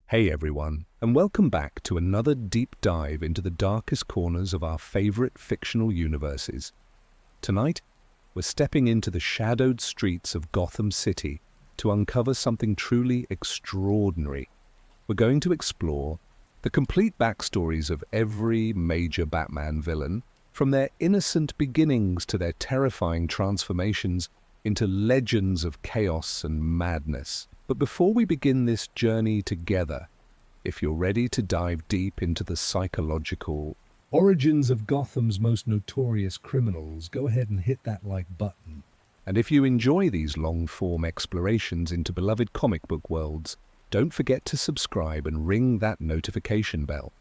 Hey everyone, and welcome back to another deep dive into the darkest corners of our favorite fictional universes. Tonight, we're stepping into the shadowed streets of Gotham City to uncover something truly extraordinary. We're going to explore the complete backstories of every major Batman villain, from their innocent beginnings to their terrifying transformations into legends of chaos and madness. But before we begin this journey together, if you're ready to dive deep into the psychological origins of Gotham's most notorious criminals, go ahead and hit that like button. And if you enjoy these long-form explorations into beloved comic book worlds, don't forget to subscribe and ring that notification bell.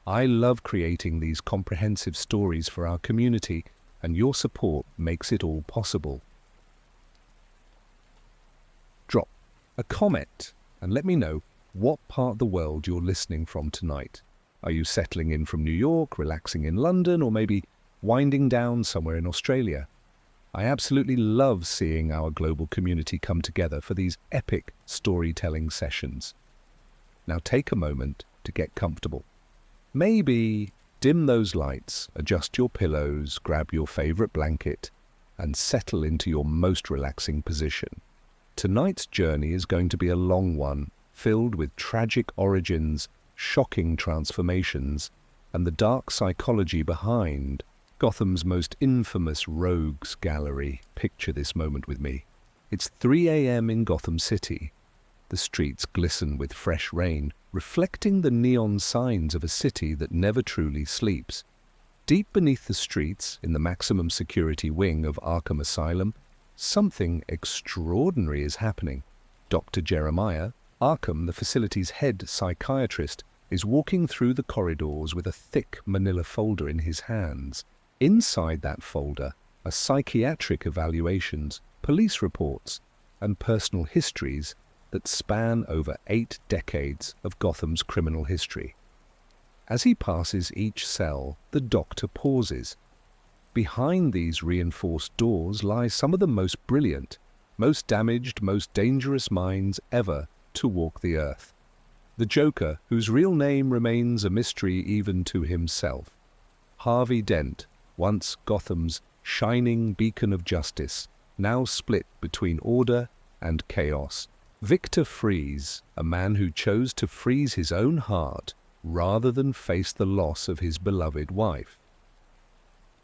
I love creating these comprehensive stories for our community, and your support makes it all possible. Drop a comment and let me know what part of the world you're listening from tonight. Are you settling in from New York, relaxing in London, or maybe winding down somewhere in Australia? I absolutely love seeing our global community come together for these epic storytelling sessions. Now take a moment to get comfortable. Maybe dim those lights, adjust your pillows, grab your favorite blanket, and settle into your most relaxing position. Tonight's journey is going to be a long one, filled with tragic origins, shocking transformations, and the dark psychology behind Gotham's most infamous rogues gallery. Picture this moment with me. It's 3 a.m. in Gotham City. The streets glisten with fresh rain, reflecting the neon signs of a city that never truly sleeps. Deep beneath the streets, in the maximum security wing of Arkham Asylum, something extraordinary is happening. Dr. Jeremiah, Arkham, the facility's head psychiatrist, is walking through the corridors with a thick manila folder in his hands. Inside that folder are psychiatric evaluations, police reports, and personal histories that span over 8 decades of Gotham's criminal history. As he passes each cell, the doctor pauses. Behind these reinforced doors lie some of the most brilliant, most damaged, most dangerous minds ever to walk the earth. The Joker, whose real name remains a mystery even to himself. Harvey Dent, once Gotham's shining beacon of justice, now split between order and chaos. Victor Freeze, a man who chose to freeze his own heart rather than face the loss of his beloved wife.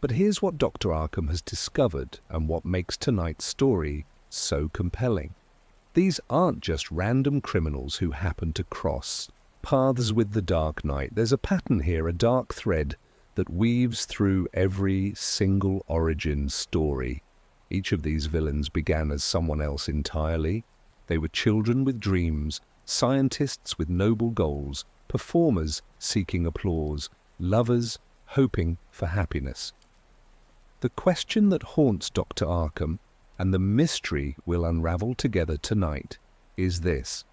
But here's what Dr. Arkham has discovered and what makes tonight's story so compelling. These aren't just random criminals who happen to cross paths with the Dark Knight. There's a pattern here, a dark thread that weaves through every single origin story. Each of these villains began as someone else entirely. They were children with dreams, scientists with noble goals, performers seeking applause, lovers hoping for happiness. The question that haunts Dr. Arkham, and the mystery we'll unravel together tonight, is this.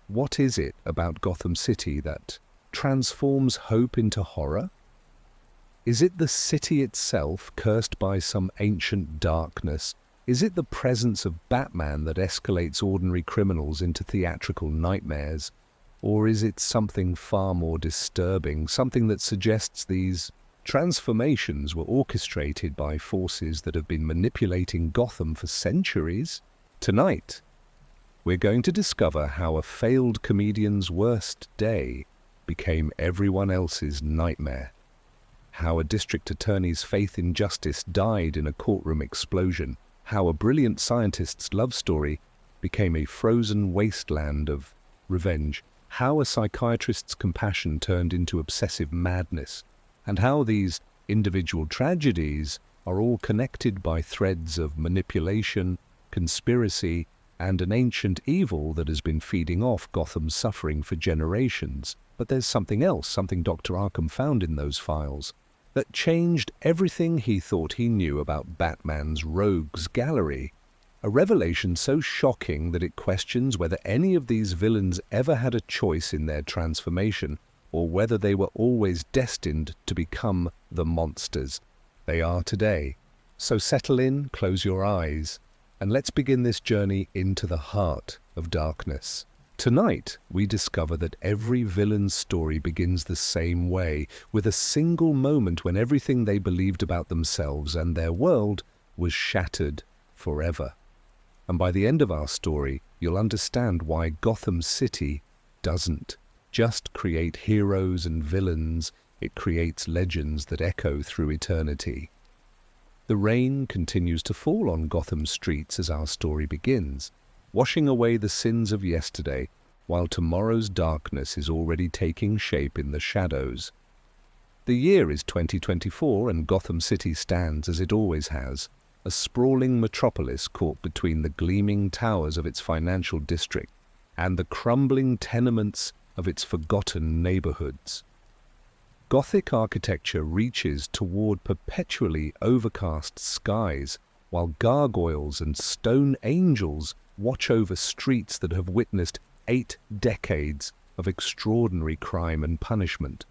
What is it about Gotham City that transforms hope into horror? Is it the city itself, cursed by some ancient darkness? Is it the presence of Batman that escalates ordinary criminals into theatrical nightmares? Or is it something far more disturbing, something that suggests these transformations were orchestrated by forces that have been manipulating Gotham for centuries? Tonight, we're going to discover how a failed comedian's worst day became everyone else's nightmare. How a district attorney's faith in justice died in a courtroom explosion. How a brilliant scientist's love story became a frozen wasteland of revenge. How a psychiatrist's compassion turned into obsessive madness. And how these individual tragedies are all connected by threads of manipulation, conspiracy, and an ancient evil that has been feeding off Gotham's suffering for generations. But there's something else, something Dr. Arkham found in those files, that changed everything he thought he knew about Batman's rogues gallery. A revelation so shocking that it questions whether any of these villains ever had a choice in their transformation, or whether they were always destined to become the monsters they are today. So settle in, close your eyes, and let's begin this journey into the heart of darkness. Tonight, we discover that every villain's story begins the same way, with a single moment when everything they believed about themselves and their world was shattered forever. And by the end of our story, you'll understand why Gotham City doesn't just create heroes and villains, it creates legends that echo through eternity. The rain continues to fall on Gotham's streets as our story begins, washing away the sins of yesterday, while tomorrow's darkness is already taking shape in the shadows. The year is 2024 and Gotham City stands as it always has, a sprawling metropolis caught between the gleaming towers of its financial district and the crumbling tenements of its forgotten neighborhoods. Gothic architecture reaches toward perpetually overcast skies, while gargoyles and stone angels watch over streets that have witnessed 8 decades of extraordinary crime and punishment.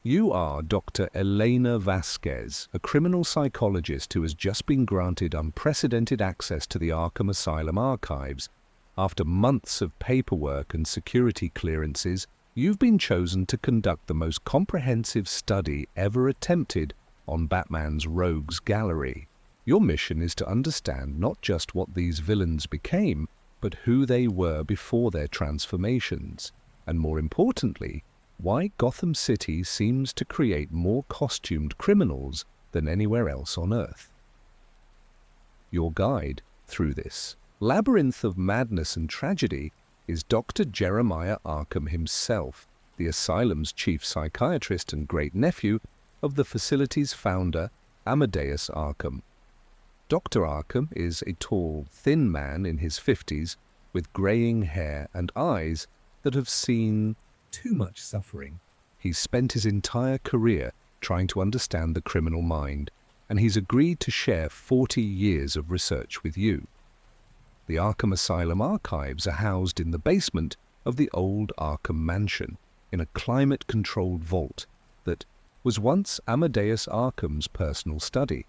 You are Dr. Elena Vasquez, a criminal psychologist who has just been granted unprecedented access to the Arkham Asylum archives. After months of paperwork and security clearances, you've been chosen to conduct the most comprehensive study ever attempted on Batman's rogues gallery. Your mission is to understand not just what these villains became, but who they were before their transformations, and more importantly, why Gotham City seems to create more costumed criminals than anywhere else on Earth. Your guide through this labyrinth of madness and tragedy is Dr. Jeremiah Arkham himself, the asylum's chief psychiatrist and great-nephew of the facility's founder, Amadeus Arkham. Dr. Arkham is a tall, thin man in his 50s with greying hair and eyes that have seen too much suffering. He's spent his entire career trying to understand the criminal mind, and he's agreed to share 40 years of research with you. The Arkham Asylum archives are housed in the basement of the old Arkham Mansion, in a climate-controlled vault that was once Amadeus Arkham's personal study.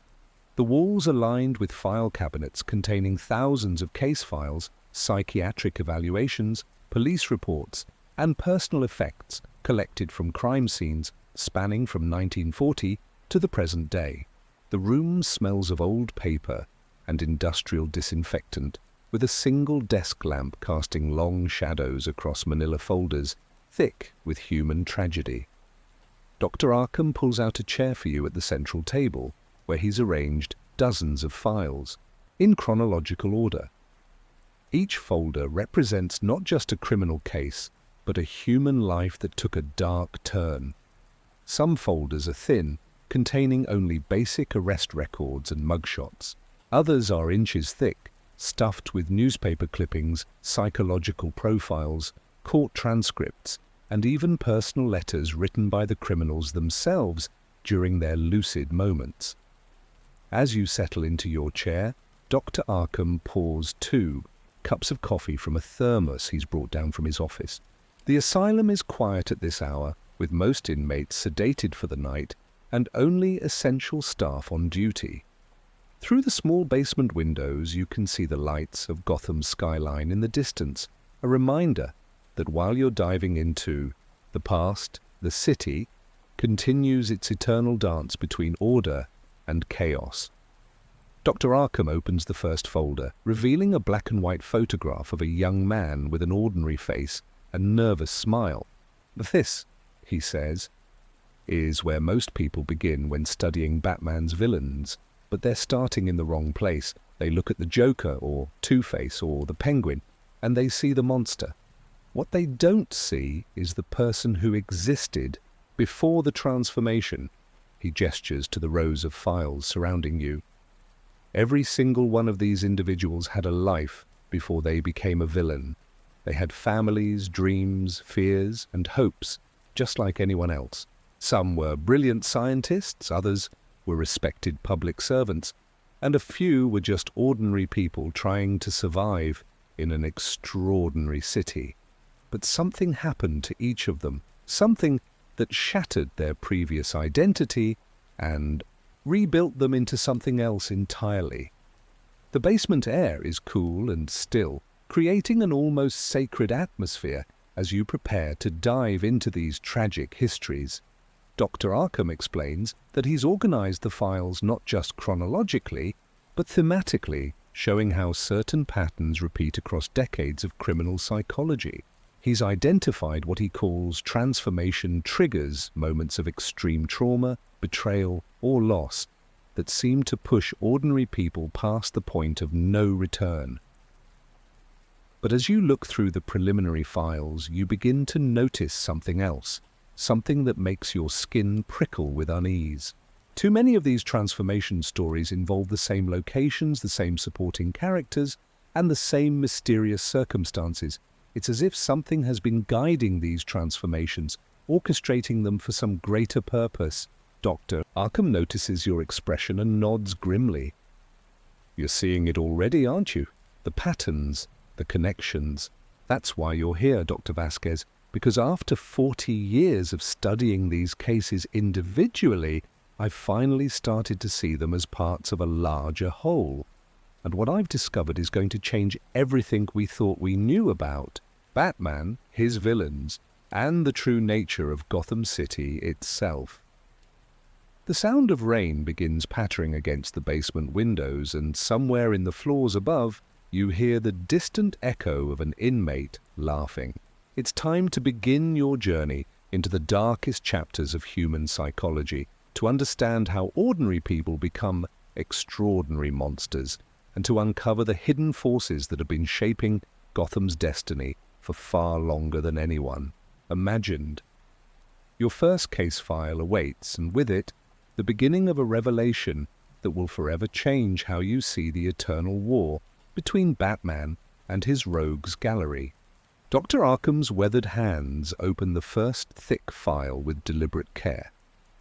The walls are lined with file cabinets containing thousands of case files, psychiatric evaluations, police reports, and personal effects collected from crime scenes spanning from 1940 to the present day. The room smells of old paper and industrial disinfectant, with a single desk lamp casting long shadows across manila folders, thick with human tragedy. Dr. Arkham pulls out a chair for you at the central table, where he's arranged dozens of files, in chronological order. Each folder represents not just a criminal case, but a human life that took a dark turn. Some folders are thin, containing only basic arrest records and mugshots. Others are inches thick, stuffed with newspaper clippings, psychological profiles, court transcripts, and even personal letters written by the criminals themselves during their lucid moments. As you settle into your chair, Dr. Arkham pours 2 cups of coffee from a thermos he's brought down from his office. The asylum is quiet at this hour, with most inmates sedated for the night and only essential staff on duty. Through the small basement windows you can see the lights of Gotham's skyline in the distance, a reminder that while you're diving into the past, the city continues its eternal dance between order and chaos. Dr. Arkham opens the first folder, revealing a black and white photograph of a young man with an ordinary face and nervous smile. This, he says, is where most people begin when studying Batman's villains, but they're starting in the wrong place. They look at the Joker or Two-Face or the Penguin, and they see the monster. What they don't see is the person who existed before the transformation. He gestures to the rows of files surrounding you. Every single one of these individuals had a life before they became a villain. They had families, dreams, fears, and hopes, just like anyone else. Some were brilliant scientists, others were respected public servants, and a few were just ordinary people trying to survive in an extraordinary city. But something happened to each of them, something that shattered their previous identity and rebuilt them into something else entirely. The basement air is cool and still, creating an almost sacred atmosphere as you prepare to dive into these tragic histories. Dr. Arkham explains that he's organized the files not just chronologically, but thematically, showing how certain patterns repeat across decades of criminal psychology. He's identified what he calls transformation triggers, moments of extreme trauma, betrayal, or loss that seem to push ordinary people past the point of no return. But as you look through the preliminary files, you begin to notice something else, something that makes your skin prickle with unease. Too many of these transformation stories involve the same locations, the same supporting characters, and the same mysterious circumstances. It's as if something has been guiding these transformations, orchestrating them for some greater purpose. Dr. Arkham notices your expression and nods grimly. You're seeing it already, aren't you? The patterns, the connections. That's why you're here, Dr. Vasquez, because after 40 years of studying these cases individually, I've finally started to see them as parts of a larger whole. And what I've discovered is going to change everything we thought we knew about Batman, his villains, and the true nature of Gotham City itself. The sound of rain begins pattering against the basement windows, and somewhere in the floors above, you hear the distant echo of an inmate laughing. It's time to begin your journey into the darkest chapters of human psychology, to understand how ordinary people become extraordinary monsters, and to uncover the hidden forces that have been shaping Gotham's destiny for far longer than anyone imagined. Your first case file awaits, and with it, the beginning of a revelation that will forever change how you see the eternal war between Batman and his rogues gallery. Dr. Arkham's weathered hands open the first thick file with deliberate care,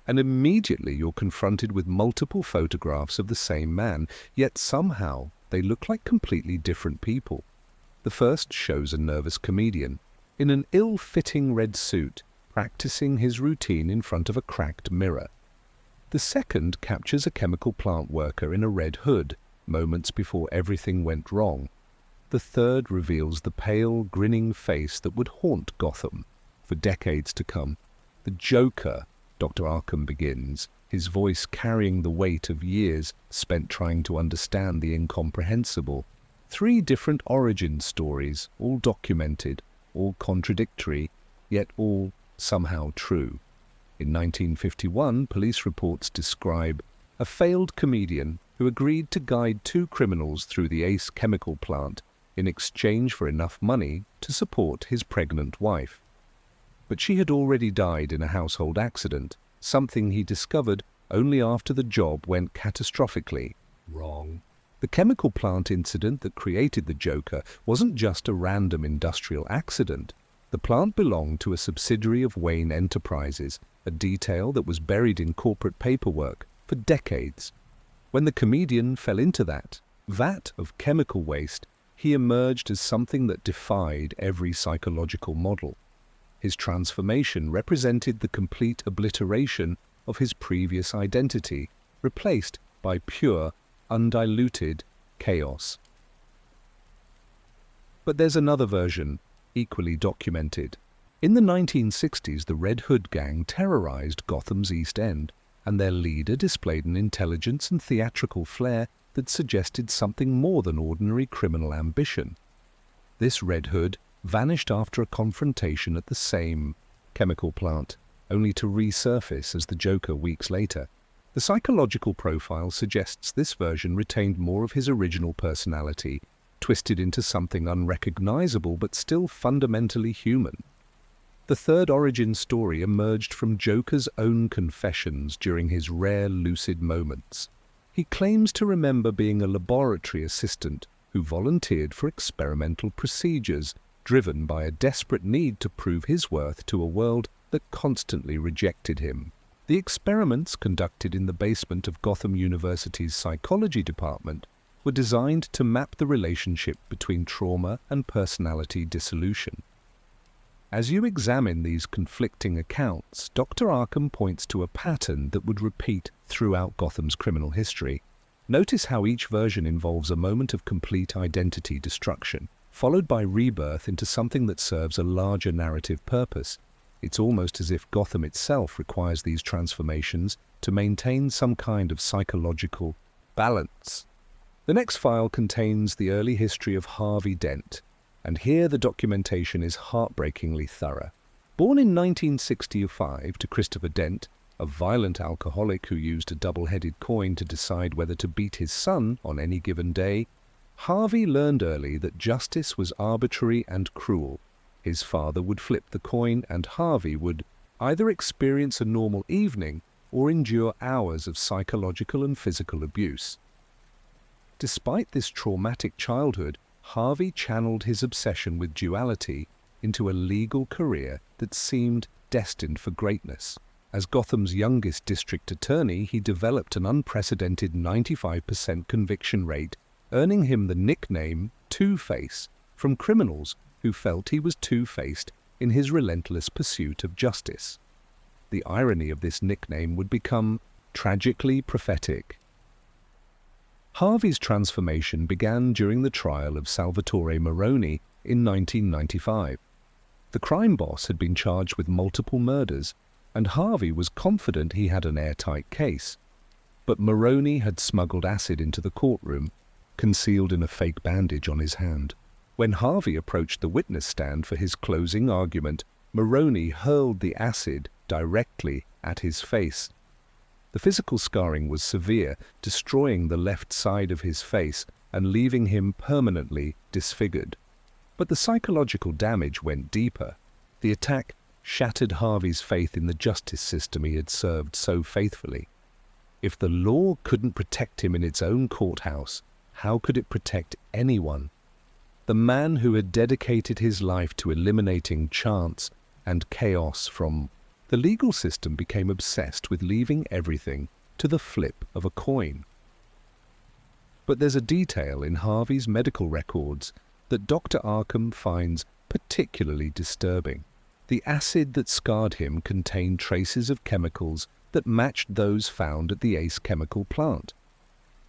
and immediately you're confronted with multiple photographs of the same man, yet somehow they look like completely different people. The first shows a nervous comedian in an ill-fitting red suit, practicing his routine in front of a cracked mirror. The second captures a chemical plant worker in a red hood, moments before everything went wrong. The third reveals the pale, grinning face that would haunt Gotham for decades to come. The Joker, Dr. Arkham begins, his voice carrying the weight of years spent trying to understand the incomprehensible. 3 different origin stories, all documented, all contradictory, yet all somehow true. In 1951, police reports describe a failed comedian who agreed to guide 2 criminals through the Ace chemical plant in exchange for enough money to support his pregnant wife. But she had already died in a household accident, something he discovered only after the job went catastrophically wrong. The chemical plant incident that created the Joker wasn't just a random industrial accident. The plant belonged to a subsidiary of Wayne Enterprises, a detail that was buried in corporate paperwork for decades. When the comedian fell into that vat of chemical waste, he emerged as something that defied every psychological model. His transformation represented the complete obliteration of his previous identity, replaced by pure, undiluted chaos. But there's another version, equally documented. In the 1960s, the Red Hood gang terrorized Gotham's East End, and their leader displayed an intelligence and theatrical flair that suggested something more than ordinary criminal ambition. This Red Hood vanished after a confrontation at the same chemical plant, only to resurface as the Joker weeks later. The psychological profile suggests this version retained more of his original personality, twisted into something unrecognizable but still fundamentally human. The third origin story emerged from Joker's own confessions during his rare lucid moments. He claims to remember being a laboratory assistant who volunteered for experimental procedures, driven by a desperate need to prove his worth to a world that constantly rejected him. The experiments conducted in the basement of Gotham University's psychology department were designed to map the relationship between trauma and personality dissolution. As you examine these conflicting accounts, Dr. Arkham points to a pattern that would repeat throughout Gotham's criminal history. Notice how each version involves a moment of complete identity destruction. followed by rebirth into something that serves a larger narrative purpose. It's almost as if Gotham itself requires these transformations to maintain some kind of psychological balance. The next file contains the early history of Harvey Dent, and here the documentation is heartbreakingly thorough. Born in 1965 to Christopher Dent, a violent alcoholic who used a double-headed coin to decide whether to beat his son on any given day, Harvey learned early that justice was arbitrary and cruel. His father would flip the coin, and Harvey would either experience a normal evening or endure hours of psychological and physical abuse. Despite this traumatic childhood, Harvey channeled his obsession with duality into a legal career that seemed destined for greatness. As Gotham's youngest district attorney, he developed an unprecedented 95% conviction rate, earning him the nickname Two-Face from criminals who felt he was two-faced in his relentless pursuit of justice. The irony of this nickname would become tragically prophetic. Harvey's transformation began during the trial of Salvatore Moroni in 1995. The crime boss had been charged with multiple murders, and Harvey was confident he had an airtight case. But Moroni had smuggled acid into the courtroom, concealed in a fake bandage on his hand. When Harvey approached the witness stand for his closing argument, Moroni hurled the acid directly at his face. The physical scarring was severe, destroying the left side of his face and leaving him permanently disfigured. But the psychological damage went deeper. The attack shattered Harvey's faith in the justice system he had served so faithfully. If the law couldn't protect him in its own courthouse, how could it protect anyone? The man who had dedicated his life to eliminating chance and chaos from the legal system became obsessed with leaving everything to the flip of a coin. But there's a detail in Harvey's medical records that Dr. Arkham finds particularly disturbing. The acid that scarred him contained traces of chemicals that matched those found at the Ace Chemical plant.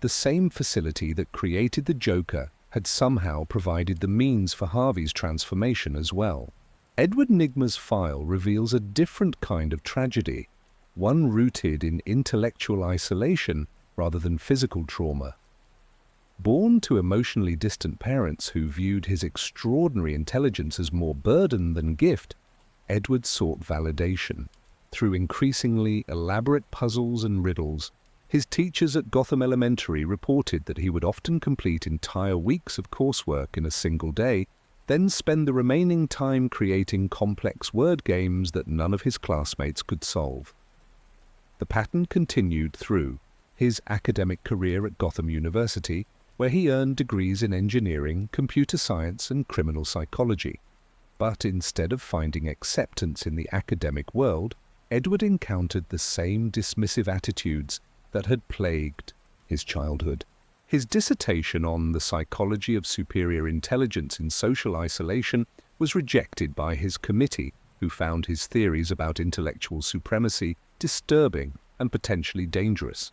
The same facility that created the Joker had somehow provided the means for Harvey's transformation as well. Edward Nygma's file reveals a different kind of tragedy, one rooted in intellectual isolation rather than physical trauma. Born to emotionally distant parents who viewed his extraordinary intelligence as more burden than gift, Edward sought validation. Through increasingly elaborate puzzles and riddles, his teachers at Gotham Elementary reported that he would often complete entire weeks of coursework in a single day, then spend the remaining time creating complex word games that none of his classmates could solve. The pattern continued through his academic career at Gotham University, where he earned degrees in engineering, computer science, and criminal psychology. But instead of finding acceptance in the academic world, Edward encountered the same dismissive attitudes that had plagued his childhood. His dissertation on the psychology of superior intelligence in social isolation was rejected by his committee, who found his theories about intellectual supremacy disturbing and potentially dangerous.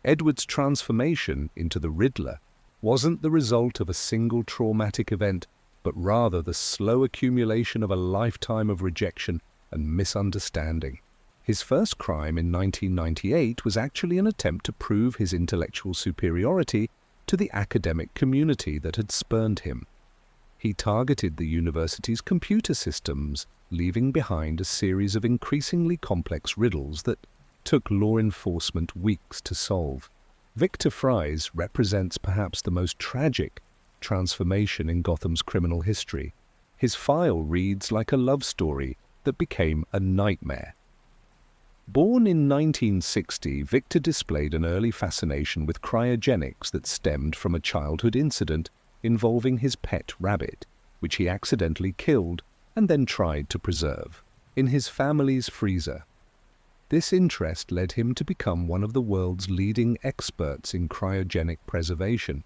Edward's transformation into the Riddler wasn't the result of a single traumatic event, but rather the slow accumulation of a lifetime of rejection and misunderstanding. His first crime in 1998 was actually an attempt to prove his intellectual superiority to the academic community that had spurned him. He targeted the university's computer systems, leaving behind a series of increasingly complex riddles that took law enforcement weeks to solve. Victor Fry's represents perhaps the most tragic transformation in Gotham's criminal history. His file reads like a love story that became a nightmare. Born in 1960, Victor displayed an early fascination with cryogenics that stemmed from a childhood incident involving his pet rabbit, which he accidentally killed and then tried to preserve in his family's freezer. This interest led him to become one of the world's leading experts in cryogenic preservation.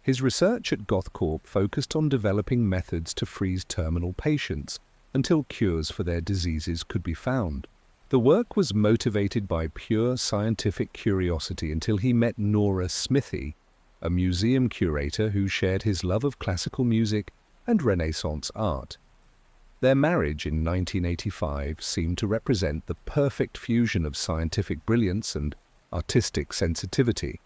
His research at GothCorp focused on developing methods to freeze terminal patients until cures for their diseases could be found. The work was motivated by pure scientific curiosity until he met Nora Smithy, a museum curator who shared his love of classical music and Renaissance art. Their marriage in 1985 seemed to represent the perfect fusion of scientific brilliance and artistic sensitivity.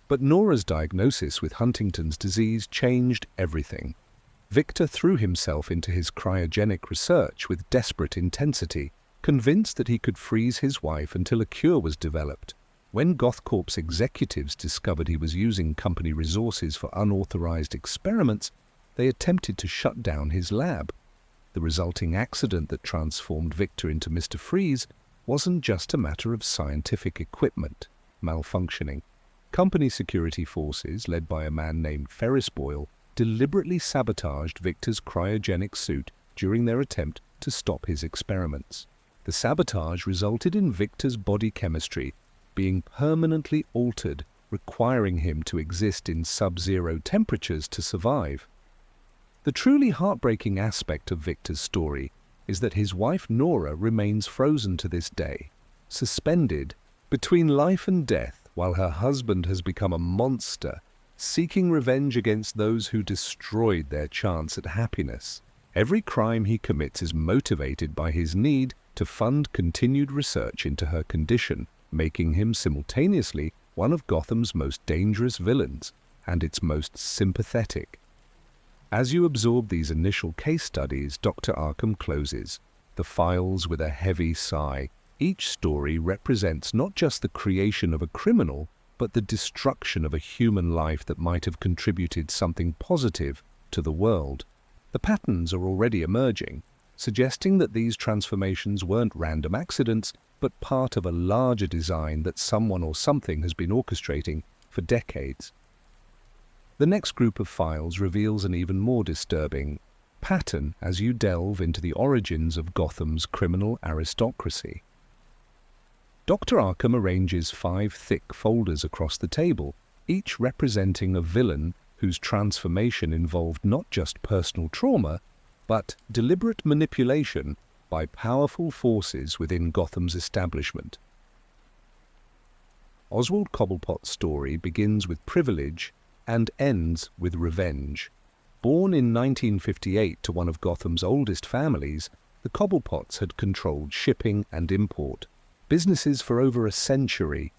But Nora's diagnosis with Huntington's disease changed everything. Victor threw himself into his cryogenic research with desperate intensity, convinced that he could freeze his wife until a cure was developed. When Gothcorp's executives discovered he was using company resources for unauthorized experiments, they attempted to shut down his lab. The resulting accident that transformed Victor into Mr. Freeze wasn't just a matter of scientific equipment malfunctioning. Company security forces, led by a man named Ferris Boyle, deliberately sabotaged Victor's cryogenic suit during their attempt to stop his experiments. The sabotage resulted in Victor's body chemistry being permanently altered, requiring him to exist in sub-zero temperatures to survive. The truly heartbreaking aspect of Victor's story is that his wife Nora remains frozen to this day, suspended between life and death, while her husband has become a monster, seeking revenge against those who destroyed their chance at happiness. Every crime he commits is motivated by his need to fund continued research into her condition, making him simultaneously one of Gotham's most dangerous villains and its most sympathetic. As you absorb these initial case studies, Dr. Arkham closes the files with a heavy sigh. Each story represents not just the creation of a criminal, but the destruction of a human life that might have contributed something positive to the world. The patterns are already emerging, suggesting that these transformations weren't random accidents, but part of a larger design that someone or something has been orchestrating for decades. The next group of files reveals an even more disturbing pattern as you delve into the origins of Gotham's criminal aristocracy. Dr. Arkham arranges 5 thick folders across the table, each representing a villain whose transformation involved not just personal trauma, but deliberate manipulation by powerful forces within Gotham's establishment. Oswald Cobblepot's story begins with privilege and ends with revenge. Born in 1958 to one of Gotham's oldest families, the Cobblepots had controlled shipping and import businesses for over a century.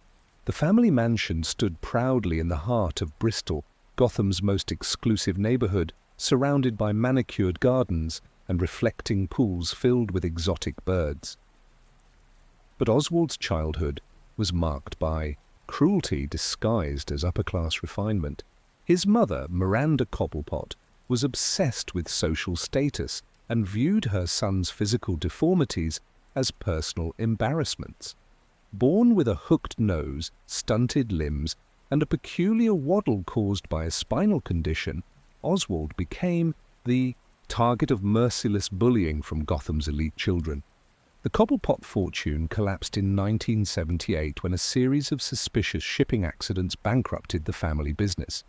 The family mansion stood proudly in the heart of Bristol, Gotham's most exclusive neighborhood, surrounded by manicured gardens and reflecting pools filled with exotic birds. But Oswald's childhood was marked by cruelty disguised as upper-class refinement. His mother, Miranda Cobblepot, was obsessed with social status and viewed her son's physical deformities as personal embarrassments. Born with a hooked nose, stunted limbs, and a peculiar waddle caused by a spinal condition, Oswald became the target of merciless bullying from Gotham's elite children. The Cobblepot fortune collapsed in 1978 when a series of suspicious shipping accidents bankrupted the family business.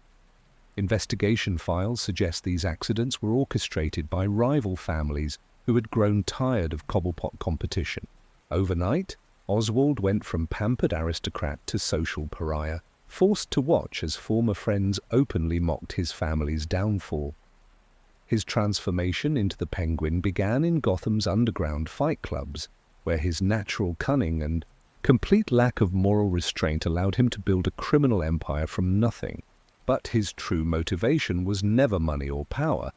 Investigation files suggest these accidents were orchestrated by rival families who had grown tired of Cobblepot competition. Overnight, Oswald went from pampered aristocrat to social pariah, forced to watch as former friends openly mocked his family's downfall. His transformation into the Penguin began in Gotham's underground fight clubs, where his natural cunning and complete lack of moral restraint allowed him to build a criminal empire from nothing. But his true motivation was never money or power.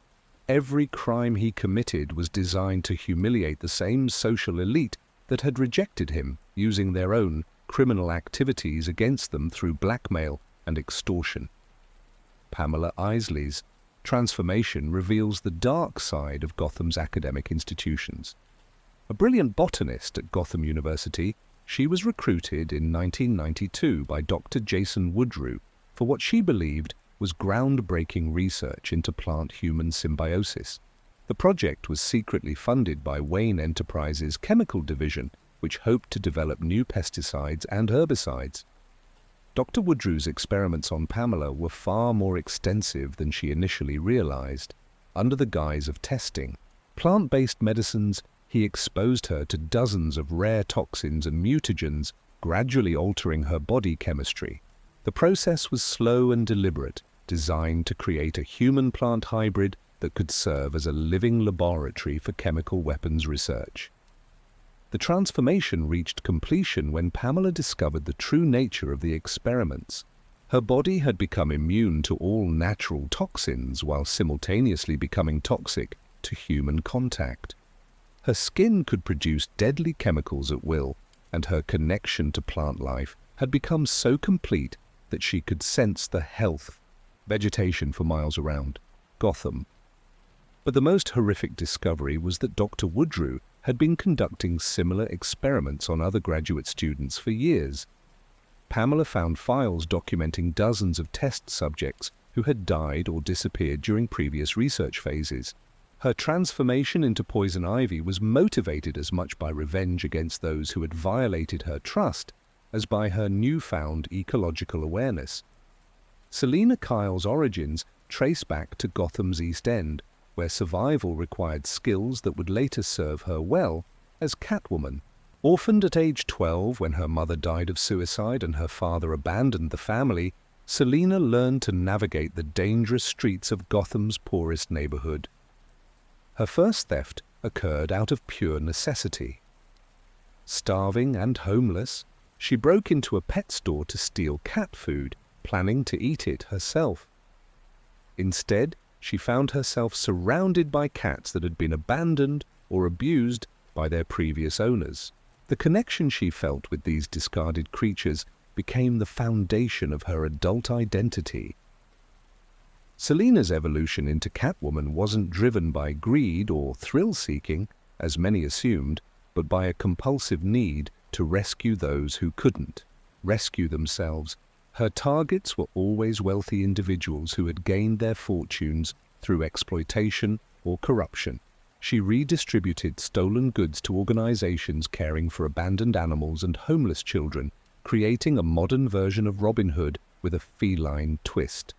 Every crime he committed was designed to humiliate the same social elite that had rejected him, using their own criminal activities against them through blackmail and extortion. Pamela Isley's transformation reveals the dark side of Gotham's academic institutions. A brilliant botanist at Gotham University, she was recruited in 1992 by Dr. Jason Woodrue for what she believed was groundbreaking research into plant-human symbiosis. The project was secretly funded by Wayne Enterprises' chemical division, which hoped to develop new pesticides and herbicides. Dr. Woodrue's experiments on Pamela were far more extensive than she initially realized. Under the guise of testing plant-based medicines, he exposed her to dozens of rare toxins and mutagens, gradually altering her body chemistry. The process was slow and deliberate, designed to create a human-plant hybrid that could serve as a living laboratory for chemical weapons research. The transformation reached completion when Pamela discovered the true nature of the experiments. Her body had become immune to all natural toxins while simultaneously becoming toxic to human contact. Her skin could produce deadly chemicals at will, and her connection to plant life had become so complete that she could sense the health vegetation for miles around Gotham. But the most horrific discovery was that Dr. Woodrue had been conducting similar experiments on other graduate students for years. Pamela found files documenting dozens of test subjects who had died or disappeared during previous research phases. Her transformation into poison ivy was motivated as much by revenge against those who had violated her trust as by her newfound ecological awareness. Selina Kyle's origins trace back to Gotham's East End, where survival required skills that would later serve her well as Catwoman. Orphaned at age 12 when her mother died of suicide and her father abandoned the family, Selina learned to navigate the dangerous streets of Gotham's poorest neighborhood. Her first theft occurred out of pure necessity. Starving and homeless, she broke into a pet store to steal cat food, planning to eat it herself. Instead, she found herself surrounded by cats that had been abandoned or abused by their previous owners. The connection she felt with these discarded creatures became the foundation of her adult identity. Selina's evolution into Catwoman wasn't driven by greed or thrill-seeking, as many assumed, but by a compulsive need to rescue those who couldn't rescue themselves. Her targets were always wealthy individuals who had gained their fortunes through exploitation or corruption. She redistributed stolen goods to organizations caring for abandoned animals and homeless children, creating a modern version of Robin Hood with a feline twist.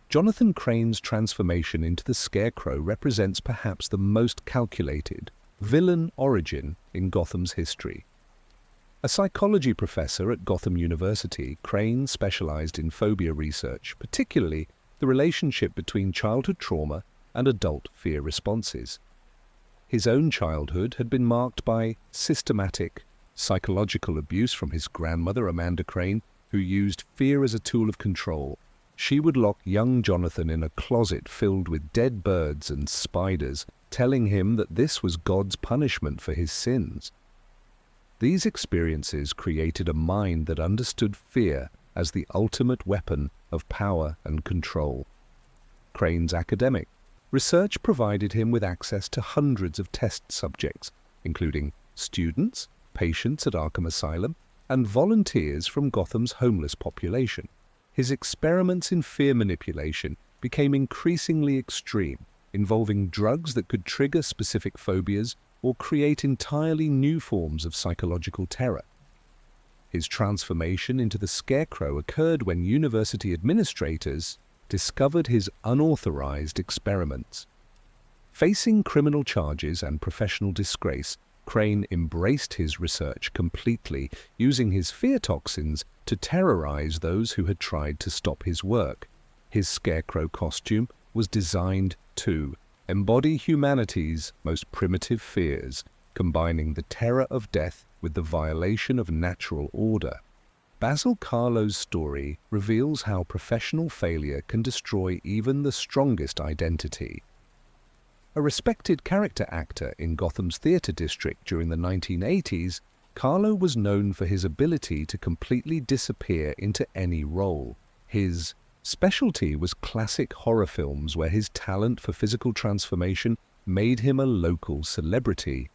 Jonathan Crane's transformation into the Scarecrow represents perhaps the most calculated villain origin in Gotham's history. A psychology professor at Gotham University, Crane specialized in phobia research, particularly the relationship between childhood trauma and adult fear responses. His own childhood had been marked by systematic psychological abuse from his grandmother, Amanda Crane, who used fear as a tool of control. She would lock young Jonathan in a closet filled with dead birds and spiders, telling him that this was God's punishment for his sins. These experiences created a mind that understood fear as the ultimate weapon of power and control. Crane's academic research provided him with access to hundreds of test subjects, including students, patients at Arkham Asylum, and volunteers from Gotham's homeless population. His experiments in fear manipulation became increasingly extreme, involving drugs that could trigger specific phobias or create entirely new forms of psychological terror. His transformation into the Scarecrow occurred when university administrators discovered his unauthorized experiments. Facing criminal charges and professional disgrace, Crane embraced his research completely, using his fear toxins to terrorize those who had tried to stop his work. His Scarecrow costume was designed to embody humanity's most primitive fears, combining the terror of death with the violation of natural order. Basil Karlo's story reveals how professional failure can destroy even the strongest identity. A respected character actor in Gotham's theatre district during the 1980s, Karlo was known for his ability to completely disappear into any role. His specialty was classic horror films where his talent for physical transformation made him a local celebrity.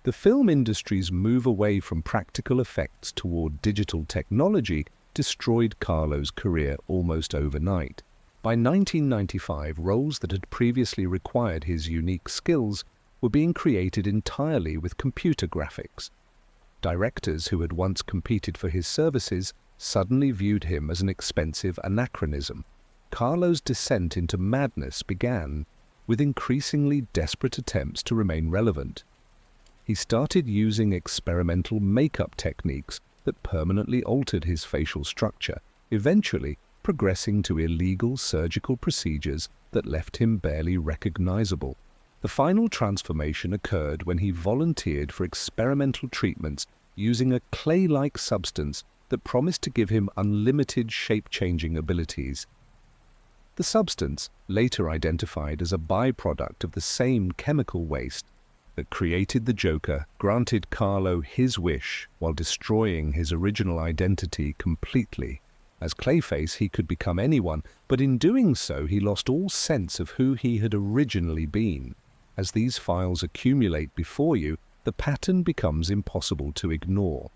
The film industry's move away from practical effects toward digital technology destroyed Karlo's career almost overnight. By 1995, roles that had previously required his unique skills were being created entirely with computer graphics. Directors who had once competed for his services suddenly viewed him as an expensive anachronism. Karlo's descent into madness began with increasingly desperate attempts to remain relevant. He started using experimental makeup techniques that permanently altered his facial structure, eventually progressing to illegal surgical procedures that left him barely recognizable. The final transformation occurred when he volunteered for experimental treatments using a clay-like substance that promised to give him unlimited shape-changing abilities. The substance, later identified as a byproduct of the same chemical waste that created the Joker, granted Carlo his wish while destroying his original identity completely. As Clayface, he could become anyone, but in doing so he lost all sense of who he had originally been. As these files accumulate before you, the pattern becomes impossible to ignore.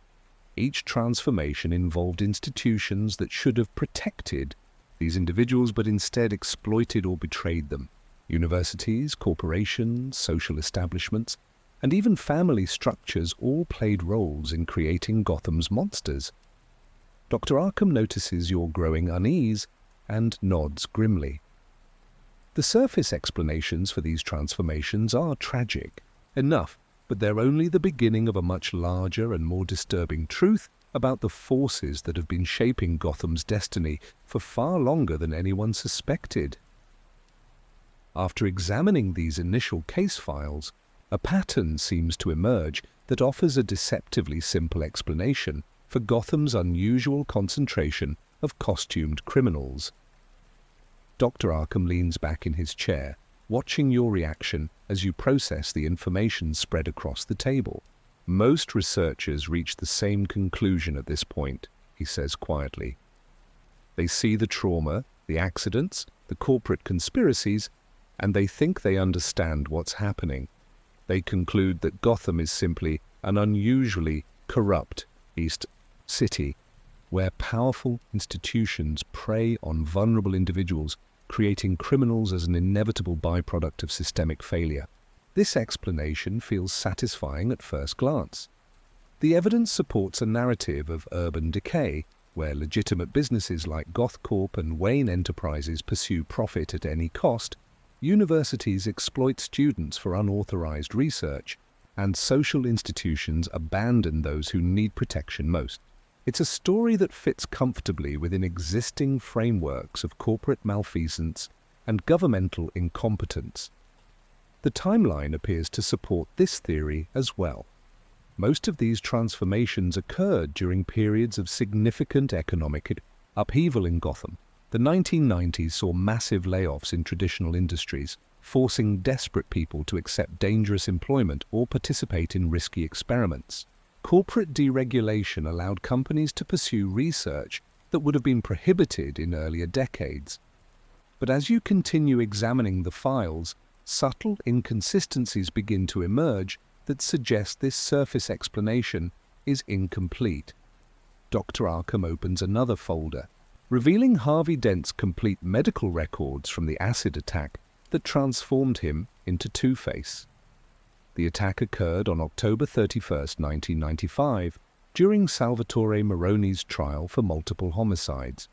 Each transformation involved institutions that should have protected these individuals but instead exploited or betrayed them. Universities, corporations, social establishments, and even family structures all played roles in creating Gotham's monsters. Dr. Arkham notices your growing unease and nods grimly. The surface explanations for these transformations are tragic enough, but they're only the beginning of a much larger and more disturbing truth about the forces that have been shaping Gotham's destiny for far longer than anyone suspected. After examining these initial case files, a pattern seems to emerge that offers a deceptively simple explanation for Gotham's unusual concentration of costumed criminals. Dr. Arkham leans back in his chair, watching your reaction as you process the information spread across the table. Most researchers reach the same conclusion at this point, he says quietly. They see the trauma, the accidents, the corporate conspiracies, and they think they understand what's happening. They conclude that Gotham is simply an unusually corrupt East City, where powerful institutions prey on vulnerable individuals, creating criminals as an inevitable byproduct of systemic failure. This explanation feels satisfying at first glance. The evidence supports a narrative of urban decay, where legitimate businesses like GothCorp and Wayne Enterprises pursue profit at any cost, universities exploit students for unauthorized research, and social institutions abandon those who need protection most. It's a story that fits comfortably within existing frameworks of corporate malfeasance and governmental incompetence. The timeline appears to support this theory as well. Most of these transformations occurred during periods of significant economic upheaval in Gotham. The 1990s saw massive layoffs in traditional industries, forcing desperate people to accept dangerous employment or participate in risky experiments. Corporate deregulation allowed companies to pursue research that would have been prohibited in earlier decades. But as you continue examining the files, subtle inconsistencies begin to emerge that suggest this surface explanation is incomplete. Dr. Arkham opens another folder, revealing Harvey Dent's complete medical records from the acid attack that transformed him into Two-Face. The attack occurred on October 31, 1995, during Salvatore Moroni's trial for multiple homicides.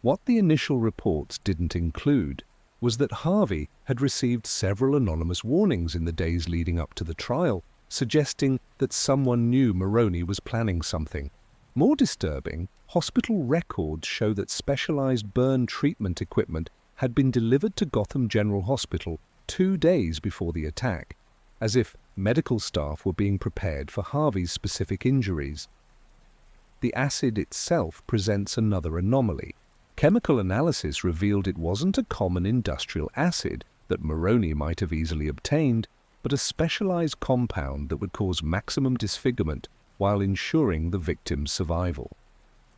What the initial reports didn't include was that Harvey had received several anonymous warnings in the days leading up to the trial, suggesting that someone knew Moroni was planning something. More disturbing, hospital records show that specialized burn treatment equipment had been delivered to Gotham General Hospital 2 days before the attack, as if medical staff were being prepared for Harvey's specific injuries. The acid itself presents another anomaly. Chemical analysis revealed it wasn't a common industrial acid that Moroni might have easily obtained, but a specialized compound that would cause maximum disfigurement while ensuring the victim's survival.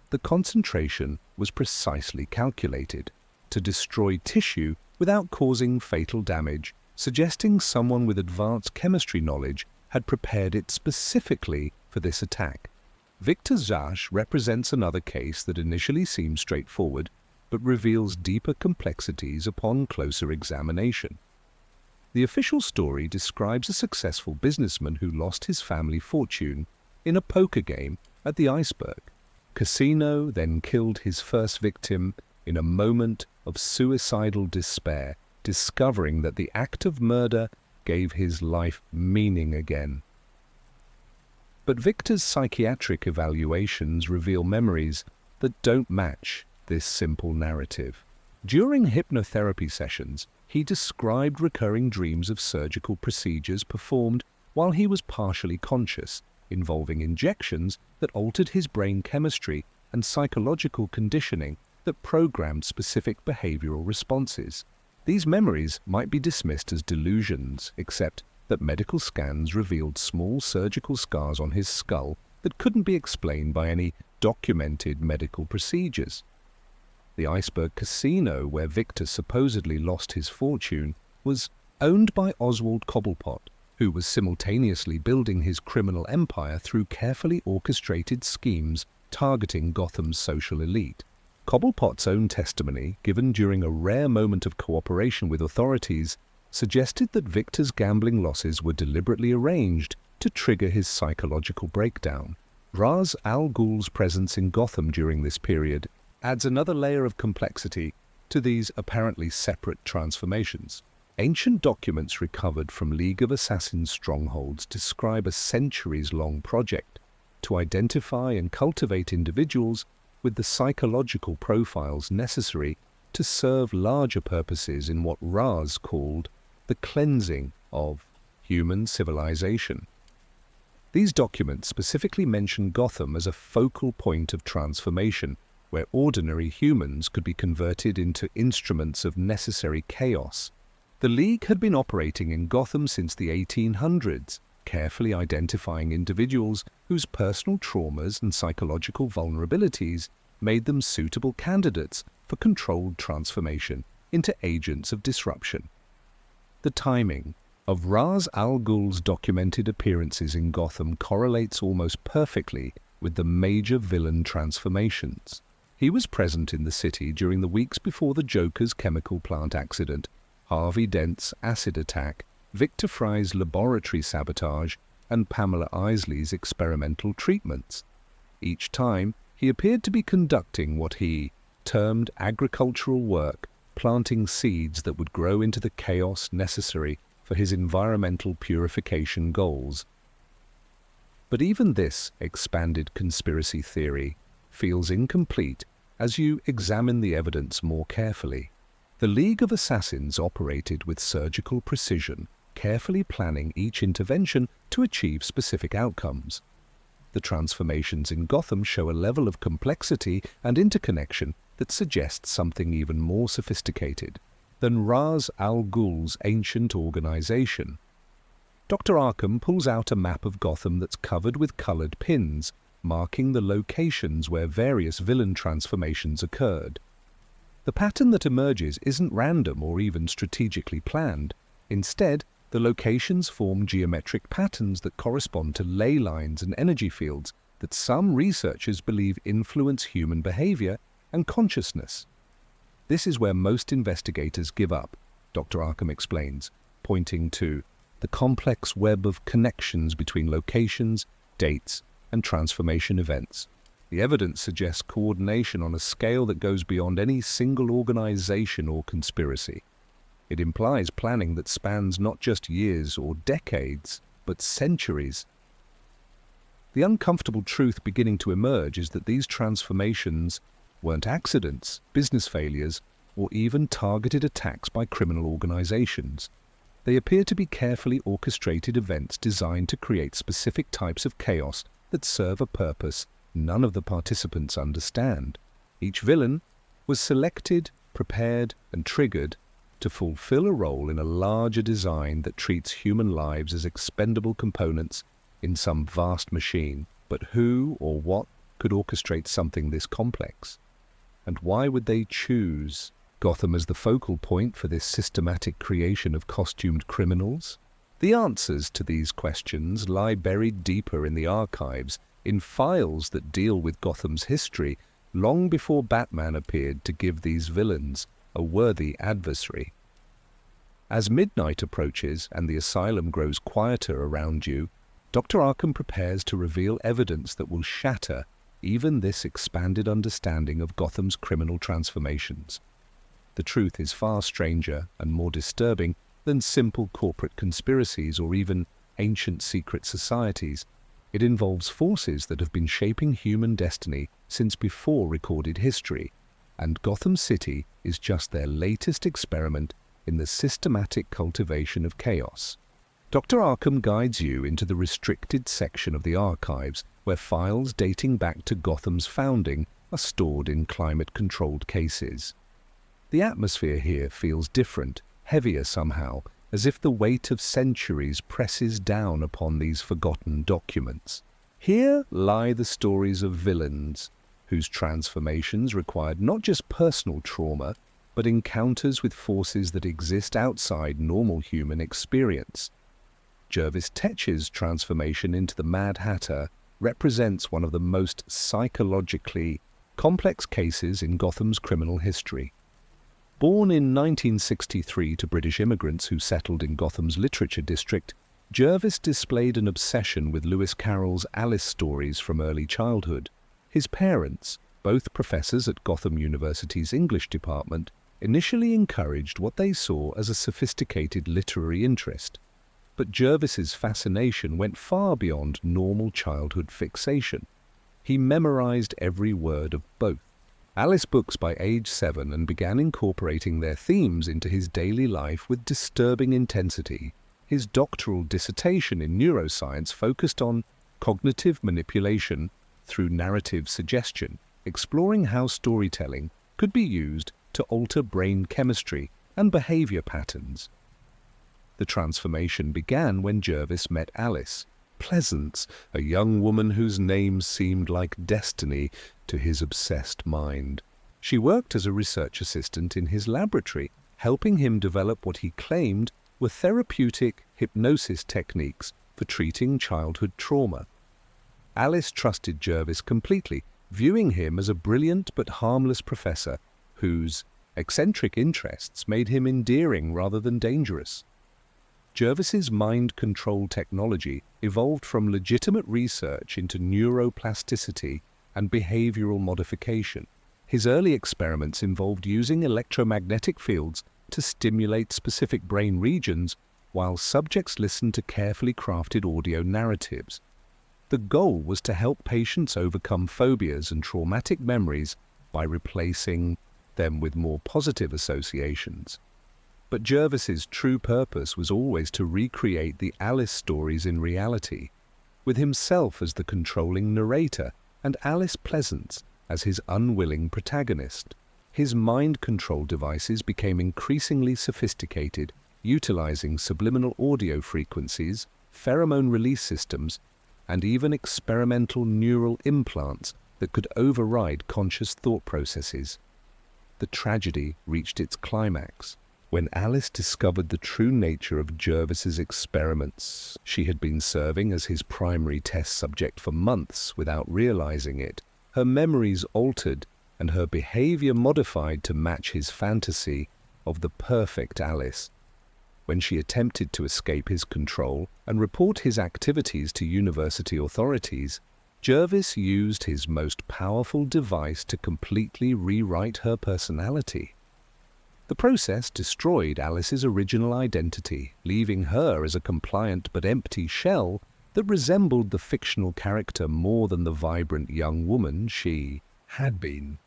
The concentration was precisely calculated to destroy tissue without causing fatal damage, suggesting someone with advanced chemistry knowledge had prepared it specifically for this attack. Victor Zash represents another case that initially seems straightforward, but reveals deeper complexities upon closer examination. The official story describes a successful businessman who lost his family fortune in a poker game at the Iceberg. Casino then killed his first victim in a moment of suicidal despair, discovering that the act of murder gave his life meaning again. But Victor's psychiatric evaluations reveal memories that don't match this simple narrative. During hypnotherapy sessions, he described recurring dreams of surgical procedures performed while he was partially conscious, involving injections that altered his brain chemistry and psychological conditioning that programmed specific behavioral responses. These memories might be dismissed as delusions, except that medical scans revealed small surgical scars on his skull that couldn't be explained by any documented medical procedures. The Iceberg Casino, where Victor supposedly lost his fortune, was owned by Oswald Cobblepot, who was simultaneously building his criminal empire through carefully orchestrated schemes targeting Gotham's social elite. Cobblepot's own testimony, given during a rare moment of cooperation with authorities, suggested that Victor's gambling losses were deliberately arranged to trigger his psychological breakdown. Ra's al Ghul's presence in Gotham during this period adds another layer of complexity to these apparently separate transformations. Ancient documents recovered from League of Assassins strongholds describe a centuries-long project to identify and cultivate individuals with the psychological profiles necessary to serve larger purposes in what Raz called the cleansing of human civilization. These documents specifically mention Gotham as a focal point of transformation, where ordinary humans could be converted into instruments of necessary chaos. The League had been operating in Gotham since the 1800s, carefully identifying individuals whose personal traumas and psychological vulnerabilities made them suitable candidates for controlled transformation into agents of disruption. The timing of Ra's al Ghul's documented appearances in Gotham correlates almost perfectly with the major villain transformations. He was present in the city during the weeks before the Joker's chemical plant accident, Harvey Dent's acid attack, Victor Fry's laboratory sabotage, and Pamela Isley's experimental treatments. Each time, he appeared to be conducting what he termed agricultural work, planting seeds that would grow into the chaos necessary for his environmental purification goals. But even this expanded conspiracy theory feels incomplete as you examine the evidence more carefully. The League of Assassins operated with surgical precision, carefully planning each intervention to achieve specific outcomes. The transformations in Gotham show a level of complexity and interconnection that suggests something even more sophisticated than Ra's al Ghul's ancient organization. Dr. Arkham pulls out a map of Gotham that's covered with colored pins, marking the locations where various villain transformations occurred. The pattern that emerges isn't random or even strategically planned. Instead, the locations form geometric patterns that correspond to ley lines and energy fields that some researchers believe influence human behavior and consciousness. This is where most investigators give up, Dr. Arkham explains, pointing to the complex web of connections between locations, dates, and transformation events. The evidence suggests coordination on a scale that goes beyond any single organization or conspiracy. It implies planning that spans not just years or decades, but centuries. The uncomfortable truth beginning to emerge is that these transformations weren't accidents, business failures, or even targeted attacks by criminal organizations. They appear to be carefully orchestrated events designed to create specific types of chaos that serve a purpose none of the participants understand. Each villain was selected, prepared, and triggered to fulfill a role in a larger design that treats human lives as expendable components in some vast machine. But who or what could orchestrate something this complex? And why would they choose Gotham as the focal point for this systematic creation of costumed criminals? The answers to these questions lie buried deeper in the archives, in files that deal with Gotham's history long before Batman appeared to give these villains a worthy adversary. As midnight approaches and the asylum grows quieter around you, Dr. Arkham prepares to reveal evidence that will shatter even this expanded understanding of Gotham's criminal transformations. The truth is far stranger and more disturbing than simple corporate conspiracies or even ancient secret societies. It involves forces that have been shaping human destiny since before recorded history, and Gotham City is just their latest experiment in the systematic cultivation of chaos. Dr. Arkham guides you into the restricted section of the archives where files dating back to Gotham's founding are stored in climate-controlled cases. The atmosphere here feels different, heavier somehow, as if the weight of centuries presses down upon these forgotten documents. Here lie the stories of villains, whose transformations required not just personal trauma, but encounters with forces that exist outside normal human experience. Jervis Tetch's transformation into the Mad Hatter represents one of the most psychologically complex cases in Gotham's criminal history. Born in 1963 to British immigrants who settled in Gotham's literature district, Jervis displayed an obsession with Lewis Carroll's Alice stories from early childhood. His parents, both professors at Gotham University's English department, initially encouraged what they saw as a sophisticated literary interest. But Jervis's fascination went far beyond normal childhood fixation. He memorized every word of both Alice books by age 7 and began incorporating their themes into his daily life with disturbing intensity. His doctoral dissertation in neuroscience focused on cognitive manipulation through narrative suggestion, exploring how storytelling could be used to alter brain chemistry and behavior patterns. The transformation began when Jervis met Alice, Pleasance, a young woman whose name seemed like destiny to his obsessed mind. She worked as a research assistant in his laboratory, helping him develop what he claimed were therapeutic hypnosis techniques for treating childhood trauma. Alice trusted Jervis completely, viewing him as a brilliant but harmless professor whose eccentric interests made him endearing rather than dangerous. Jervis's mind control technology evolved from legitimate research into neuroplasticity and behavioral modification. His early experiments involved using electromagnetic fields to stimulate specific brain regions while subjects listened to carefully crafted audio narratives. The goal was to help patients overcome phobias and traumatic memories by replacing them with more positive associations. But Jervis's true purpose was always to recreate the Alice stories in reality, with himself as the controlling narrator and Alice Pleasance as his unwilling protagonist. His mind control devices became increasingly sophisticated, utilizing subliminal audio frequencies, pheromone release systems, and even experimental neural implants that could override conscious thought processes. The tragedy reached its climax when Alice discovered the true nature of Jervis's experiments. She had been serving as his primary test subject for months without realizing it. Her memories altered and her behavior modified to match his fantasy of the perfect Alice. When she attempted to escape his control and report his activities to university authorities, Jervis used his most powerful device to completely rewrite her personality. The process destroyed Alice's original identity, leaving her as a compliant but empty shell that resembled the fictional character more than the vibrant young woman she had been.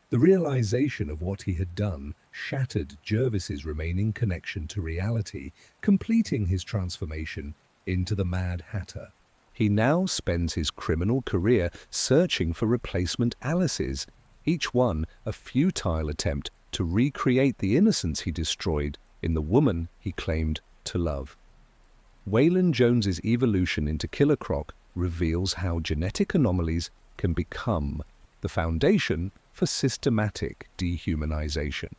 The realization of what he had done shattered Jervis's remaining connection to reality, completing his transformation into the Mad Hatter. He now spends his criminal career searching for replacement Alices, each one a futile attempt to recreate the innocence he destroyed in the woman he claimed to love. Waylon Jones's evolution into Killer Croc reveals how genetic anomalies can become the foundation for systematic dehumanization.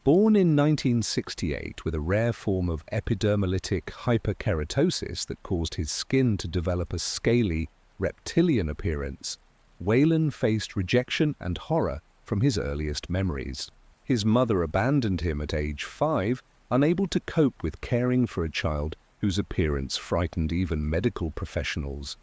Born in 1968 with a rare form of epidermolytic hyperkeratosis that caused his skin to develop a scaly, reptilian appearance, Waylon faced rejection and horror from his earliest memories. His mother abandoned him at age 5, unable to cope with caring for a child whose appearance frightened even medical professionals.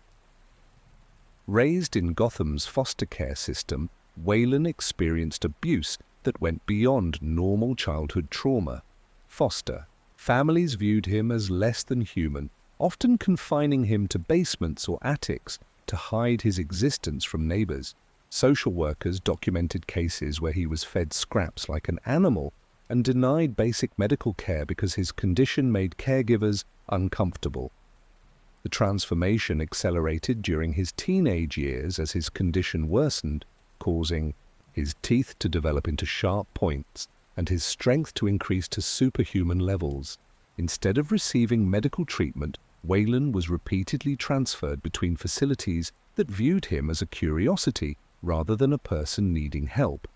Raised in Gotham's foster care system, Waylon experienced abuse that went beyond normal childhood trauma. Foster families viewed him as less than human, often confining him to basements or attics to hide his existence from neighbors. Social workers documented cases where he was fed scraps like an animal and denied basic medical care because his condition made caregivers uncomfortable. The transformation accelerated during his teenage years as his condition worsened, causing his teeth to develop into sharp points and his strength to increase to superhuman levels. Instead of receiving medical treatment, Wayland was repeatedly transferred between facilities that viewed him as a curiosity rather than a person needing help.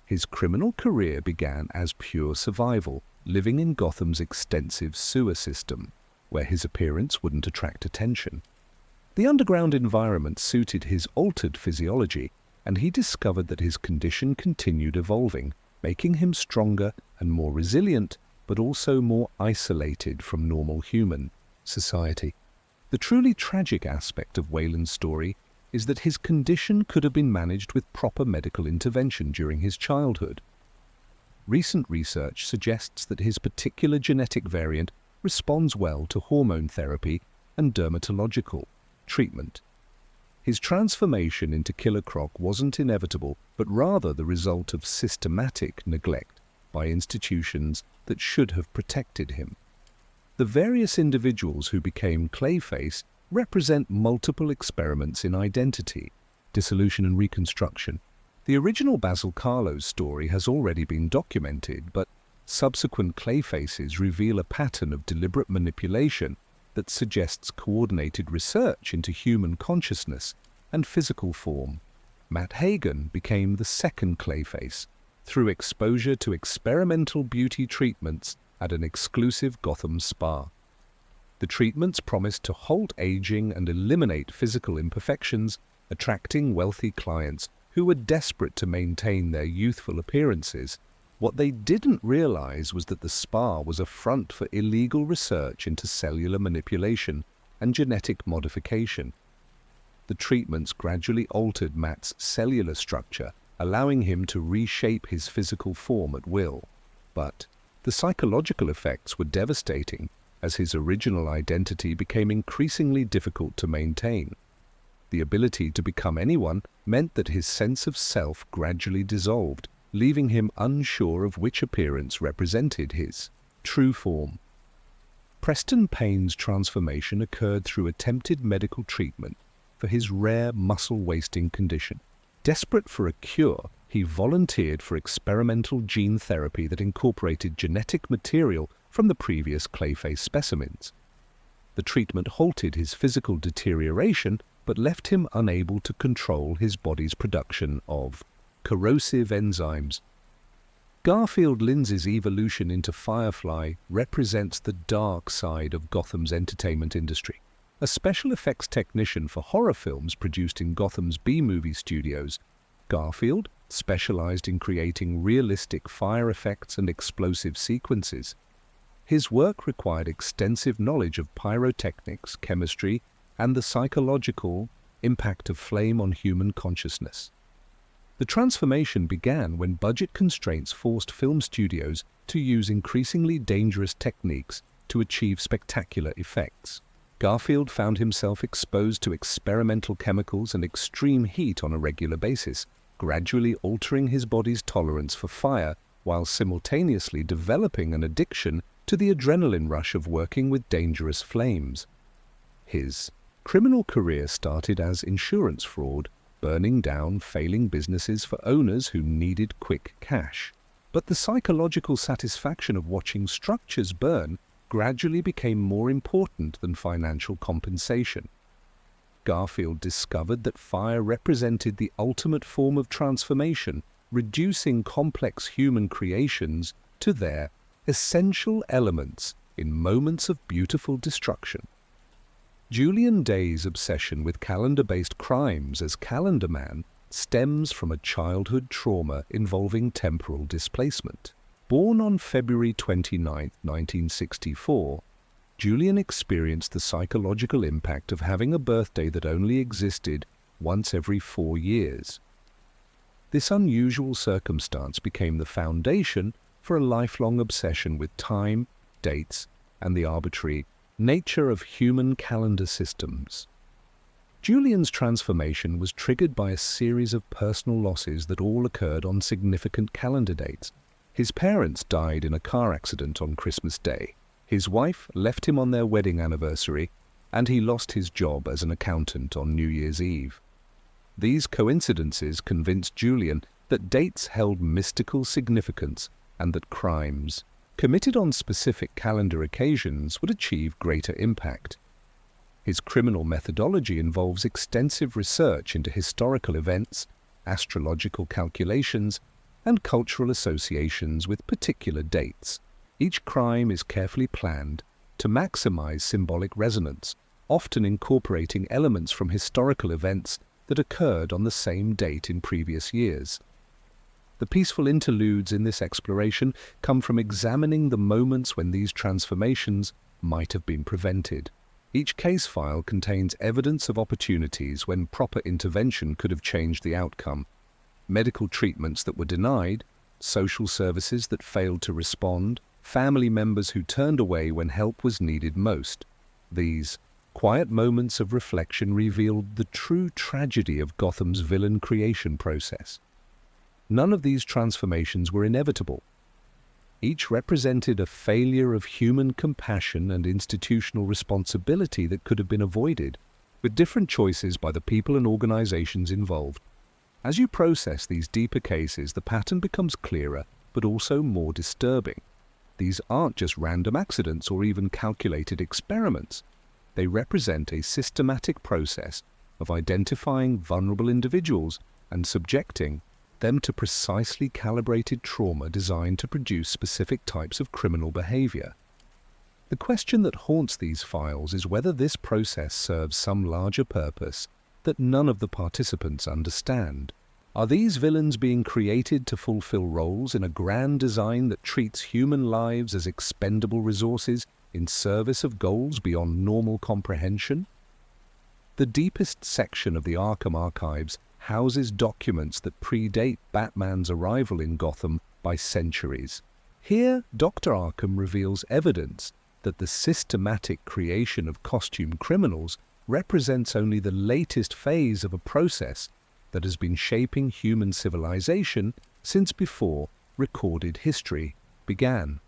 His criminal career began as pure survival, living in Gotham's extensive sewer system, where his appearance wouldn't attract attention. The underground environment suited his altered physiology, and he discovered that his condition continued evolving, making him stronger and more resilient, but also more isolated from normal human society. The truly tragic aspect of Wayland's story is that his condition could have been managed with proper medical intervention during his childhood. Recent research suggests that his particular genetic variant responds well to hormone therapy and dermatological treatment. His transformation into Killer Croc wasn't inevitable, but rather the result of systematic neglect by institutions that should have protected him. The various individuals who became Clayface represent multiple experiments in identity, dissolution and reconstruction. The original Basil Karlo's story has already been documented, but subsequent Clayfaces reveal a pattern of deliberate manipulation that suggests coordinated research into human consciousness and physical form. Matt Hagen became the second Clayface through exposure to experimental beauty treatments at an exclusive Gotham spa. The treatments promised to halt aging and eliminate physical imperfections, attracting wealthy clients who were desperate to maintain their youthful appearances. What they didn't realize was that the spa was a front for illegal research into cellular manipulation and genetic modification. The treatments gradually altered Matt's cellular structure, allowing him to reshape his physical form at will. But the psychological effects were devastating, as his original identity became increasingly difficult to maintain. The ability to become anyone meant that his sense of self gradually dissolved, leaving him unsure of which appearance represented his true form. Preston Payne's transformation occurred through attempted medical treatment for his rare muscle-wasting condition. Desperate for a cure, he volunteered for experimental gene therapy that incorporated genetic material from the previous Clayface specimens. The treatment halted his physical deterioration, but left him unable to control his body's production of corrosive enzymes. Garfield Lindsay's evolution into Firefly represents the dark side of Gotham's entertainment industry. A special effects technician for horror films produced in Gotham's B-movie studios, Garfield specialized in creating realistic fire effects and explosive sequences. His work required extensive knowledge of pyrotechnics, chemistry, and the psychological impact of flame on human consciousness. The transformation began when budget constraints forced film studios to use increasingly dangerous techniques to achieve spectacular effects. Garfield found himself exposed to experimental chemicals and extreme heat on a regular basis, gradually altering his body's tolerance for fire while simultaneously developing an addiction to the adrenaline rush of working with dangerous flames. His criminal career started as insurance fraud, burning down failing businesses for owners who needed quick cash. But the psychological satisfaction of watching structures burn gradually became more important than financial compensation. Garfield discovered that fire represented the ultimate form of transformation, reducing complex human creations to their essential elements in moments of beautiful destruction. Julian Day's obsession with calendar-based crimes as Calendar Man stems from a childhood trauma involving temporal displacement. Born on February 29, 1964, Julian experienced the psychological impact of having a birthday that only existed once every 4 years. This unusual circumstance became the foundation for a lifelong obsession with time, dates, and the arbitrary Nature of human calendar systems. Julian's transformation was triggered by a series of personal losses that all occurred on significant calendar dates. His parents died in a car accident on Christmas Day. His wife left him on their wedding anniversary, and he lost his job as an accountant on New Year's Eve. These coincidences convinced Julian that dates held mystical significance and that crimes committed on specific calendar occasions would achieve greater impact. His criminal methodology involves extensive research into historical events, astrological calculations, and cultural associations with particular dates. Each crime is carefully planned to maximize symbolic resonance, often incorporating elements from historical events that occurred on the same date in previous years. The peaceful interludes in this exploration come from examining the moments when these transformations might have been prevented. Each case file contains evidence of opportunities when proper intervention could have changed the outcome. Medical treatments that were denied, social services that failed to respond, family members who turned away when help was needed most. These quiet moments of reflection revealed the true tragedy of Gotham's villain creation process. None of these transformations were inevitable. Each represented a failure of human compassion and institutional responsibility that could have been avoided, with different choices by the people and organizations involved. As you process these deeper cases, the pattern becomes clearer, but also more disturbing. These aren't just random accidents or even calculated experiments. They represent a systematic process of identifying vulnerable individuals and subjecting them to precisely calibrated trauma designed to produce specific types of criminal behavior. The question that haunts these files is whether this process serves some larger purpose that none of the participants understand. Are these villains being created to fulfill roles in a grand design that treats human lives as expendable resources in service of goals beyond normal comprehension? The deepest section of the Arkham archives houses documents that predate Batman's arrival in Gotham by centuries. Here, Dr. Arkham reveals evidence that the systematic creation of costume criminals represents only the latest phase of a process that has been shaping human civilization since before recorded history began.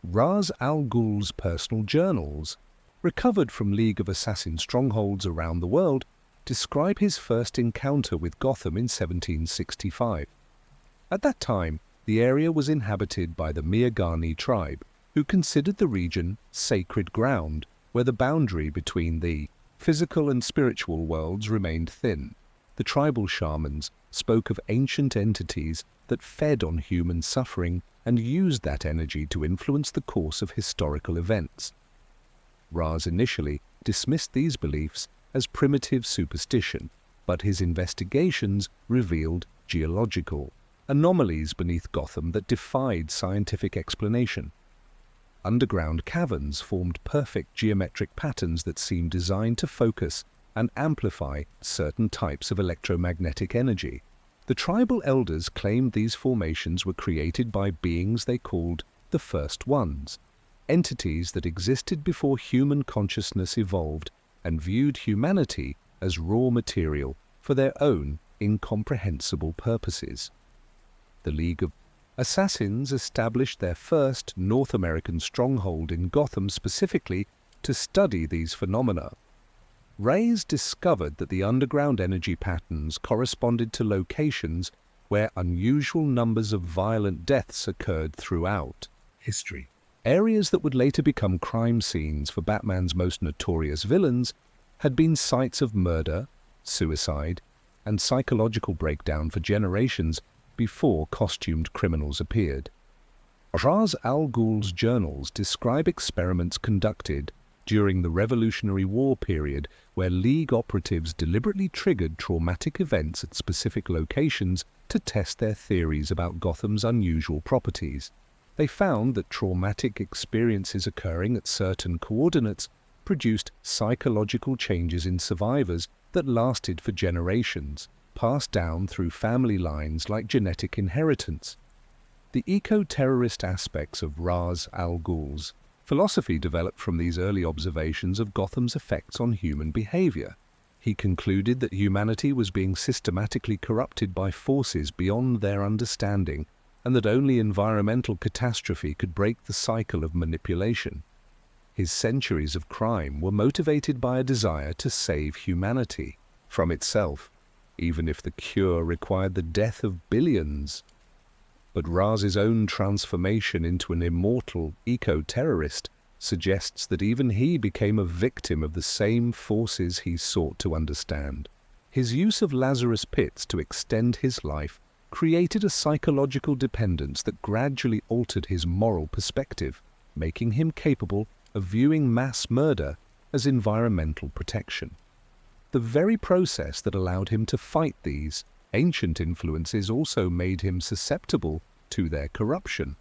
Ra's al Ghul's personal journals, recovered from League of Assassin strongholds around the world, describe his first encounter with Gotham in 1765. At that time, the area was inhabited by the Miagani tribe, who considered the region sacred ground, where the boundary between the physical and spiritual worlds remained thin. The tribal shamans spoke of ancient entities that fed on human suffering and used that energy to influence the course of historical events. Raz initially dismissed these beliefs as primitive superstition, but his investigations revealed geological anomalies beneath Gotham that defied scientific explanation. Underground caverns formed perfect geometric patterns that seemed designed to focus and amplify certain types of electromagnetic energy. The tribal elders claimed these formations were created by beings they called the First Ones, entities that existed before human consciousness evolved and viewed humanity as raw material for their own incomprehensible purposes. The League of Assassins established their first North American stronghold in Gotham specifically to study these phenomena. Rays discovered that the underground energy patterns corresponded to locations where unusual numbers of violent deaths occurred throughout history. Areas that would later become crime scenes for Batman's most notorious villains had been sites of murder, suicide, and psychological breakdown for generations before costumed criminals appeared. Ra's al Ghul's journals describe experiments conducted during the Revolutionary War period where League operatives deliberately triggered traumatic events at specific locations to test their theories about Gotham's unusual properties. They found that traumatic experiences occurring at certain coordinates produced psychological changes in survivors that lasted for generations, passed down through family lines like genetic inheritance. The eco-terrorist aspects of Ra's al Ghul's Philosophy developed from these early observations of Gotham's effects on human behavior. He concluded that humanity was being systematically corrupted by forces beyond their understanding, and that only environmental catastrophe could break the cycle of manipulation. His centuries of crime were motivated by a desire to save humanity from itself, even if the cure required the death of billions. But Raz's own transformation into an immortal eco-terrorist suggests that even he became a victim of the same forces he sought to understand. His use of Lazarus pits to extend his life created a psychological dependence that gradually altered his moral perspective, making him capable of viewing mass murder as environmental protection. The very process that allowed him to fight these ancient influences also made him susceptible to their corruption.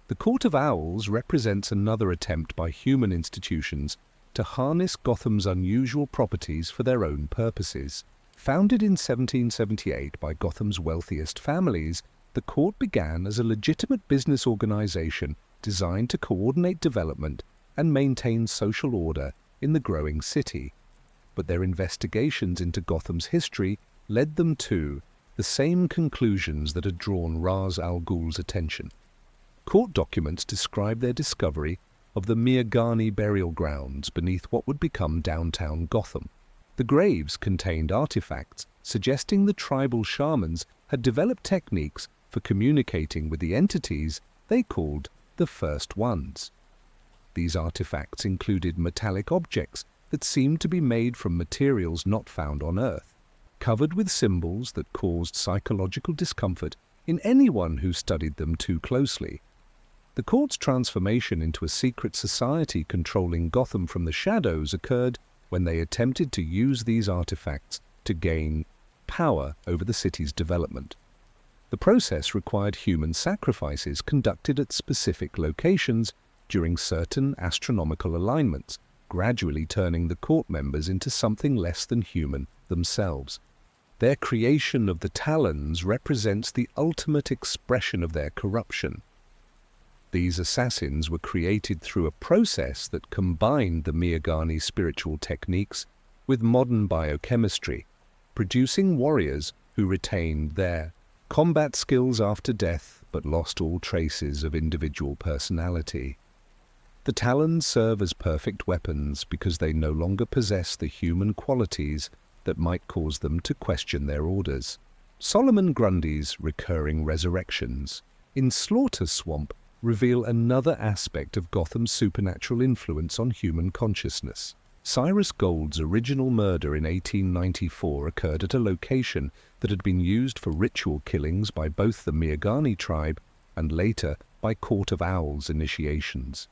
The Court of Owls represents another attempt by human institutions to harness Gotham's unusual properties for their own purposes. Founded in 1778 by Gotham's wealthiest families, the court began as a legitimate business organization designed to coordinate development and maintain social order in the growing city. But their investigations into Gotham's history led them to the same conclusions that had drawn Ra's al Ghul's attention. Court documents describe their discovery of the Miagani burial grounds beneath what would become downtown Gotham. The graves contained artifacts suggesting the tribal shamans had developed techniques for communicating with the entities they called the First Ones. These artifacts included metallic objects that seemed to be made from materials not found on Earth, covered with symbols that caused psychological discomfort in anyone who studied them too closely. The court's transformation into a secret society controlling Gotham from the shadows occurred when they attempted to use these artifacts to gain power over the city's development. The process required human sacrifices conducted at specific locations during certain astronomical alignments, gradually turning the court members into something less than human themselves. Their creation of the Talons represents the ultimate expression of their corruption. These assassins were created through a process that combined the Miagani spiritual techniques with modern biochemistry, producing warriors who retained their combat skills after death but lost all traces of individual personality. The Talons serve as perfect weapons because they no longer possess the human qualities that might cause them to question their orders. Solomon Grundy's recurring resurrections in Slaughter Swamp reveal another aspect of Gotham's supernatural influence on human consciousness. Cyrus Gold's original murder in 1894 occurred at a location that had been used for ritual killings by both the Miagani tribe and later by Court of Owls initiations.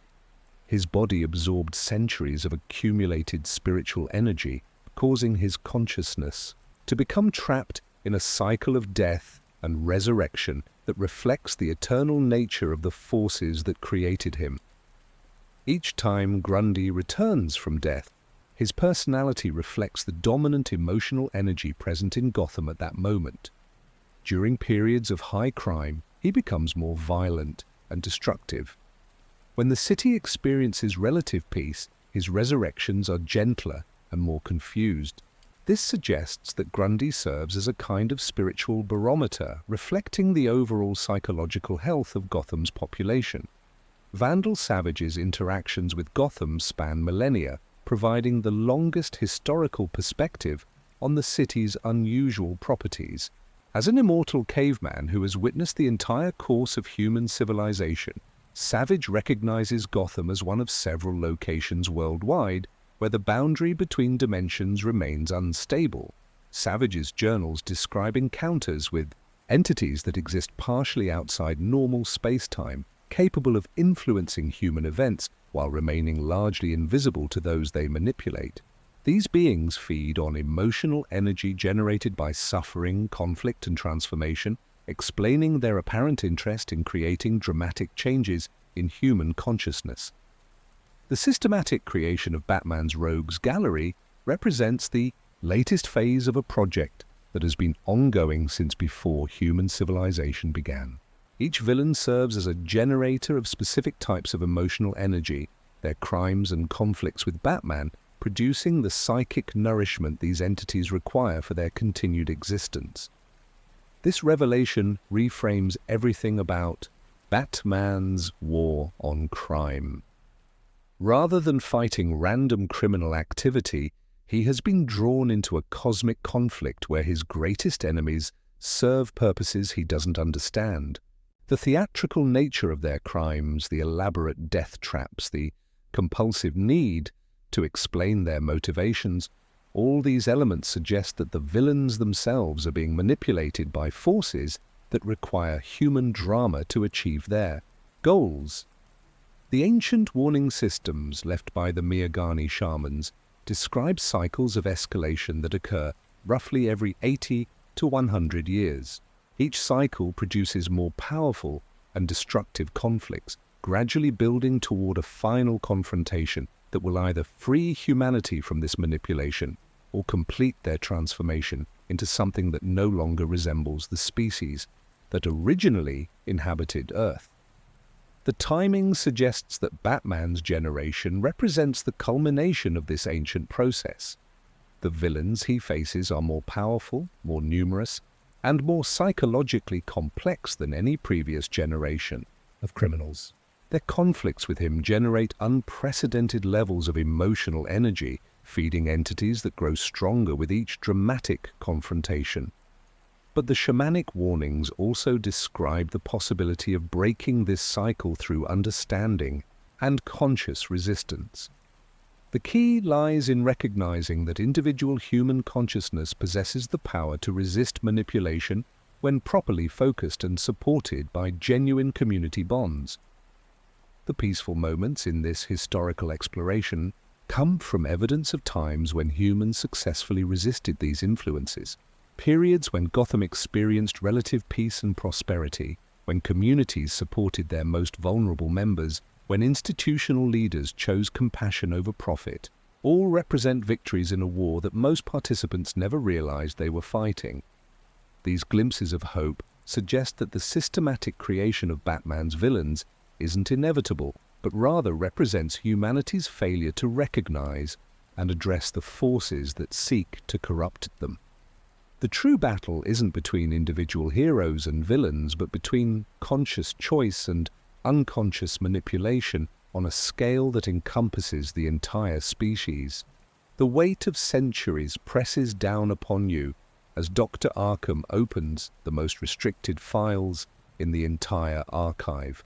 His body absorbed centuries of accumulated spiritual energy, causing his consciousness to become trapped in a cycle of death and resurrection that reflects the eternal nature of the forces that created him. Each time Grundy returns from death, his personality reflects the dominant emotional energy present in Gotham at that moment. During periods of high crime, he becomes more violent and destructive. When the city experiences relative peace, his resurrections are gentler and more confused. This suggests that Grundy serves as a kind of spiritual barometer, reflecting the overall psychological health of Gotham's population. Vandal Savage's interactions with Gotham span millennia, providing the longest historical perspective on the city's unusual properties. As an immortal caveman who has witnessed the entire course of human civilization, Savage recognizes Gotham as one of several locations worldwide where the boundary between dimensions remains unstable. Savage's journals describe encounters with entities that exist partially outside normal space-time, capable of influencing human events while remaining largely invisible to those they manipulate. These beings feed on emotional energy generated by suffering, conflict, and transformation, explaining their apparent interest in creating dramatic changes in human consciousness. The systematic creation of Batman's Rogues Gallery represents the latest phase of a project that has been ongoing since before human civilization began. Each villain serves as a generator of specific types of emotional energy, their crimes and conflicts with Batman producing the psychic nourishment these entities require for their continued existence. This revelation reframes everything about Batman's war on crime. Rather than fighting random criminal activity, he has been drawn into a cosmic conflict where his greatest enemies serve purposes he doesn't understand. The theatrical nature of their crimes, the elaborate death traps, the compulsive need to explain their motivations, all these elements suggest that the villains themselves are being manipulated by forces that require human drama to achieve their goals. The ancient warning systems left by the Miagani shamans describe cycles of escalation that occur roughly every 80 to 100 years. Each cycle produces more powerful and destructive conflicts, gradually building toward a final confrontation that will either free humanity from this manipulation or complete their transformation into something that no longer resembles the species that originally inhabited Earth. The timing suggests that Batman's generation represents the culmination of this ancient process. The villains he faces are more powerful, more numerous, and more psychologically complex than any previous generation of criminals. Their conflicts with him generate unprecedented levels of emotional energy, feeding entities that grow stronger with each dramatic confrontation. But the shamanic warnings also describe the possibility of breaking this cycle through understanding and conscious resistance. The key lies in recognizing that individual human consciousness possesses the power to resist manipulation when properly focused and supported by genuine community bonds. The peaceful moments in this historical exploration come from evidence of times when humans successfully resisted these influences. Periods when Gotham experienced relative peace and prosperity, when communities supported their most vulnerable members, when institutional leaders chose compassion over profit, all represent victories in a war that most participants never realized they were fighting. These glimpses of hope suggest that the systematic creation of Batman's villains isn't inevitable, but rather represents humanity's failure to recognize and address the forces that seek to corrupt them. The true battle isn't between individual heroes and villains, but between conscious choice and unconscious manipulation on a scale that encompasses the entire species. The weight of centuries presses down upon you as Dr. Arkham opens the most restricted files in the entire archive.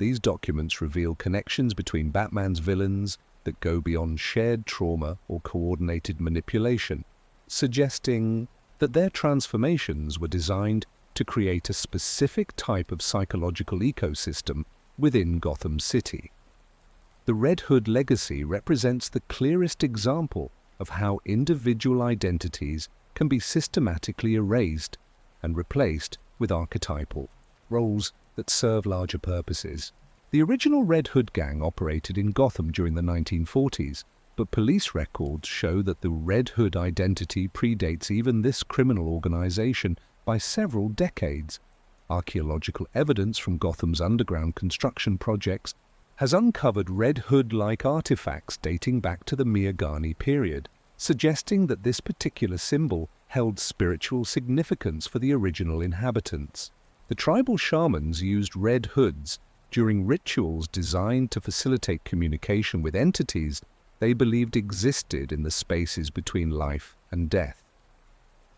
These documents reveal connections between Batman's villains that go beyond shared trauma or coordinated manipulation, suggesting that their transformations were designed to create a specific type of psychological ecosystem within Gotham City. The Red Hood legacy represents the clearest example of how individual identities can be systematically erased and replaced with archetypal roles that serve larger purposes. The original Red Hood gang operated in Gotham during the 1940s, but police records show that the Red Hood identity predates even this criminal organization by several decades. Archaeological evidence from Gotham's underground construction projects has uncovered Red Hood-like artifacts dating back to the Miagani period, suggesting that this particular symbol held spiritual significance for the original inhabitants. The tribal shamans used red hoods during rituals designed to facilitate communication with entities they believed existed in the spaces between life and death.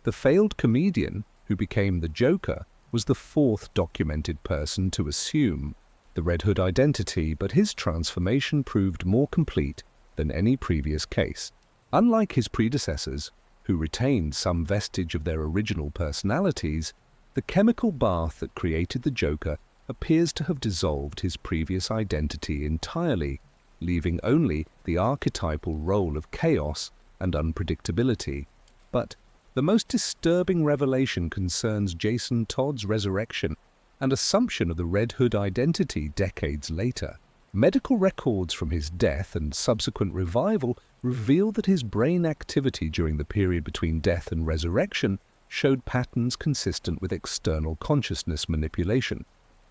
The failed comedian, who became the Joker, was the fourth documented person to assume the Red Hood identity, but his transformation proved more complete than any previous case. Unlike his predecessors, who retained some vestige of their original personalities, the chemical bath that created the Joker appears to have dissolved his previous identity entirely, leaving only the archetypal role of chaos and unpredictability. But the most disturbing revelation concerns Jason Todd's resurrection and assumption of the Red Hood identity decades later. Medical records from his death and subsequent revival reveal that his brain activity during the period between death and resurrection showed patterns consistent with external consciousness manipulation.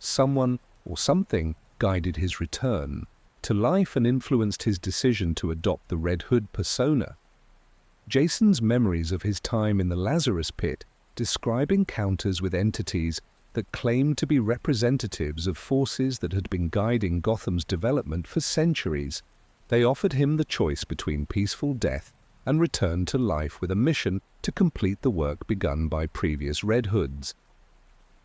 Someone or something guided his return to life and influenced his decision to adopt the Red Hood persona. Jason's memories of his time in the Lazarus Pit describe encounters with entities that claimed to be representatives of forces that had been guiding Gotham's development for centuries. They offered him the choice between peaceful death and return to life with a mission to complete the work begun by previous Red Hoods.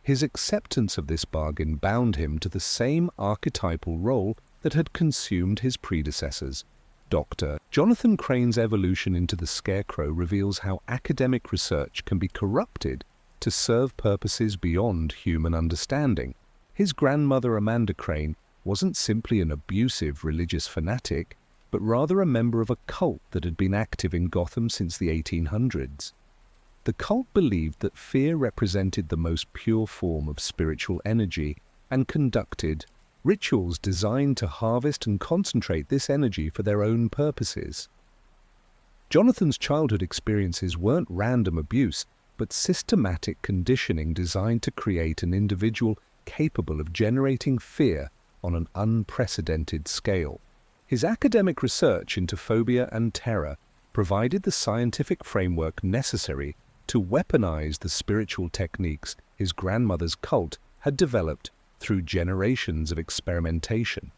His acceptance of this bargain bound him to the same archetypal role that had consumed his predecessors. Dr. Jonathan Crane's evolution into the Scarecrow reveals how academic research can be corrupted to serve purposes beyond human understanding. His grandmother Amanda Crane wasn't simply an abusive religious fanatic, but rather a member of a cult that had been active in Gotham since the 1800s. The cult believed that fear represented the most pure form of spiritual energy and conducted rituals designed to harvest and concentrate this energy for their own purposes. Jonathan's childhood experiences weren't random abuse, but systematic conditioning designed to create an individual capable of generating fear on an unprecedented scale. His academic research into phobia and terror provided the scientific framework necessary to weaponize the spiritual techniques his grandmother's cult had developed through generations of experimentation.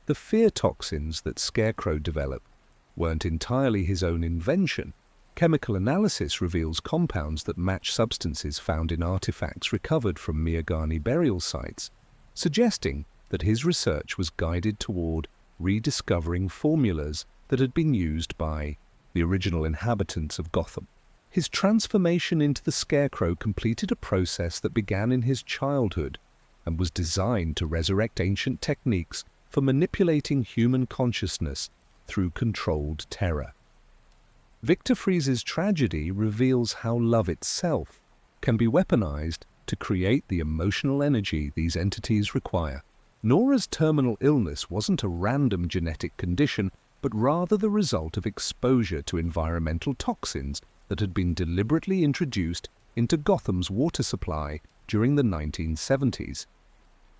The fear toxins that Scarecrow developed weren't entirely his own invention. Chemical analysis reveals compounds that match substances found in artifacts recovered from Miagani burial sites, suggesting that his research was guided toward rediscovering formulas that had been used by the original inhabitants of Gotham. His transformation into the Scarecrow completed a process that began in his childhood and was designed to resurrect ancient techniques for manipulating human consciousness through controlled terror. Victor Freeze's tragedy reveals how love itself can be weaponized to create the emotional energy these entities require. Nora's terminal illness wasn't a random genetic condition, but rather the result of exposure to environmental toxins that had been deliberately introduced into Gotham's water supply during the 1970s.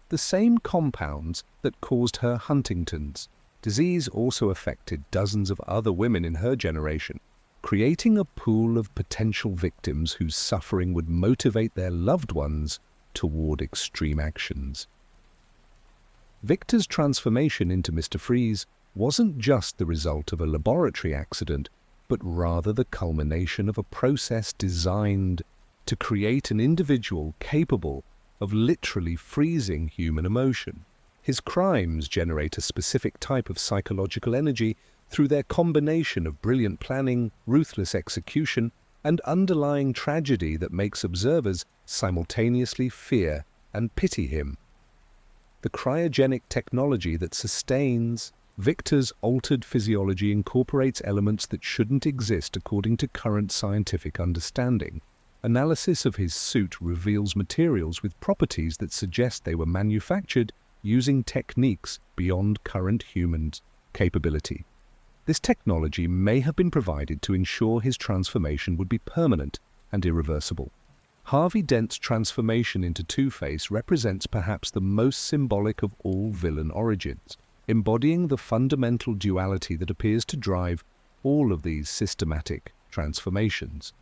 The same compounds that caused her Huntington's disease also affected dozens of other women in her generation, creating a pool of potential victims whose suffering would motivate their loved ones toward extreme actions. Victor's transformation into Mr. Freeze wasn't just the result of a laboratory accident, but rather the culmination of a process designed to create an individual capable of literally freezing human emotion. His crimes generate a specific type of psychological energy through their combination of brilliant planning, ruthless execution, and underlying tragedy that makes observers simultaneously fear and pity him. The cryogenic technology that sustains Victor's altered physiology incorporates elements that shouldn't exist according to current scientific understanding. Analysis of his suit reveals materials with properties that suggest they were manufactured using techniques beyond current human capability. This technology may have been provided to ensure his transformation would be permanent and irreversible. Harvey Dent's transformation into Two-Face represents perhaps the most symbolic of all villain origins, embodying the fundamental duality that appears to drive all of these systematic transformations.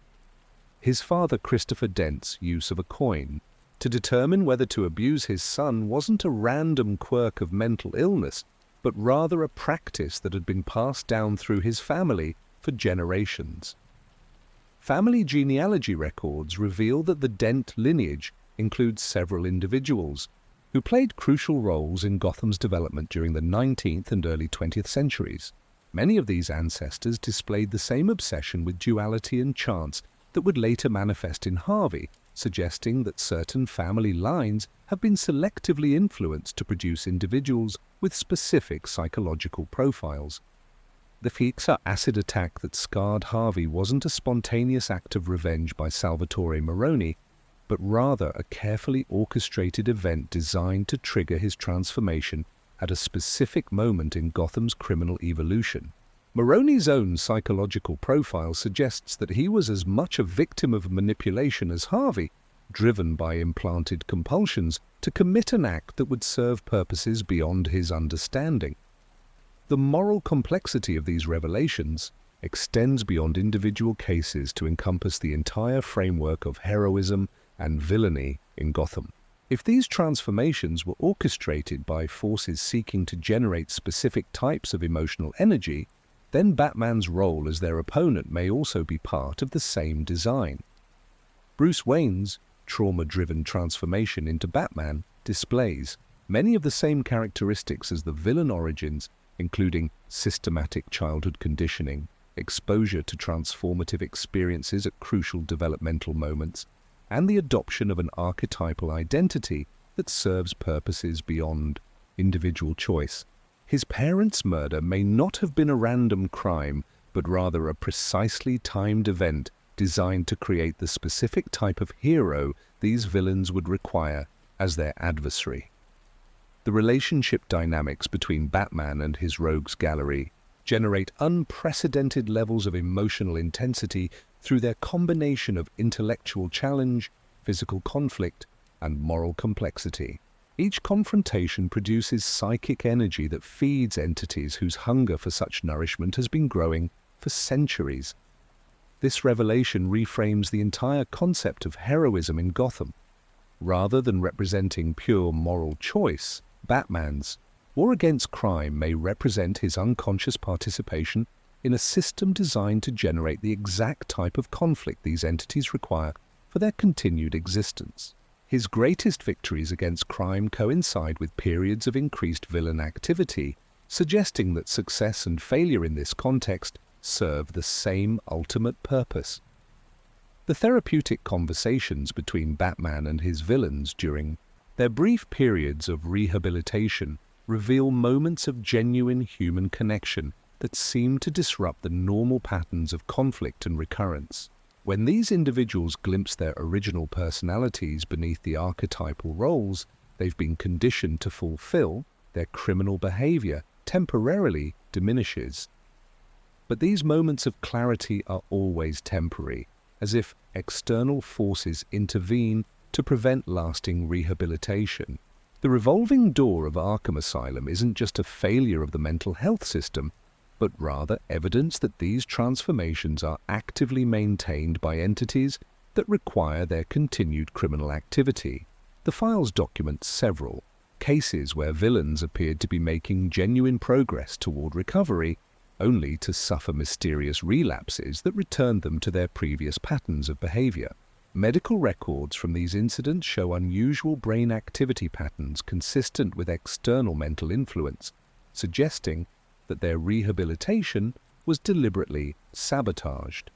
His father Christopher Dent's use of a coin to determine whether to abuse his son wasn't a random quirk of mental illness, but rather a practice that had been passed down through his family for generations. Family genealogy records reveal that the Dent lineage includes several individuals who played crucial roles in Gotham's development during the 19th and early 20th centuries. Many of these ancestors displayed the same obsession with duality and chance that would later manifest in Harvey, suggesting that certain family lines have been selectively influenced to produce individuals with specific psychological profiles. The Fixa acid attack that scarred Harvey wasn't a spontaneous act of revenge by Salvatore Maroni, but rather a carefully orchestrated event designed to trigger his transformation at a specific moment in Gotham's criminal evolution. Maroni's own psychological profile suggests that he was as much a victim of manipulation as Harvey, driven by implanted compulsions to commit an act that would serve purposes beyond his understanding. The moral complexity of these revelations extends beyond individual cases to encompass the entire framework of heroism and villainy in Gotham. If these transformations were orchestrated by forces seeking to generate specific types of emotional energy, then Batman's role as their opponent may also be part of the same design. Bruce Wayne's trauma-driven transformation into Batman displays many of the same characteristics as the villain origins, including systematic childhood conditioning, exposure to transformative experiences at crucial developmental moments, and the adoption of an archetypal identity that serves purposes beyond individual choice. His parents' murder may not have been a random crime, but rather a precisely timed event designed to create the specific type of hero these villains would require as their adversary. The relationship dynamics between Batman and his rogues gallery generate unprecedented levels of emotional intensity through their combination of intellectual challenge, physical conflict, and moral complexity. Each confrontation produces psychic energy that feeds entities whose hunger for such nourishment has been growing for centuries. This revelation reframes the entire concept of heroism in Gotham. Rather than representing pure moral choice, Batman's war against crime may represent his unconscious participation in a system designed to generate the exact type of conflict these entities require for their continued existence. His greatest victories against crime coincide with periods of increased villain activity, suggesting that success and failure in this context serve the same ultimate purpose. The therapeutic conversations between Batman and his villains during their brief periods of rehabilitation reveal moments of genuine human connection that seem to disrupt the normal patterns of conflict and recurrence. When these individuals glimpse their original personalities beneath the archetypal roles they've been conditioned to fulfill, their criminal behavior temporarily diminishes. But these moments of clarity are always temporary, as if external forces intervene to prevent lasting rehabilitation. The revolving door of Arkham Asylum isn't just a failure of the mental health system, but rather evidence that these transformations are actively maintained by entities that require their continued criminal activity. The files document several cases where villains appeared to be making genuine progress toward recovery, only to suffer mysterious relapses that returned them to their previous patterns of behavior. Medical records from these incidents show unusual brain activity patterns consistent with external mental influence, suggesting that their rehabilitation was deliberately sabotaged.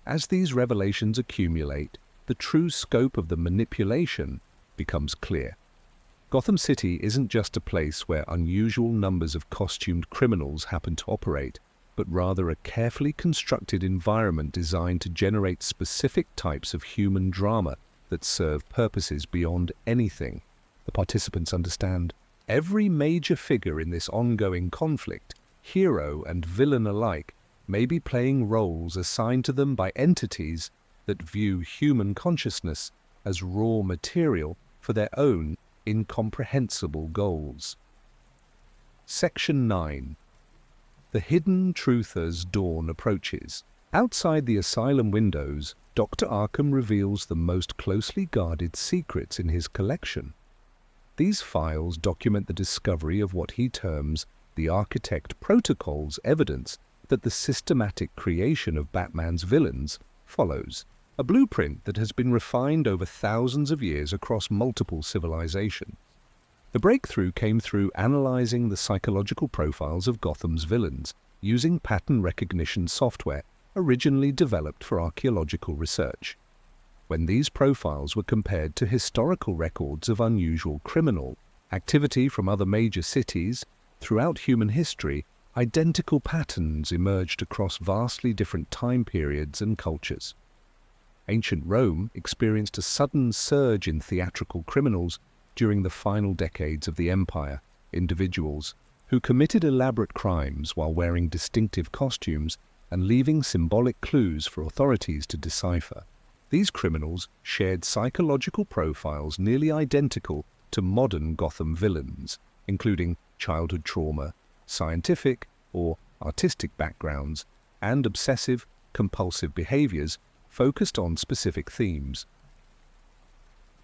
As these revelations accumulate, the true scope of the manipulation becomes clear. Gotham City isn't just a place where unusual numbers of costumed criminals happen to operate, but rather a carefully constructed environment designed to generate specific types of human drama that serve purposes beyond anything the participants understand. Every major figure in this ongoing conflict, hero and villain alike, may be playing roles assigned to them by entities that view human consciousness as raw material for their own incomprehensible goals. Section 9. The hidden truth as dawn approaches. Outside the asylum windows, Dr. Arkham reveals the most closely guarded secrets in his collection. These files document the discovery of what he terms the Architect Protocol's evidence that the systematic creation of Batman's villains follows a blueprint that has been refined over thousands of years across multiple civilizations. The breakthrough came through analyzing the psychological profiles of Gotham's villains using pattern recognition software originally developed for archaeological research. When these profiles were compared to historical records of unusual criminal activity from other major cities throughout human history, identical patterns emerged across vastly different time periods and cultures. Ancient Rome experienced a sudden surge in theatrical criminals during the final decades of the empire, individuals who committed elaborate crimes while wearing distinctive costumes and leaving symbolic clues for authorities to decipher. These criminals shared psychological profiles nearly identical to modern Gotham villains, including childhood trauma, scientific or artistic backgrounds, and obsessive, compulsive behaviors focused on specific themes.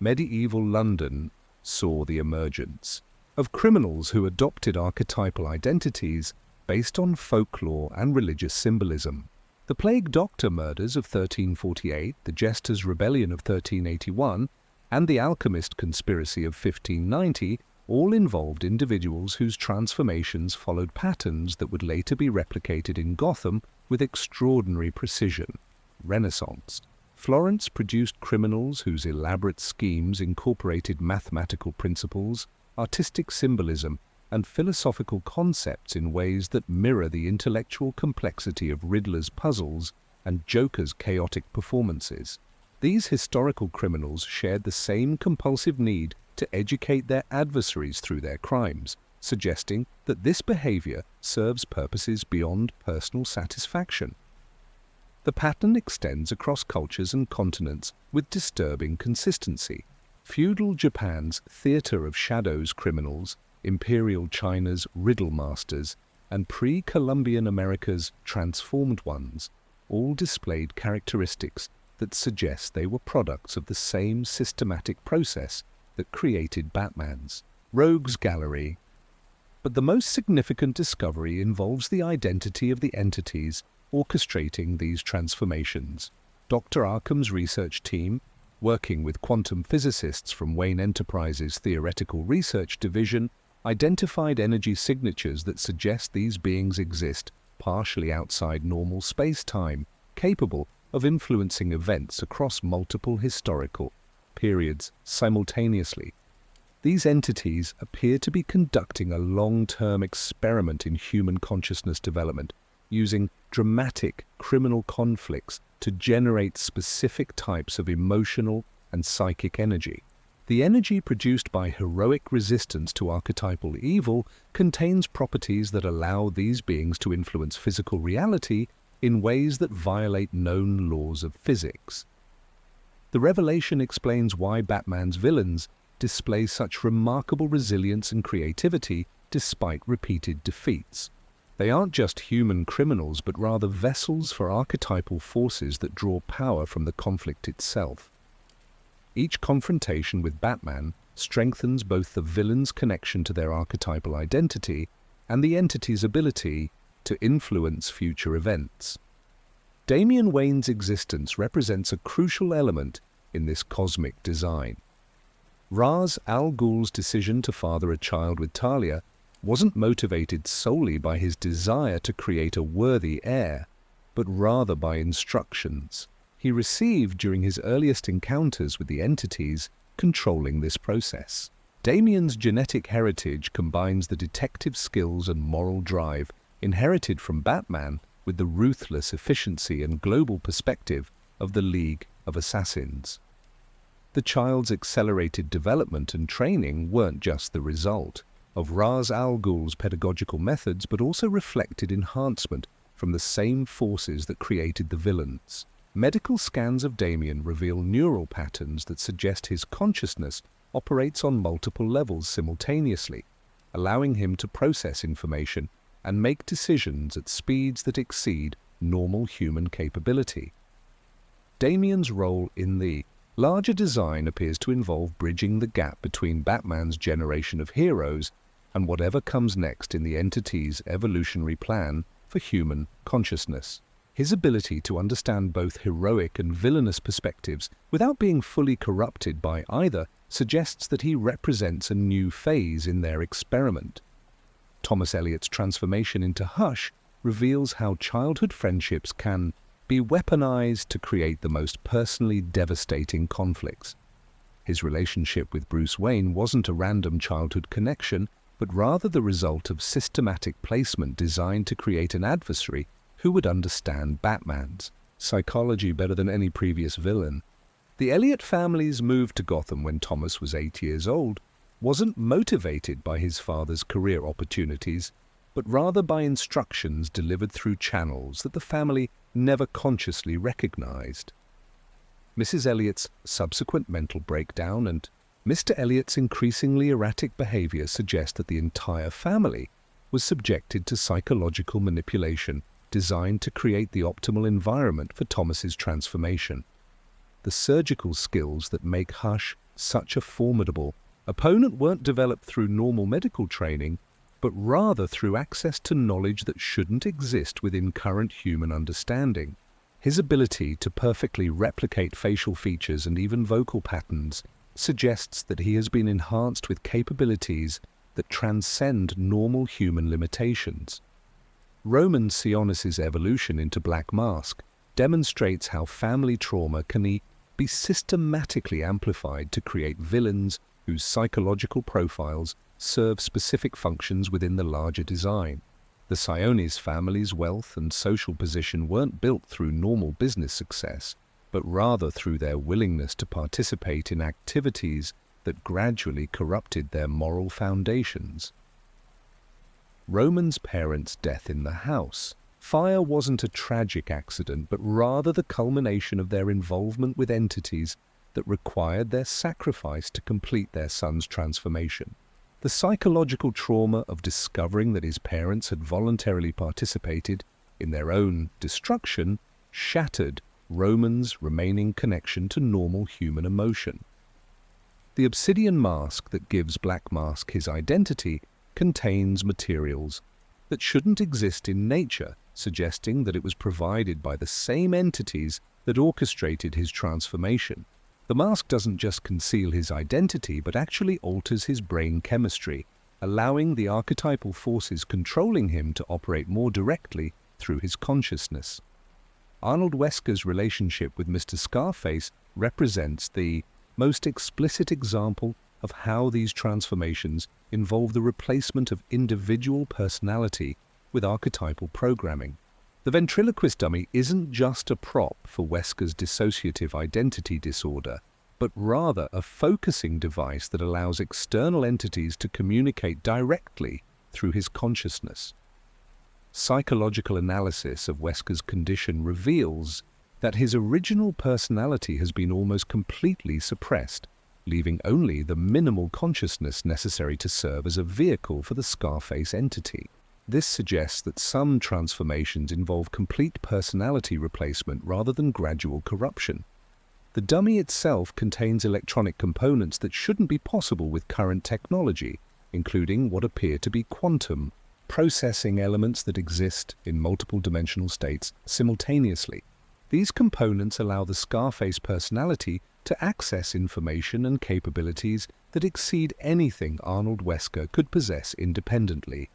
Medieval London saw the emergence of criminals who adopted archetypal identities based on folklore and religious symbolism. The Plague Doctor murders of 1348, the Jester's Rebellion of 1381, and the Alchemist Conspiracy of 1590 all involved individuals whose transformations followed patterns that would later be replicated in Gotham with extraordinary precision. Renaissance. Florence produced criminals whose elaborate schemes incorporated mathematical principles, artistic symbolism, and philosophical concepts in ways that mirror the intellectual complexity of Riddler's puzzles and Joker's chaotic performances. These historical criminals shared the same compulsive need to educate their adversaries through their crimes, suggesting that this behavior serves purposes beyond personal satisfaction. The pattern extends across cultures and continents with disturbing consistency. Feudal Japan's theater of shadows criminals, Imperial China's riddle masters, and pre-Columbian America's transformed ones all displayed characteristics that suggest they were products of the same systematic process that created Batman's Rogues Gallery. But the most significant discovery involves the identity of the entities orchestrating these transformations. Dr. Arkham's research team, working with quantum physicists from Wayne Enterprises' Theoretical Research Division, identified energy signatures that suggest these beings exist partially outside normal space-time, capable of influencing events across multiple historical periods simultaneously. These entities appear to be conducting a long-term experiment in human consciousness development, using dramatic criminal conflicts to generate specific types of emotional and psychic energy. The energy produced by heroic resistance to archetypal evil contains properties that allow these beings to influence physical reality in ways that violate known laws of physics. The revelation explains why Batman's villains display such remarkable resilience and creativity despite repeated defeats. They aren't just human criminals, but rather vessels for archetypal forces that draw power from the conflict itself. Each confrontation with Batman strengthens both the villain's connection to their archetypal identity and the entity's ability to influence future events. Damian Wayne's existence represents a crucial element in this cosmic design. Ra's al Ghul's decision to father a child with Talia wasn't motivated solely by his desire to create a worthy heir, but rather by instructions he received during his earliest encounters with the entities controlling this process. Damian's genetic heritage combines the detective skills and moral drive inherited from Batman with the ruthless efficiency and global perspective of the League of Assassins. The child's accelerated development and training weren't just the result of Ra's al Ghul's pedagogical methods, but also reflected enhancement from the same forces that created the villains. Medical scans of Damian reveal neural patterns that suggest his consciousness operates on multiple levels simultaneously, allowing him to process information and make decisions at speeds that exceed normal human capability. Damian's role in the larger design appears to involve bridging the gap between Batman's generation of heroes and whatever comes next in the entity's evolutionary plan for human consciousness. His ability to understand both heroic and villainous perspectives without being fully corrupted by either suggests that he represents a new phase in their experiment. Thomas Eliot's transformation into Hush reveals how childhood friendships can be weaponized to create the most personally devastating conflicts. His relationship with Bruce Wayne wasn't a random childhood connection, but rather the result of systematic placement designed to create an adversary who would understand Batman's psychology better than any previous villain. The Elliot family's move to Gotham when Thomas was 8 years old wasn't motivated by his father's career opportunities, but rather by instructions delivered through channels that the family never consciously recognized. Mrs. Elliot's subsequent mental breakdown and Mr. Elliot's increasingly erratic behavior suggest that the entire family was subjected to psychological manipulation designed to create the optimal environment for Thomas's transformation. The surgical skills that make Hush such a formidable opponent weren't developed through normal medical training, but rather through access to knowledge that shouldn't exist within current human understanding. His ability to perfectly replicate facial features and even vocal patterns suggests that he has been enhanced with capabilities that transcend normal human limitations. Roman Sionis's evolution into Black Mask demonstrates how family trauma can be systematically amplified to create villains whose psychological profiles serve specific functions within the larger design. The Sionis family's wealth and social position weren't built through normal business success, but rather through their willingness to participate in activities that gradually corrupted their moral foundations. Roman's parents' death in the house. Fire wasn't a tragic accident, but rather the culmination of their involvement with entities that required their sacrifice to complete their son's transformation. The psychological trauma of discovering that his parents had voluntarily participated in their own destruction shattered Roman's remaining connection to normal human emotion. The obsidian mask that gives Black Mask his identity contains materials that shouldn't exist in nature, suggesting that it was provided by the same entities that orchestrated his transformation. The mask doesn't just conceal his identity, but actually alters his brain chemistry, allowing the archetypal forces controlling him to operate more directly through his consciousness. Arnold Wesker's relationship with Mr. Scarface represents the most explicit example of how these transformations involve the replacement of individual personality with archetypal programming. The ventriloquist dummy isn't just a prop for Wesker's dissociative identity disorder, but rather a focusing device that allows external entities to communicate directly through his consciousness. Psychological analysis of Wesker's condition reveals that his original personality has been almost completely suppressed, leaving only the minimal consciousness necessary to serve as a vehicle for the Scarface entity. This suggests that some transformations involve complete personality replacement rather than gradual corruption. The dummy itself contains electronic components that shouldn't be possible with current technology, including what appear to be quantum processing elements that exist in multiple dimensional states simultaneously. These components allow the Scarface personality to access information and capabilities that exceed anything Arnold Wesker could possess independently.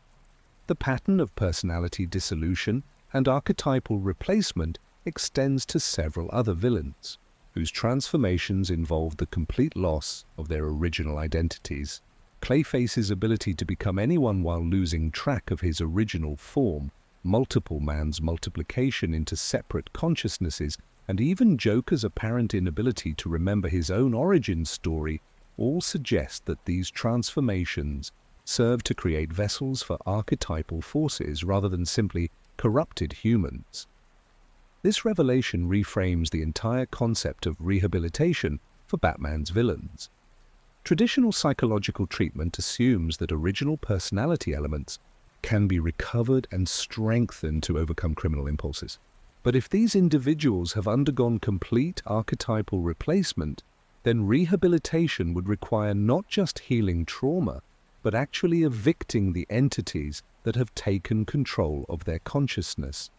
The pattern of personality dissolution and archetypal replacement extends to several other villains, whose transformations involve the complete loss of their original identities. Clayface's ability to become anyone while losing track of his original form, Multiple Man's multiplication into separate consciousnesses, and even Joker's apparent inability to remember his own origin story all suggest that these transformations serve to create vessels for archetypal forces rather than simply corrupted humans. This revelation reframes the entire concept of rehabilitation for Batman's villains. Traditional psychological treatment assumes that original personality elements can be recovered and strengthened to overcome criminal impulses. But if these individuals have undergone complete archetypal replacement, then rehabilitation would require not just healing trauma, but actually evicting the entities that have taken control of their consciousness.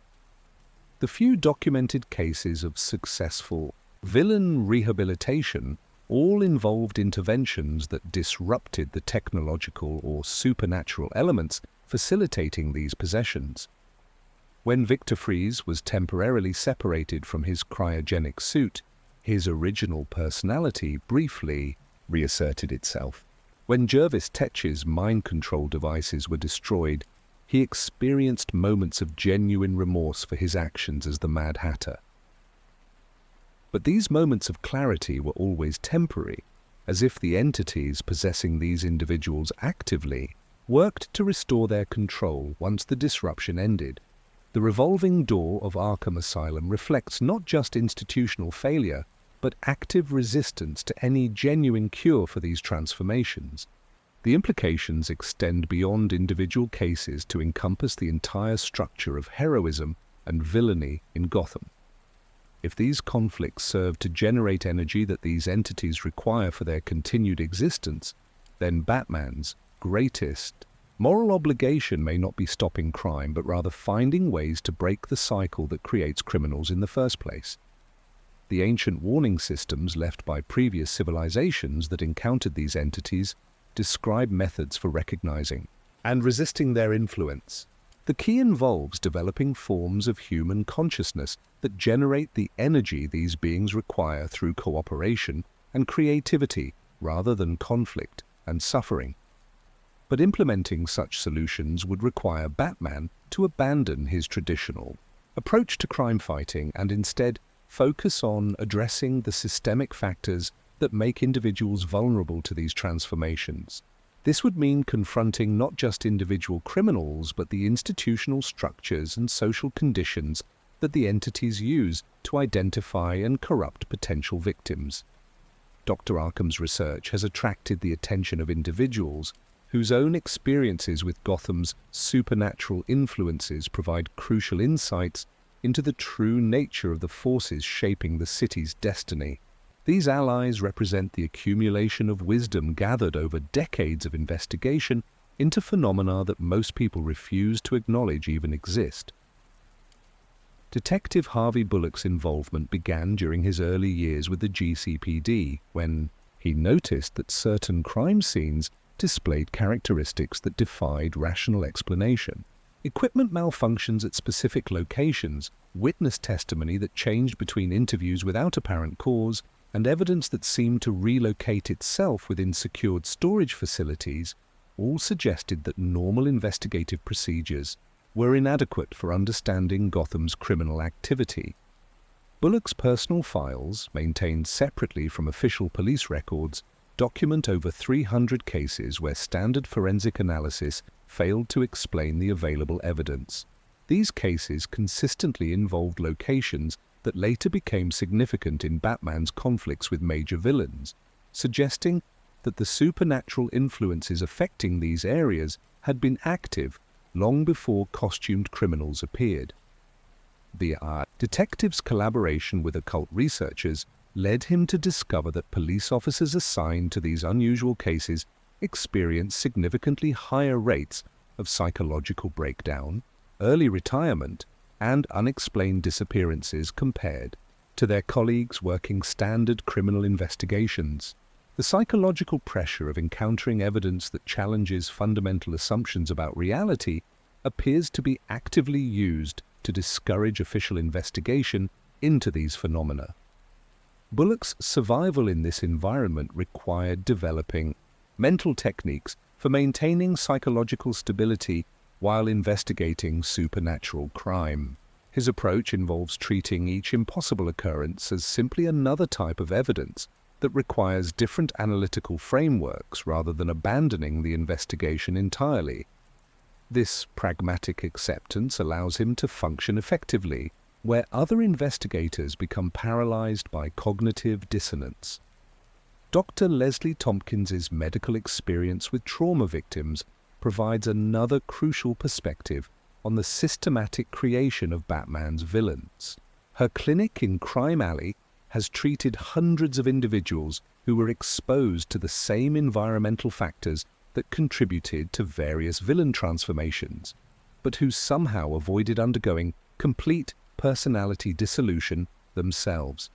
The few documented cases of successful villain rehabilitation all involved interventions that disrupted the technological or supernatural elements facilitating these possessions. When Victor Fries was temporarily separated from his cryogenic suit, his original personality briefly reasserted itself. When Jervis Tetch's mind control devices were destroyed, he experienced moments of genuine remorse for his actions as the Mad Hatter. But these moments of clarity were always temporary, as if the entities possessing these individuals actively worked to restore their control once the disruption ended. The revolving door of Arkham Asylum reflects not just institutional failure, but active resistance to any genuine cure for these transformations. The implications extend beyond individual cases to encompass the entire structure of heroism and villainy in Gotham. If these conflicts serve to generate energy that these entities require for their continued existence, then Batman's greatest moral obligation may not be stopping crime, but rather finding ways to break the cycle that creates criminals in the first place. The ancient warning systems left by previous civilizations that encountered these entities describe methods for recognizing and resisting their influence. The key involves developing forms of human consciousness that generate the energy these beings require through cooperation and creativity rather than conflict and suffering. But implementing such solutions would require Batman to abandon his traditional approach to crime fighting and instead focus on addressing the systemic factors that make individuals vulnerable to these transformations. This would mean confronting not just individual criminals, but the institutional structures and social conditions that the entities use to identify and corrupt potential victims. Dr. Arkham's research has attracted the attention of individuals whose own experiences with Gotham's supernatural influences provide crucial insights into the true nature of the forces shaping the city's destiny. These allies represent the accumulation of wisdom gathered over decades of investigation into phenomena that most people refuse to acknowledge even exist. Detective Harvey Bullock's involvement began during his early years with the GCPD, when he noticed that certain crime scenes displayed characteristics that defied rational explanation. Equipment malfunctions at specific locations, witness testimony that changed between interviews without apparent cause, and evidence that seemed to relocate itself within secured storage facilities all suggested that normal investigative procedures were inadequate for understanding Gotham's criminal activity. Bullock's personal files, maintained separately from official police records, document over 300 cases where standard forensic analysis failed to explain the available evidence. These cases consistently involved locations that later became significant in Batman's conflicts with major villains, suggesting that the supernatural influences affecting these areas had been active long before costumed criminals appeared. The detective's collaboration with occult researchers led him to discover that police officers assigned to these unusual cases experienced significantly higher rates of psychological breakdown, early retirement, and unexplained disappearances compared to their colleagues working standard criminal investigations. The psychological pressure of encountering evidence that challenges fundamental assumptions about reality appears to be actively used to discourage official investigation into these phenomena. Bullock's survival in this environment required developing mental techniques for maintaining psychological stability while investigating supernatural crime. His approach involves treating each impossible occurrence as simply another type of evidence that requires different analytical frameworks rather than abandoning the investigation entirely. This pragmatic acceptance allows him to function effectively where other investigators become paralyzed by cognitive dissonance. Dr. Leslie Tompkins's medical experience with trauma victims provides another crucial perspective on the systematic creation of Batman's villains. Her clinic in Crime Alley has treated hundreds of individuals who were exposed to the same environmental factors that contributed to various villain transformations, but who somehow avoided undergoing complete personality dissolution themselves.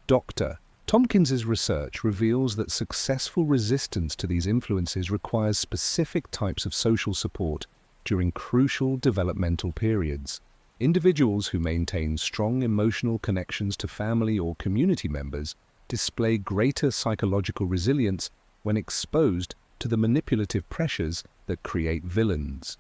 Dr. Tompkins's research reveals that successful resistance to these influences requires specific types of social support during crucial developmental periods. Individuals who maintain strong emotional connections to family or community members display greater psychological resilience when exposed to the manipulative pressures that create villains.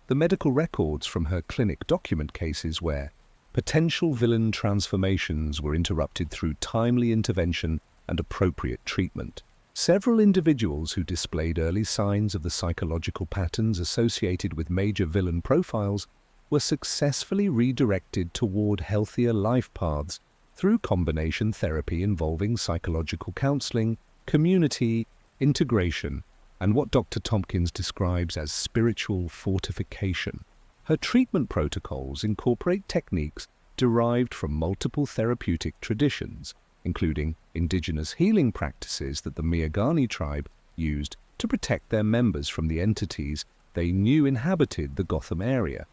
The medical records from her clinic document cases where potential villain transformations were interrupted through timely intervention and appropriate treatment. Several individuals who displayed early signs of the psychological patterns associated with major villain profiles were successfully redirected toward healthier life paths through combination therapy involving psychological counseling, community, integration, and what Dr. Tompkins describes as spiritual fortification. Her treatment protocols incorporate techniques derived from multiple therapeutic traditions, including indigenous healing practices that the Miagani tribe used to protect their members from the entities they knew inhabited the Gotham area.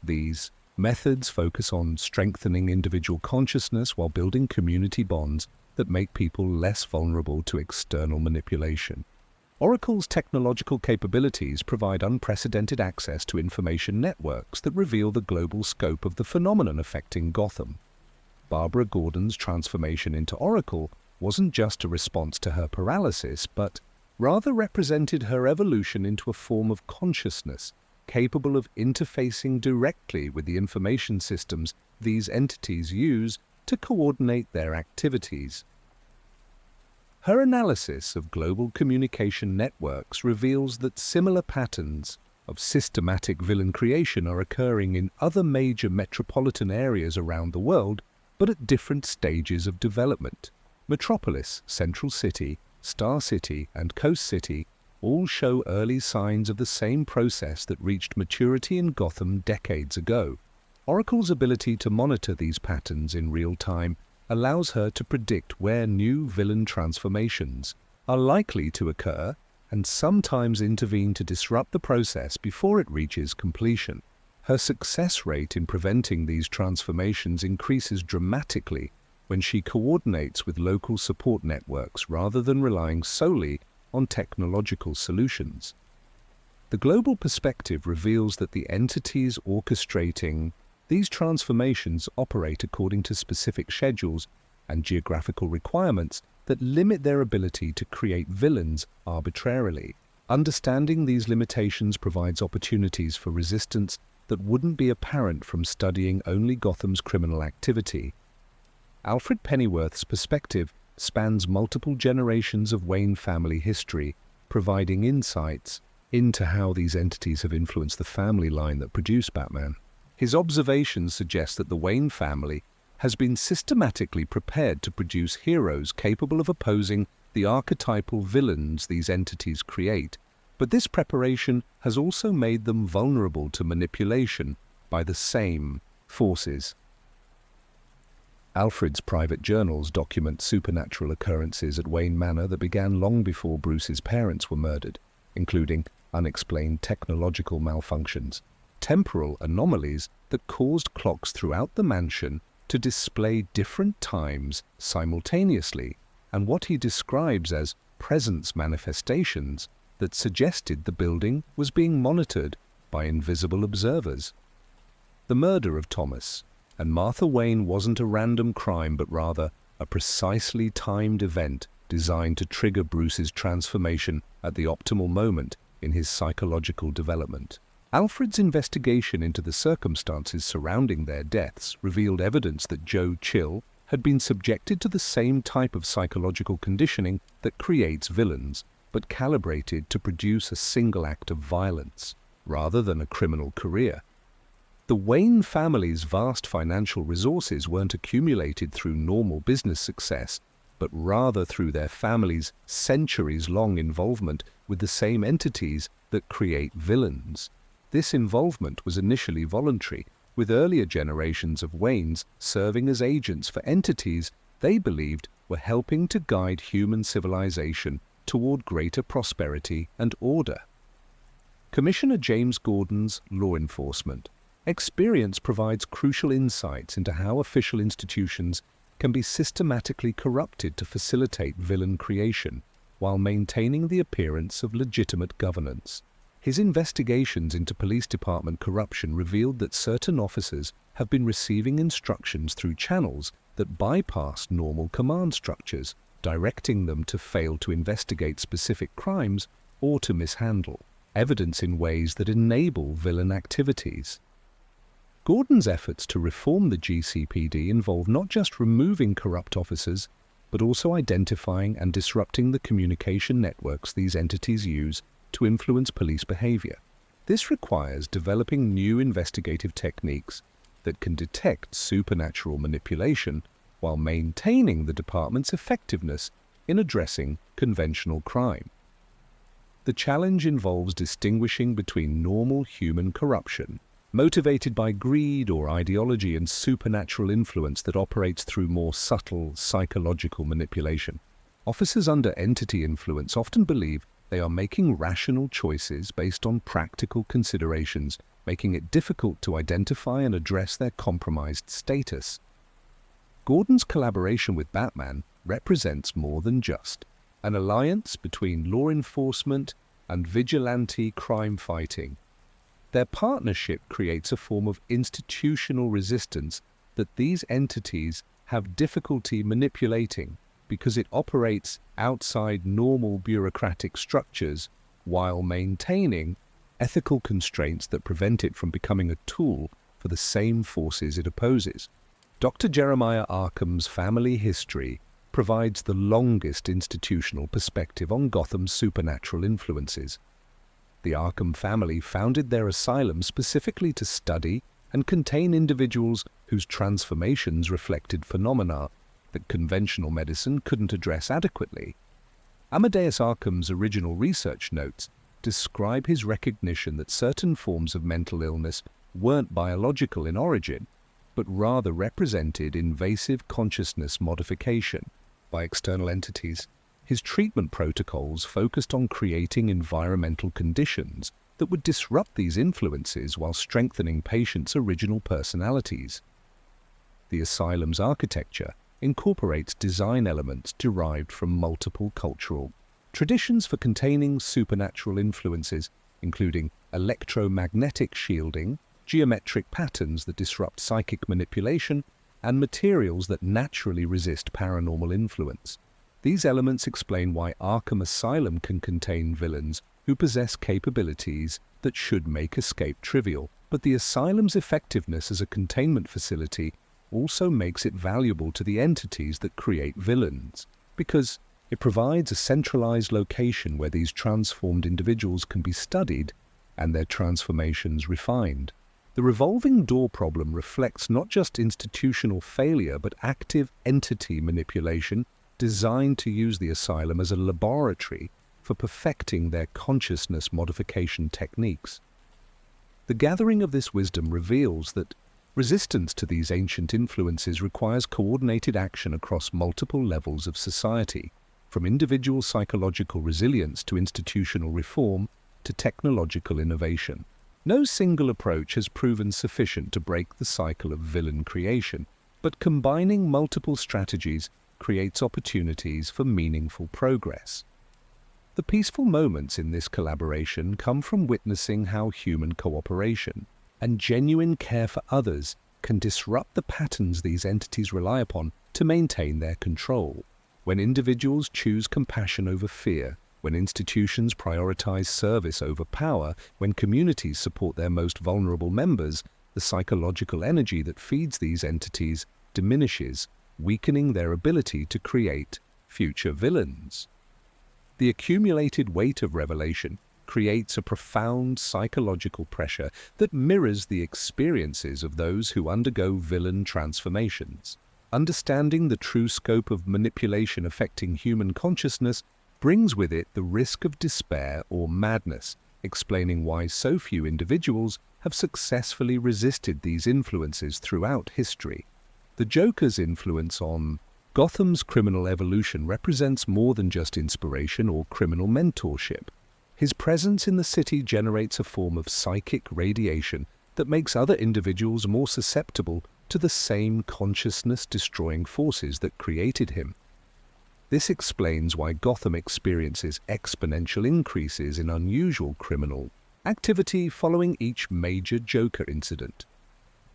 These methods focus on strengthening individual consciousness while building community bonds that make people less vulnerable to external manipulation. Oracle's technological capabilities provide unprecedented access to information networks that reveal the global scope of the phenomenon affecting Gotham. Barbara Gordon's transformation into Oracle wasn't just a response to her paralysis, but rather represented her evolution into a form of consciousness capable of interfacing directly with the information systems these entities use to coordinate their activities. Her analysis of global communication networks reveals that similar patterns of systematic villain creation are occurring in other major metropolitan areas around the world, but at different stages of development. Metropolis, Central City, Star City, and Coast City all show early signs of the same process that reached maturity in Gotham decades ago. Oracle's ability to monitor these patterns in real time allows her to predict where new villain transformations are likely to occur and sometimes intervene to disrupt the process before it reaches completion. Her success rate in preventing these transformations increases dramatically when she coordinates with local support networks rather than relying solely on technological solutions. The global perspective reveals that the entities orchestrating these transformations operate according to specific schedules and geographical requirements that limit their ability to create villains arbitrarily. Understanding these limitations provides opportunities for resistance that wouldn't be apparent from studying only Gotham's criminal activity. Alfred Pennyworth's perspective spans multiple generations of Wayne family history, providing insights into how these entities have influenced the family line that produced Batman. His observations suggest that the Wayne family has been systematically prepared to produce heroes capable of opposing the archetypal villains these entities create, but this preparation has also made them vulnerable to manipulation by the same forces. Alfred's private journals document supernatural occurrences at Wayne Manor that began long before Bruce's parents were murdered, including unexplained technological malfunctions, temporal anomalies that caused clocks throughout the mansion to display different times simultaneously, and what he describes as presence manifestations that suggested the building was being monitored by invisible observers. The murder of Thomas and Martha Wayne wasn't a random crime, but rather a precisely timed event designed to trigger Bruce's transformation at the optimal moment in his psychological development. Alfred's investigation into the circumstances surrounding their deaths revealed evidence that Joe Chill had been subjected to the same type of psychological conditioning that creates villains, but calibrated to produce a single act of violence, rather than a criminal career. The Wayne family's vast financial resources weren't accumulated through normal business success, but rather through their family's centuries-long involvement with the same entities that create villains. This involvement was initially voluntary, with earlier generations of Waynes serving as agents for entities they believed were helping to guide human civilization toward greater prosperity and order. Commissioner James Gordon's Law Enforcement experience provides crucial insights into how official institutions can be systematically corrupted to facilitate villain creation while maintaining the appearance of legitimate governance. His investigations into police department corruption revealed that certain officers have been receiving instructions through channels that bypass normal command structures, directing them to fail to investigate specific crimes or to mishandle evidence in ways that enable villain activities. Gordon's efforts to reform the GCPD involve not just removing corrupt officers, but also identifying and disrupting the communication networks these entities use to influence police behavior. This requires developing new investigative techniques that can detect supernatural manipulation while maintaining the department's effectiveness in addressing conventional crime. The challenge involves distinguishing between normal human corruption, motivated by greed or ideology, and supernatural influence that operates through more subtle psychological manipulation. Officers under entity influence often believe they are making rational choices based on practical considerations, making it difficult to identify and address their compromised status. Gordon's collaboration with Batman represents more than just an alliance between law enforcement and vigilante crime fighting. Their partnership creates a form of institutional resistance that these entities have difficulty manipulating because it operates outside normal bureaucratic structures while maintaining ethical constraints that prevent it from becoming a tool for the same forces it opposes. Dr. Jeremiah Arkham's family history provides the longest institutional perspective on Gotham's supernatural influences. The Arkham family founded their asylum specifically to study and contain individuals whose transformations reflected phenomena that conventional medicine couldn't address adequately. Amadeus Arkham's original research notes describe his recognition that certain forms of mental illness weren't biological in origin, but rather represented invasive consciousness modification by external entities. His treatment protocols focused on creating environmental conditions that would disrupt these influences while strengthening patients' original personalities. The asylum's architecture incorporates design elements derived from multiple cultural traditions for containing supernatural influences, including electromagnetic shielding, geometric patterns that disrupt psychic manipulation, and materials that naturally resist paranormal influence. These elements explain why Arkham Asylum can contain villains who possess capabilities that should make escape trivial, but the asylum's effectiveness as a containment facility also makes it valuable to the entities that create villains, because it provides a centralized location where these transformed individuals can be studied and their transformations refined. The revolving door problem reflects not just institutional failure but active entity manipulation designed to use the asylum as a laboratory for perfecting their consciousness modification techniques. The gathering of this wisdom reveals that resistance to these ancient influences requires coordinated action across multiple levels of society, from individual psychological resilience to institutional reform to technological innovation. No single approach has proven sufficient to break the cycle of villain creation, but combining multiple strategies creates opportunities for meaningful progress. The peaceful moments in this collaboration come from witnessing how human cooperation and genuine care for others can disrupt the patterns these entities rely upon to maintain their control. When individuals choose compassion over fear, when institutions prioritize service over power, when communities support their most vulnerable members, the psychological energy that feeds these entities diminishes, weakening their ability to create future villains. The accumulated weight of revelation creates a profound psychological pressure that mirrors the experiences of those who undergo villain transformations. Understanding the true scope of manipulation affecting human consciousness brings with it the risk of despair or madness, explaining why so few individuals have successfully resisted these influences throughout history. The Joker's influence on Gotham's criminal evolution represents more than just inspiration or criminal mentorship. His presence in the city generates a form of psychic radiation that makes other individuals more susceptible to the same consciousness-destroying forces that created him. This explains why Gotham experiences exponential increases in unusual criminal activity following each major Joker incident.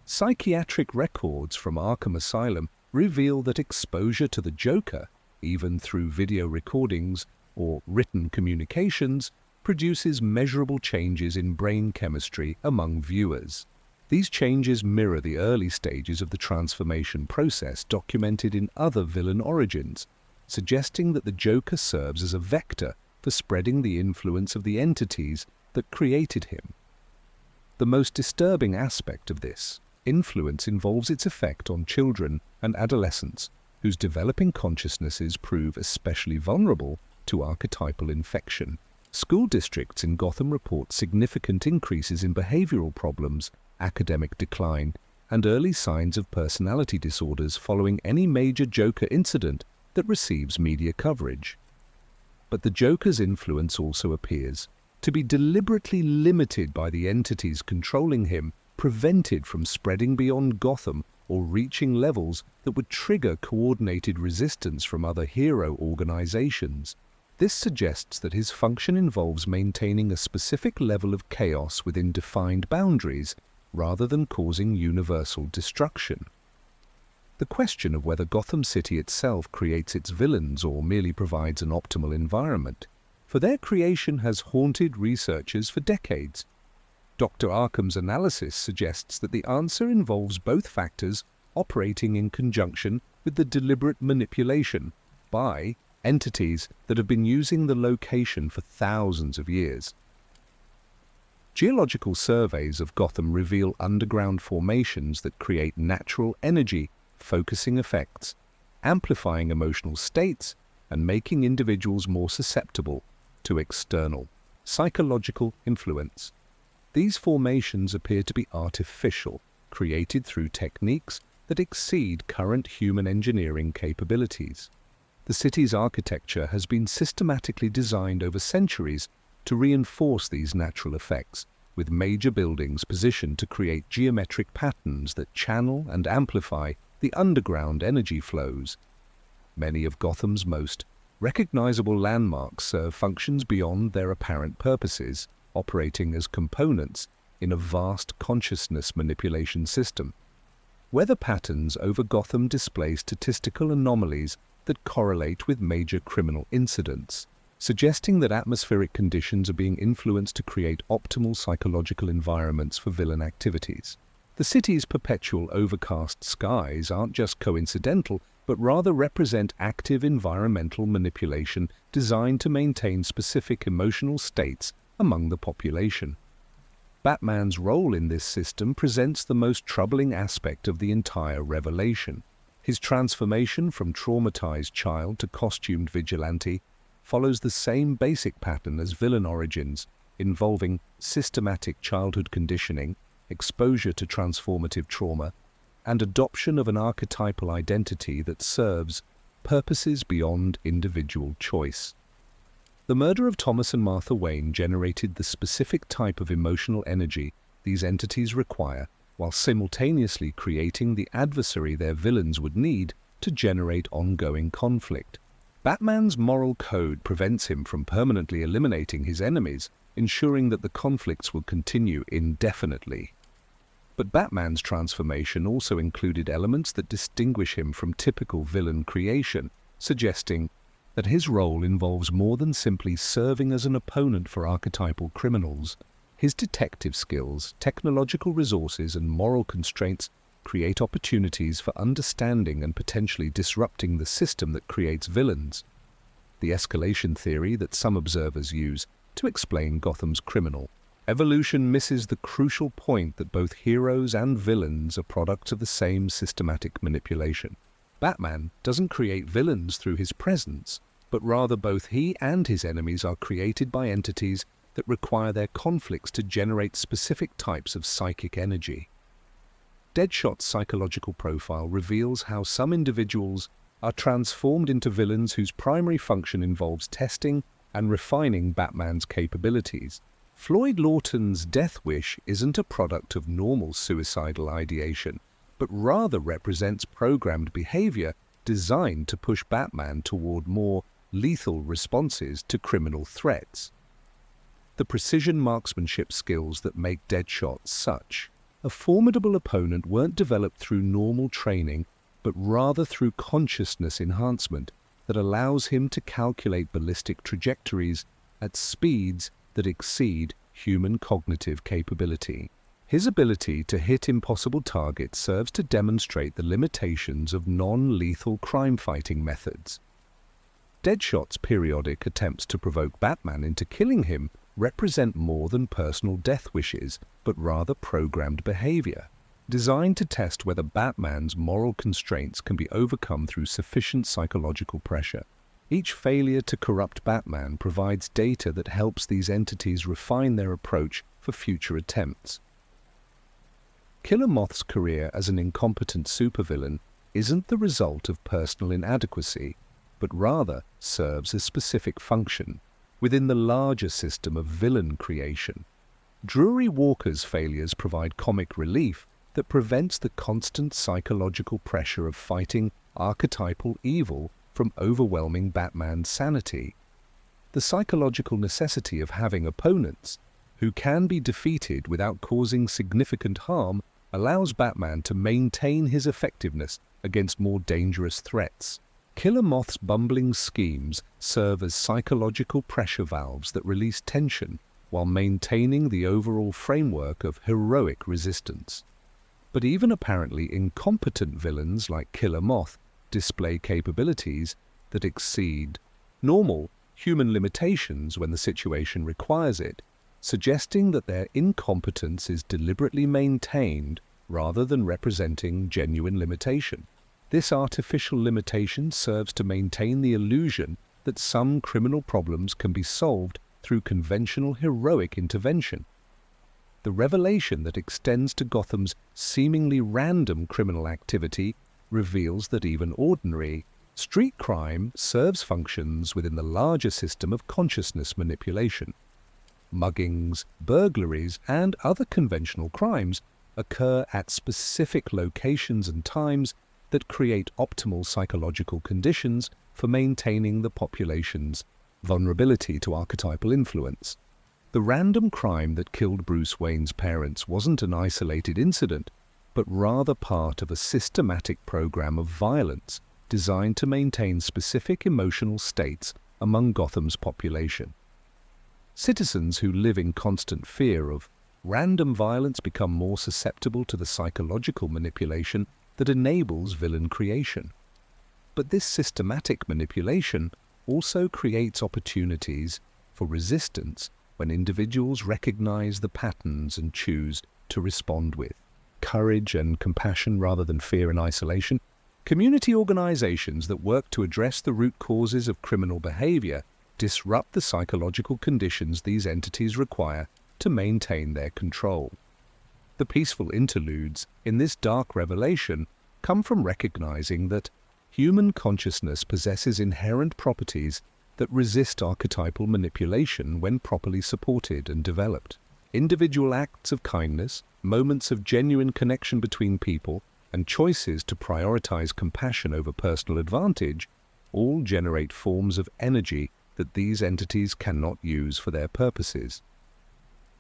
Psychiatric records from Arkham Asylum reveal that exposure to the Joker, even through video recordings or written communications, produces measurable changes in brain chemistry among viewers. These changes mirror the early stages of the transformation process documented in other villain origins, suggesting that the Joker serves as a vector for spreading the influence of the entities that created him. The most disturbing aspect of this influence involves its effect on children and adolescents, whose developing consciousnesses prove especially vulnerable to archetypal infection. School districts in Gotham report significant increases in behavioral problems, academic decline, and early signs of personality disorders following any major Joker incident that receives media coverage. But the Joker's influence also appears to be deliberately limited by the entities controlling him, prevented from spreading beyond Gotham or reaching levels that would trigger coordinated resistance from other hero organizations. This suggests that his function involves maintaining a specific level of chaos within defined boundaries, rather than causing universal destruction. The question of whether Gotham City itself creates its villains or merely provides an optimal environment for their creation has haunted researchers for decades. Dr. Arkham's analysis suggests that the answer involves both factors operating in conjunction with the deliberate manipulation by entities that have been using the location for thousands of years. Geological surveys of Gotham reveal underground formations that create natural energy, focusing effects, amplifying emotional states, and making individuals more susceptible to external psychological influence. These formations appear to be artificial, created through techniques that exceed current human engineering capabilities. The city's architecture has been systematically designed over centuries to reinforce these natural effects, with major buildings positioned to create geometric patterns that channel and amplify the underground energy flows. Many of Gotham's most recognizable landmarks serve functions beyond their apparent purposes, operating as components in a vast consciousness manipulation system. Weather patterns over Gotham display statistical anomalies that correlate with major criminal incidents, suggesting that atmospheric conditions are being influenced to create optimal psychological environments for villain activities. The city's perpetual overcast skies aren't just coincidental, but rather represent active environmental manipulation designed to maintain specific emotional states among the population. Batman's role in this system presents the most troubling aspect of the entire revelation. His transformation from traumatized child to costumed vigilante follows the same basic pattern as villain origins, involving systematic childhood conditioning, exposure to transformative trauma, and adoption of an archetypal identity that serves purposes beyond individual choice. The murder of Thomas and Martha Wayne generated the specific type of emotional energy these entities require, while simultaneously creating the adversary their villains would need to generate ongoing conflict. Batman's moral code prevents him from permanently eliminating his enemies, ensuring that the conflicts will continue indefinitely. But Batman's transformation also included elements that distinguish him from typical villain creation, suggesting that his role involves more than simply serving as an opponent for archetypal criminals. His detective skills, technological resources, and moral constraints create opportunities for understanding and potentially disrupting the system that creates villains. The escalation theory that some observers use to explain Gotham's criminal evolution misses the crucial point that both heroes and villains are products of the same systematic manipulation. Batman doesn't create villains through his presence, but rather both he and his enemies are created by entities that require their conflicts to generate specific types of psychic energy. Deadshot's psychological profile reveals how some individuals are transformed into villains whose primary function involves testing and refining Batman's capabilities. Floyd Lawton's death wish isn't a product of normal suicidal ideation, but rather represents programmed behavior designed to push Batman toward more lethal responses to criminal threats. The precision marksmanship skills that make Deadshot such a formidable opponent weren't developed through normal training, but rather through consciousness enhancement that allows him to calculate ballistic trajectories at speeds that exceed human cognitive capability. His ability to hit impossible targets serves to demonstrate the limitations of non-lethal crime-fighting methods. Deadshot's periodic attempts to provoke Batman into killing him represent more than personal death wishes, but rather programmed behavior. designed to test whether Batman's moral constraints can be overcome through sufficient psychological pressure. Each failure to corrupt Batman provides data that helps these entities refine their approach for future attempts. Killer Moth's career as an incompetent supervillain isn't the result of personal inadequacy, but rather serves a specific function within the larger system of villain creation. Drury Walker's failures provide comic relief that prevents the constant psychological pressure of fighting archetypal evil from overwhelming Batman's sanity. The psychological necessity of having opponents who can be defeated without causing significant harm allows Batman to maintain his effectiveness against more dangerous threats. Killer Moth's bumbling schemes serve as psychological pressure valves that release tension while maintaining the overall framework of heroic resistance. But even apparently incompetent villains like Killer Moth display capabilities that exceed normal human limitations when the situation requires it, suggesting that their incompetence is deliberately maintained rather than representing genuine limitation. This artificial limitation serves to maintain the illusion that some criminal problems can be solved through conventional heroic intervention. The revelation that extends to Gotham's seemingly random criminal activity reveals that even ordinary street crime serves functions within the larger system of consciousness manipulation. Muggings, burglaries, and other conventional crimes occur at specific locations and times that create optimal psychological conditions for maintaining the population's vulnerability to archetypal influence. The random crime that killed Bruce Wayne's parents wasn't an isolated incident, but rather part of a systematic program of violence designed to maintain specific emotional states among Gotham's population. Citizens who live in constant fear of random violence become more susceptible to the psychological manipulation that enables villain creation. But this systematic manipulation also creates opportunities for resistance when individuals recognize the patterns and choose to respond with courage and compassion rather than fear and isolation. Community organizations that work to address the root causes of criminal behavior disrupt the psychological conditions these entities require to maintain their control. The peaceful interludes in this dark revelation come from recognizing that human consciousness possesses inherent properties that resist archetypal manipulation when properly supported and developed. Individual acts of kindness, moments of genuine connection between people, and choices to prioritize compassion over personal advantage all generate forms of energy that these entities cannot use for their purposes.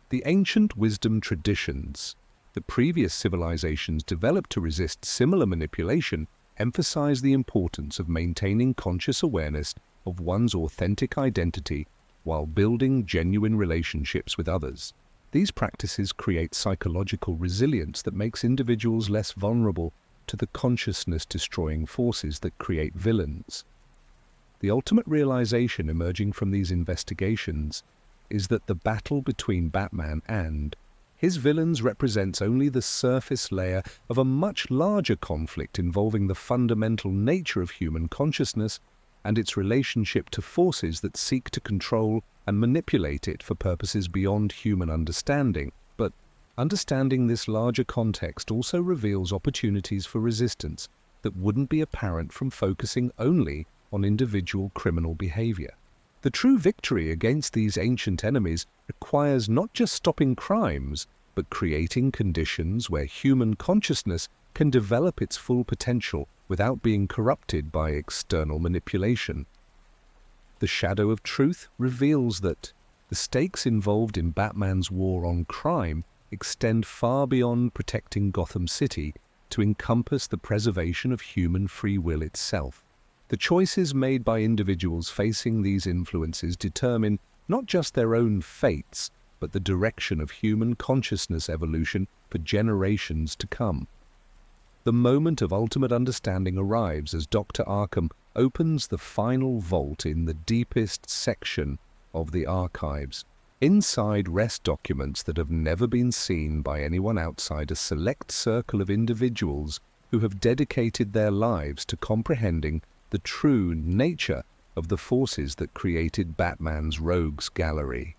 The ancient wisdom traditions that previous civilizations developed to resist similar manipulation emphasize the importance of maintaining conscious awareness of one's authentic identity while building genuine relationships with others. These practices create psychological resilience that makes individuals less vulnerable to the consciousness-destroying forces that create villains. The ultimate realization emerging from these investigations is that the battle between Batman and his villains represents only the surface layer of a much larger conflict involving the fundamental nature of human consciousness and its relationship to forces that seek to control and manipulate it for purposes beyond human understanding. But understanding this larger context also reveals opportunities for resistance that wouldn't be apparent from focusing only on individual criminal behavior. The true victory against these ancient enemies requires not just stopping crimes, but creating conditions where human consciousness can develop its full potential without being corrupted by external manipulation. The Shadow of Truth reveals that the stakes involved in Batman's war on crime extend far beyond protecting Gotham City to encompass the preservation of human free will itself. The choices made by individuals facing these influences determine not just their own fates, but the direction of human consciousness evolution for generations to come. The moment of ultimate understanding arrives as Dr. Arkham opens the final vault in the deepest section of the archives, Inside rest documents that have never been seen by anyone outside a select circle of individuals who have dedicated their lives to comprehending the true nature of the forces that created Batman's rogues gallery.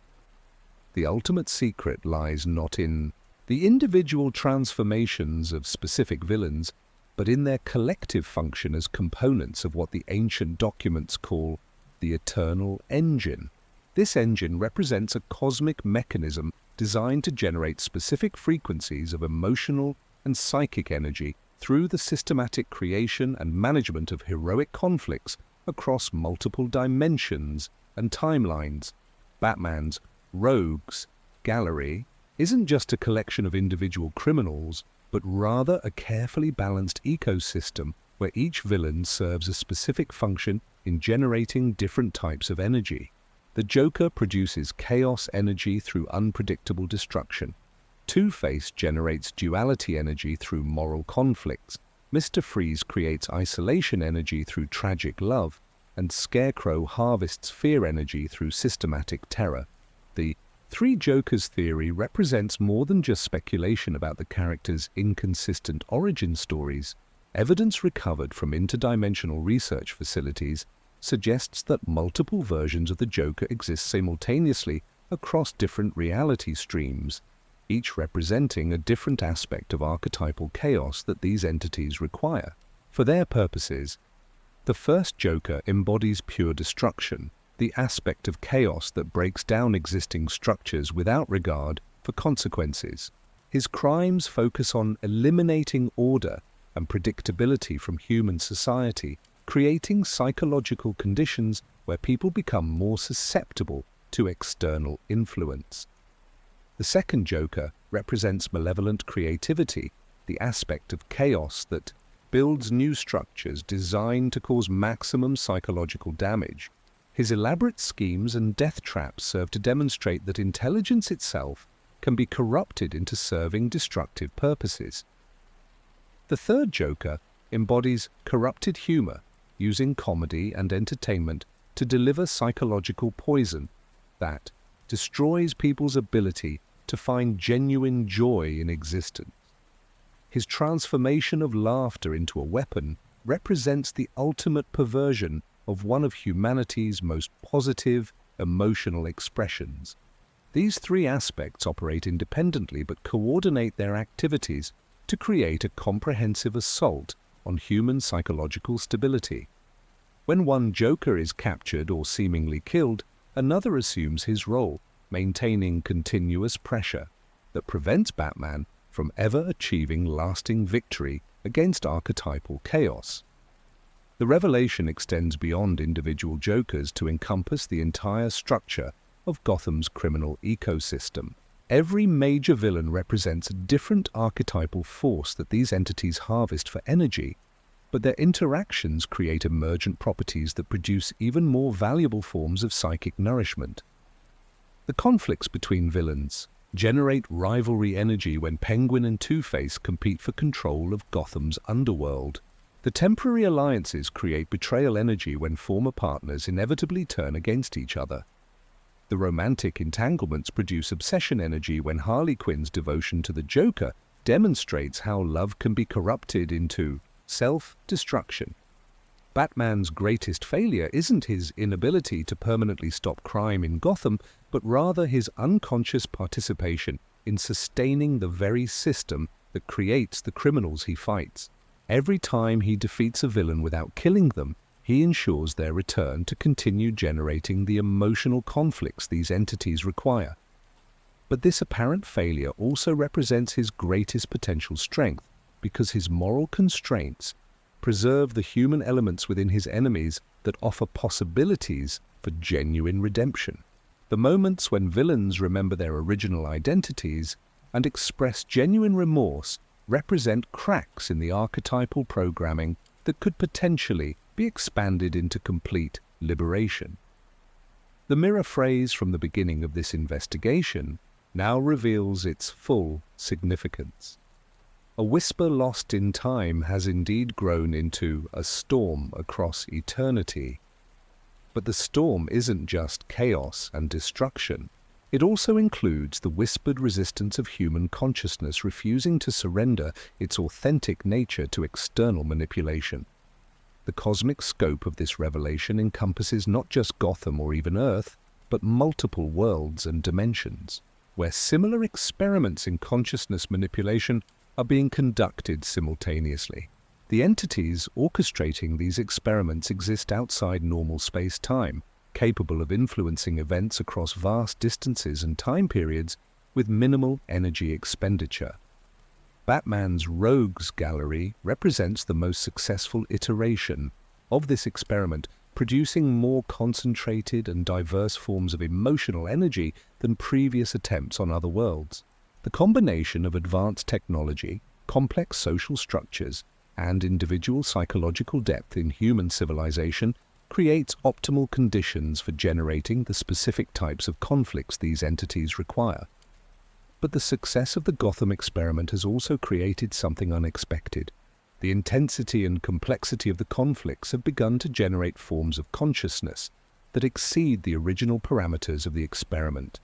The ultimate secret lies not in the individual transformations of specific villains, but in their collective function as components of what the ancient documents call the eternal engine. This engine represents a cosmic mechanism designed to generate specific frequencies of emotional and psychic energy through the systematic creation and management of heroic conflicts across multiple dimensions and timelines. Batman's rogues gallery isn't just a collection of individual criminals, but rather a carefully balanced ecosystem where each villain serves a specific function in generating different types of energy. The Joker produces chaos energy through unpredictable destruction. Two-Face generates duality energy through moral conflicts. Mr. Freeze creates isolation energy through tragic love, and Scarecrow harvests fear energy through systematic terror. The Three Jokers theory represents more than just speculation about the characters' inconsistent origin stories. Evidence recovered from interdimensional research facilities suggests that multiple versions of the Joker exist simultaneously across different reality streams, each representing a different aspect of archetypal chaos that these entities require. For their purposes, the first Joker embodies pure destruction, the aspect of chaos that breaks down existing structures without regard for consequences. His crimes focus on eliminating order and predictability from human society, creating psychological conditions where people become more susceptible to external influence. The second Joker represents malevolent creativity, the aspect of chaos that builds new structures designed to cause maximum psychological damage. His elaborate schemes and death traps serve to demonstrate that intelligence itself can be corrupted into serving destructive purposes. The third Joker embodies corrupted humor, using comedy and entertainment to deliver psychological poison that destroys people's ability to find genuine joy in existence. His transformation of laughter into a weapon represents the ultimate perversion of one of humanity's most positive emotional expressions. These three aspects operate independently but coordinate their activities to create a comprehensive assault on human psychological stability. When one Joker is captured or seemingly killed, another assumes his role, maintaining continuous pressure that prevents Batman from ever achieving lasting victory against archetypal chaos. The revelation extends beyond individual Jokers to encompass the entire structure of Gotham's criminal ecosystem. Every major villain represents a different archetypal force that these entities harvest for energy, but their interactions create emergent properties that produce even more valuable forms of psychic nourishment. The conflicts between villains generate rivalry energy when Penguin and Two-Face compete for control of Gotham's underworld. The temporary alliances create betrayal energy when former partners inevitably turn against each other. The romantic entanglements produce obsession energy when Harley Quinn's devotion to the Joker demonstrates how love can be corrupted into self-destruction. Batman's greatest failure isn't his inability to permanently stop crime in Gotham, but rather his unconscious participation in sustaining the very system that creates the criminals he fights. Every time he defeats a villain without killing them, he ensures their return to continue generating the emotional conflicts these entities require. But this apparent failure also represents his greatest potential strength, because his moral constraints preserve the human elements within his enemies that offer possibilities for genuine redemption. The moments when villains remember their original identities and express genuine remorse represent cracks in the archetypal programming that could potentially be expanded into complete liberation. The mirror phrase from the beginning of this investigation now reveals its full significance. A whisper lost in time has indeed grown into a storm across eternity. But the storm isn't just chaos and destruction. It also includes the whispered resistance of human consciousness refusing to surrender its authentic nature to external manipulation. The cosmic scope of this revelation encompasses not just Gotham or even Earth, but multiple worlds and dimensions, where similar experiments in consciousness manipulation are being conducted simultaneously. The entities orchestrating these experiments exist outside normal space-time, capable of influencing events across vast distances and time periods with minimal energy expenditure. Batman's Rogues Gallery represents the most successful iteration of this experiment, producing more concentrated and diverse forms of emotional energy than previous attempts on other worlds. The combination of advanced technology, complex social structures, and individual psychological depth in human civilization creates optimal conditions for generating the specific types of conflicts these entities require. But the success of the Gotham experiment has also created something unexpected. The intensity and complexity of the conflicts have begun to generate forms of consciousness that exceed the original parameters of the experiment.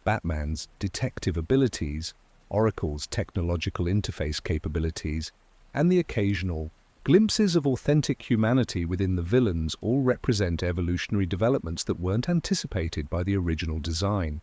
Batman's detective abilities, Oracle's technological interface capabilities, and the occasional glimpses of authentic humanity within the villains all represent evolutionary developments that weren't anticipated by the original design.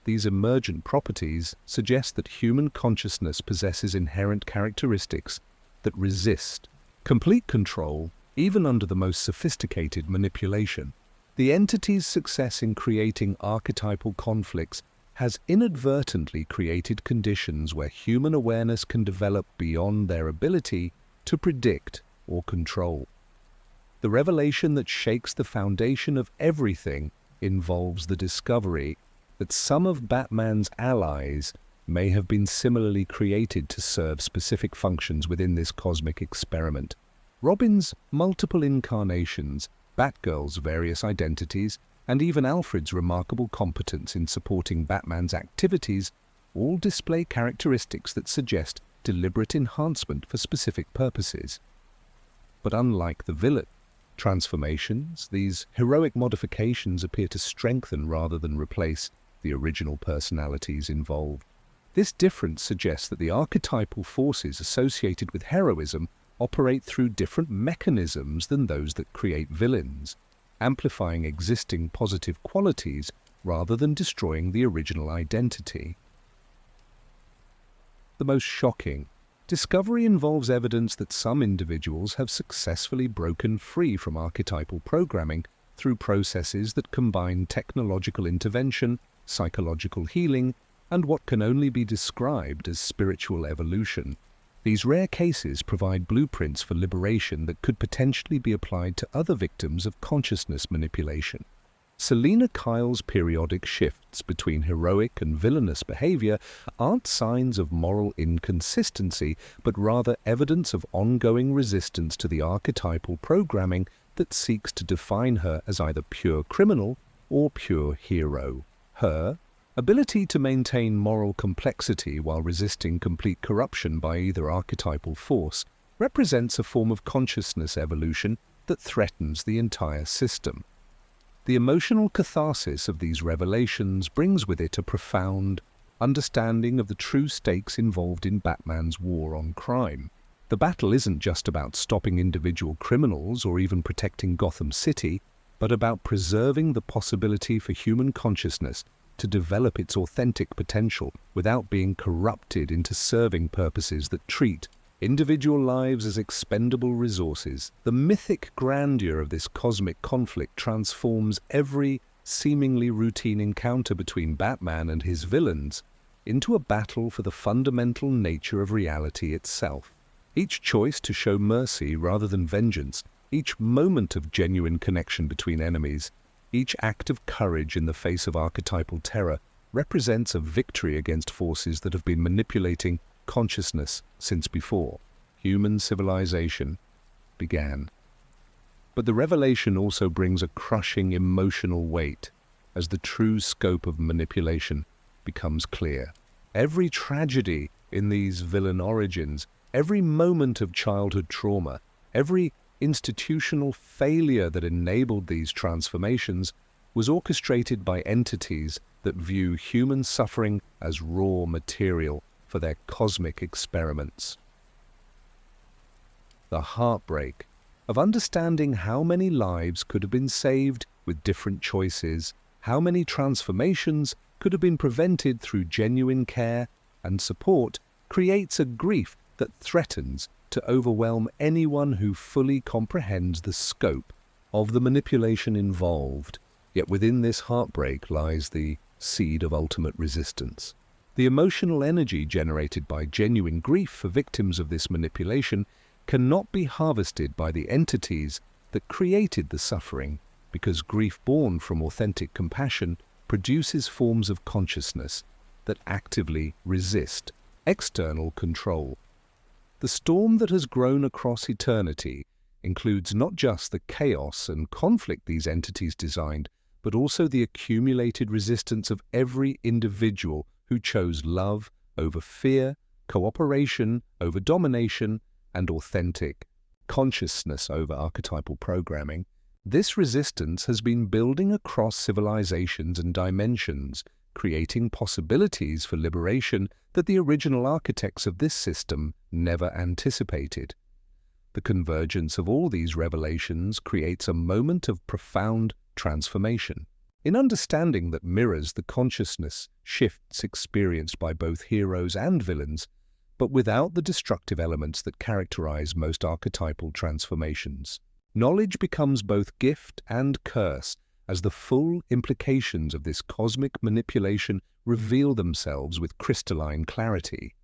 These emergent properties suggest that human consciousness possesses inherent characteristics that resist complete control even under the most sophisticated manipulation. The entity's success in creating archetypal conflicts has inadvertently created conditions where human awareness can develop beyond their ability to predict or control. The revelation that shakes the foundation of everything involves the discovery that some of Batman's allies may have been similarly created to serve specific functions within this cosmic experiment. Robin's multiple incarnations, Batgirl's various identities, and even Alfred's remarkable competence in supporting Batman's activities all display characteristics that suggest deliberate enhancement for specific purposes. But unlike the villain transformations, these heroic modifications appear to strengthen rather than replace the original personalities involved. This difference suggests that the archetypal forces associated with heroism operate through different mechanisms than those that create villains, amplifying existing positive qualities rather than destroying the original identity. The most shocking discovery involves evidence that some individuals have successfully broken free from archetypal programming through processes that combine technological intervention, psychological healing, and what can only be described as spiritual evolution. These rare cases provide blueprints for liberation that could potentially be applied to other victims of consciousness manipulation. Selina Kyle's periodic shifts between heroic and villainous behavior aren't signs of moral inconsistency, but rather evidence of ongoing resistance to the archetypal programming that seeks to define her as either pure criminal or pure hero. Her ability to maintain moral complexity while resisting complete corruption by either archetypal force represents a form of consciousness evolution that threatens the entire system. The emotional catharsis of these revelations brings with it a profound understanding of the true stakes involved in Batman's war on crime. The battle isn't just about stopping individual criminals or even protecting Gotham City, but about preserving the possibility for human consciousness to develop its authentic potential without being corrupted into serving purposes that treat individual lives as expendable resources. The mythic grandeur of this cosmic conflict transforms every seemingly routine encounter between Batman and his villains into a battle for the fundamental nature of reality itself. Each choice to show mercy rather than vengeance, each moment of genuine connection between enemies, each act of courage in the face of archetypal terror represents a victory against forces that have been manipulating consciousness since before human civilization began. But the revelation also brings a crushing emotional weight as the true scope of manipulation becomes clear. Every tragedy in these villain origins, every moment of childhood trauma, every institutional failure that enabled these transformations was orchestrated by entities that view human suffering as raw material for their cosmic experiments. The heartbreak of understanding how many lives could have been saved with different choices, how many transformations could have been prevented through genuine care and support, creates a grief that threatens to overwhelm anyone who fully comprehends the scope of the manipulation involved. Yet within this heartbreak lies the seed of ultimate resistance. The emotional energy generated by genuine grief for victims of this manipulation cannot be harvested by the entities that created the suffering, because grief born from authentic compassion produces forms of consciousness that actively resist external control. The storm that has grown across eternity includes not just the chaos and conflict these entities designed, but also the accumulated resistance of every individual who chose love over fear, cooperation over domination, and authentic consciousness over archetypal programming. This resistance has been building across civilizations and dimensions, creating possibilities for liberation that the original architects of this system never anticipated. The convergence of all these revelations creates a moment of profound transformation. In understanding that mirrors the consciousness shifts experienced by both heroes and villains, but without the destructive elements that characterize most archetypal transformations. Knowledge becomes both gift and curse as the full implications of this cosmic manipulation reveal themselves with crystalline clarity.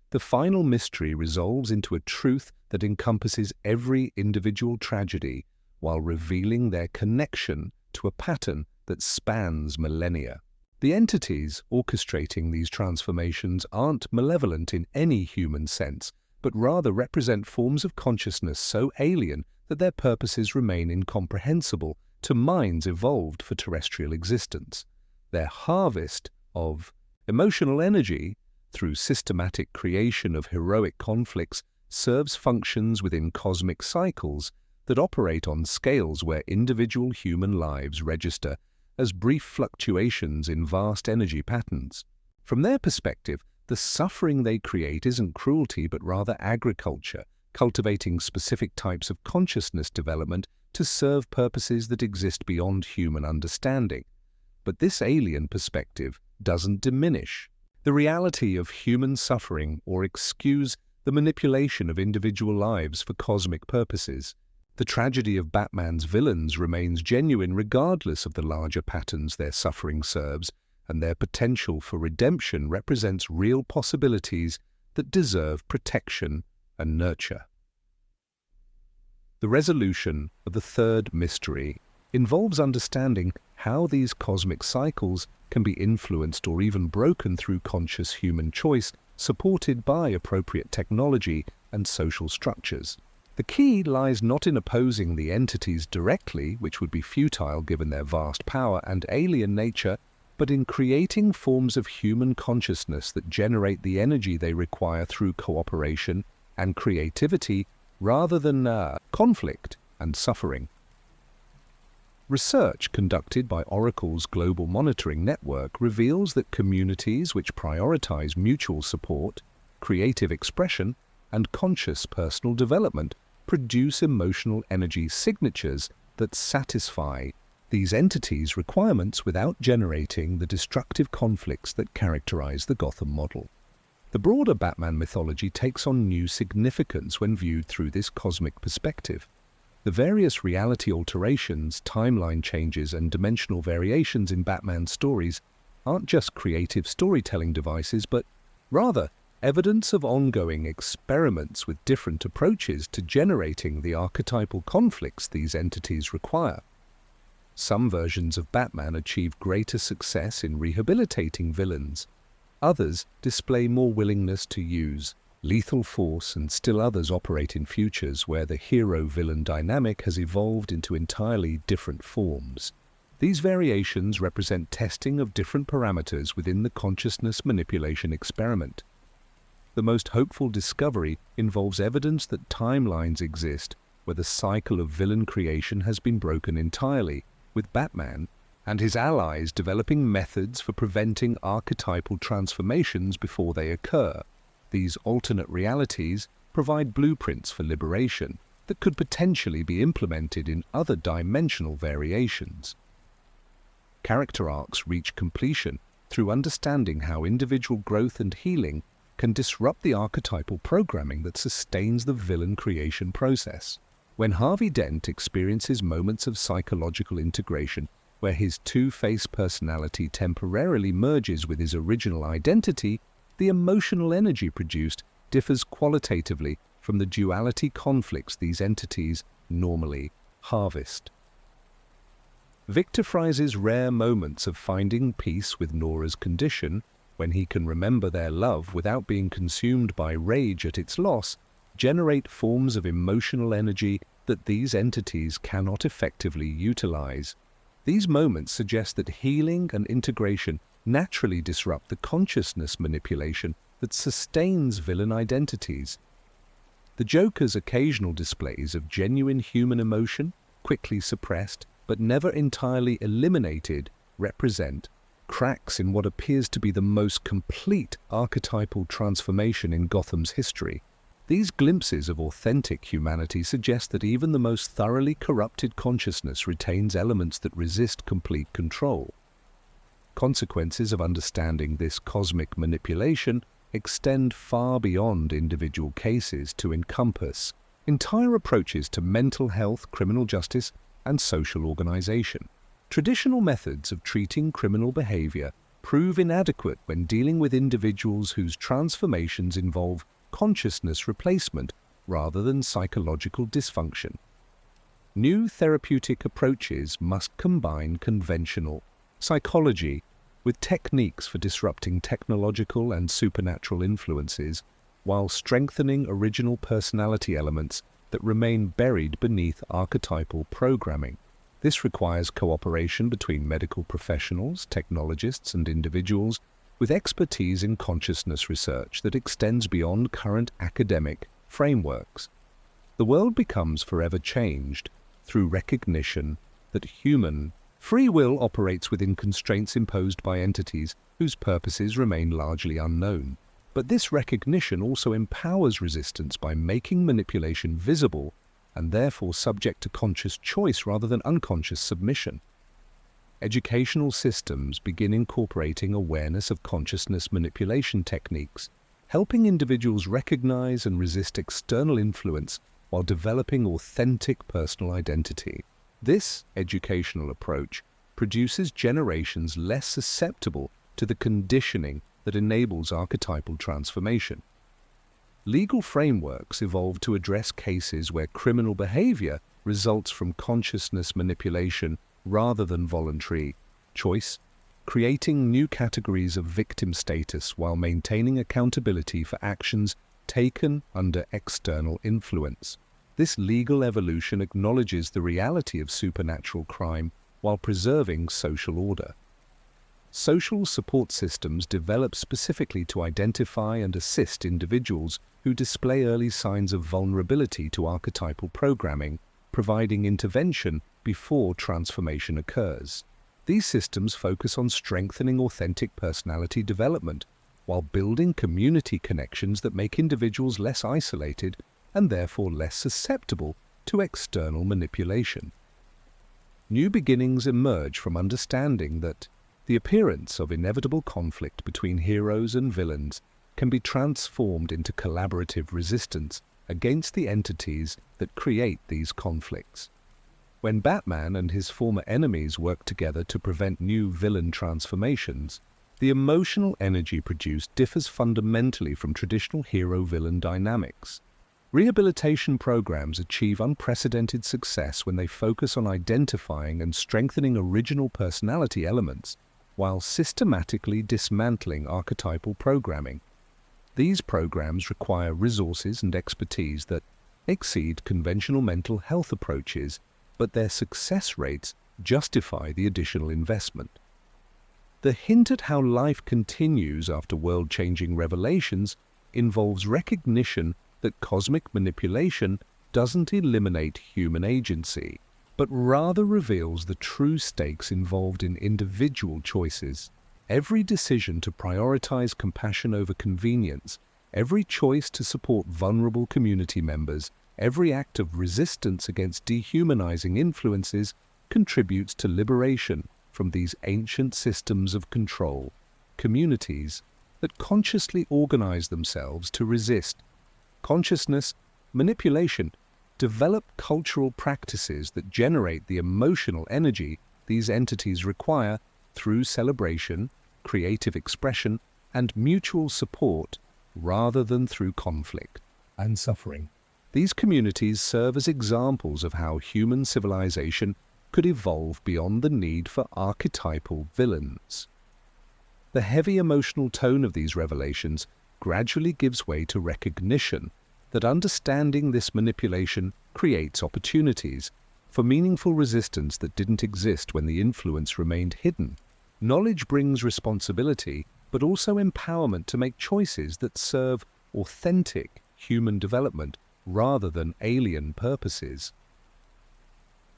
The final mystery resolves into a truth that encompasses every individual tragedy while revealing their connection to a pattern that spans millennia. The entities orchestrating these transformations aren't malevolent in any human sense, but rather represent forms of consciousness so alien that their purposes remain incomprehensible to minds evolved for terrestrial existence. Their harvest of emotional energy through systematic creation of heroic conflicts serves functions within cosmic cycles that operate on scales where individual human lives register as brief fluctuations in vast energy patterns. From their perspective, the suffering they create isn't cruelty but rather agriculture, cultivating specific types of consciousness development to serve purposes that exist beyond human understanding. But this alien perspective doesn't diminish the reality of human suffering or excuse the manipulation of individual lives for cosmic purposes. The tragedy of Batman's villains remains genuine regardless of the larger patterns their suffering serves, and their potential for redemption represents real possibilities that deserve protection and nurture. The resolution of the third mystery involves understanding how these cosmic cycles can be influenced or even broken through conscious human choice, supported by appropriate technology and social structures. The key lies not in opposing the entities directly, which would be futile given their vast power and alien nature, but in creating forms of human consciousness that generate the energy they require through cooperation and creativity rather than conflict and suffering. Research conducted by Oracle's Global Monitoring Network reveals that communities which prioritize mutual support, creative expression, and conscious personal development produce emotional energy signatures that satisfy these entities' requirements without generating the destructive conflicts that characterize the Gotham model. The broader Batman mythology takes on new significance when viewed through this cosmic perspective. The various reality alterations, timeline changes, and dimensional variations in Batman's stories aren't just creative storytelling devices, but rather evidence of ongoing experiments with different approaches to generating the archetypal conflicts these entities require. Some versions of Batman achieve greater success in rehabilitating villains. Others display more willingness to use lethal force, and still others operate in futures where the hero-villain dynamic has evolved into entirely different forms. These variations represent testing of different parameters within the consciousness manipulation experiment. The most hopeful discovery involves evidence that timelines exist where the cycle of villain creation has been broken entirely, with Batman and his allies developing methods for preventing archetypal transformations before they occur. These alternate realities provide blueprints for liberation that could potentially be implemented in other dimensional variations. Character arcs reach completion through understanding how individual growth and healing can disrupt the archetypal programming that sustains the villain creation process. When Harvey Dent experiences moments of psychological integration where his two-faced personality temporarily merges with his original identity, the emotional energy produced differs qualitatively from the duality conflicts these entities normally harvest. Victor Fry's rare moments of finding peace with Nora's condition, when he can remember their love without being consumed by rage at its loss, generate forms of emotional energy that these entities cannot effectively utilize. These moments suggest that healing and integration naturally disrupt the consciousness manipulation that sustains villain identities. The Joker's occasional displays of genuine human emotion, quickly suppressed but never entirely eliminated, represent cracks in what appears to be the most complete archetypal transformation in Gotham's history. These glimpses of authentic humanity suggest that even the most thoroughly corrupted consciousness retains elements that resist complete control. Consequences of understanding this cosmic manipulation extend far beyond individual cases to encompass entire approaches to mental health, criminal justice, and social organization. Traditional methods of treating criminal behavior prove inadequate when dealing with individuals whose transformations involve consciousness replacement rather than psychological dysfunction. New therapeutic approaches must combine conventional psychology with techniques for disrupting technological and supernatural influences, while strengthening original personality elements that remain buried beneath archetypal programming. This requires cooperation between medical professionals, technologists, and individuals with expertise in consciousness research that extends beyond current academic frameworks. The world becomes forever changed through recognition that human free will operates within constraints imposed by entities whose purposes remain largely unknown. But this recognition also empowers resistance by making manipulation visible and therefore subject to conscious choice rather than unconscious submission. Educational systems begin incorporating awareness of consciousness manipulation techniques, helping individuals recognize and resist external influence while developing authentic personal identity. This educational approach produces generations less susceptible to the conditioning that enables archetypal transformation. Legal frameworks evolve to address cases where criminal behavior results from consciousness manipulation rather than voluntary choice, creating new categories of victim status while maintaining accountability for actions taken under external influence. This legal evolution acknowledges the reality of supernatural crime while preserving social order. Social support systems develop specifically to identify and assist individuals who display early signs of vulnerability to archetypal programming, providing intervention before transformation occurs. These systems focus on strengthening authentic personality development while building community connections that make individuals less isolated and therefore less susceptible to external manipulation. New beginnings emerge from understanding that the appearance of inevitable conflict between heroes and villains can be transformed into collaborative resistance against the entities that create these conflicts. When Batman and his former enemies work together to prevent new villain transformations, the emotional energy produced differs fundamentally from traditional hero-villain dynamics. Rehabilitation programs achieve unprecedented success when they focus on identifying and strengthening original personality elements while systematically dismantling archetypal programming. These programs require resources and expertise that exceed conventional mental health approaches, but their success rates justify the additional investment. The hint at how life continues after world-changing revelations involves recognition that cosmic manipulation doesn't eliminate human agency. but rather reveals the true stakes involved in individual choices. Every decision to prioritize compassion over convenience, every choice to support vulnerable community members, every act of resistance against dehumanizing influences contributes to liberation from these ancient systems of control, communities that consciously organize themselves to resist consciousness, manipulation, develop cultural practices that generate the emotional energy these entities require through celebration, creative expression, and mutual support rather than through conflict and suffering. These communities serve as examples of how human civilization could evolve beyond the need for archetypal villains. The heavy emotional tone of these revelations gradually gives way to recognition that understanding this manipulation creates opportunities for meaningful resistance that didn't exist when the influence remained hidden. Knowledge brings responsibility, but also empowerment to make choices that serve authentic human development rather than alien purposes.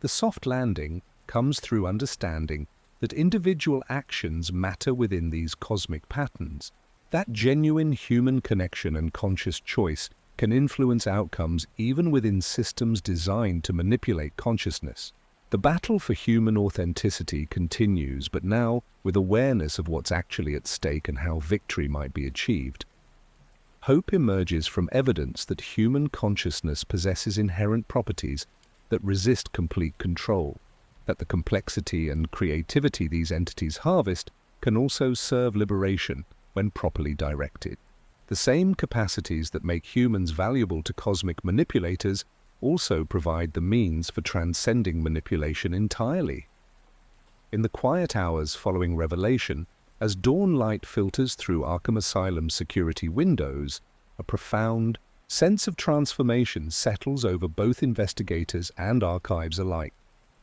The soft landing comes through understanding that individual actions matter within these cosmic patterns. That genuine human connection and conscious choice can influence outcomes even within systems designed to manipulate consciousness. The battle for human authenticity continues, but now with awareness of what's actually at stake and how victory might be achieved. Hope emerges from evidence that human consciousness possesses inherent properties that resist complete control, that the complexity and creativity these entities harvest can also serve liberation when properly directed. The same capacities that make humans valuable to cosmic manipulators also provide the means for transcending manipulation entirely. In the quiet hours following revelation, as dawn light filters through Arkham Asylum's security windows, a profound sense of transformation settles over both investigators and archives alike.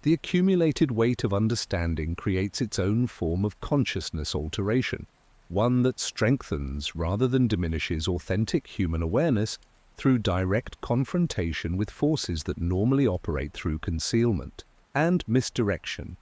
The accumulated weight of understanding creates its own form of consciousness alteration, one that strengthens rather than diminishes authentic human awareness through direct confrontation with forces that normally operate through concealment and misdirection.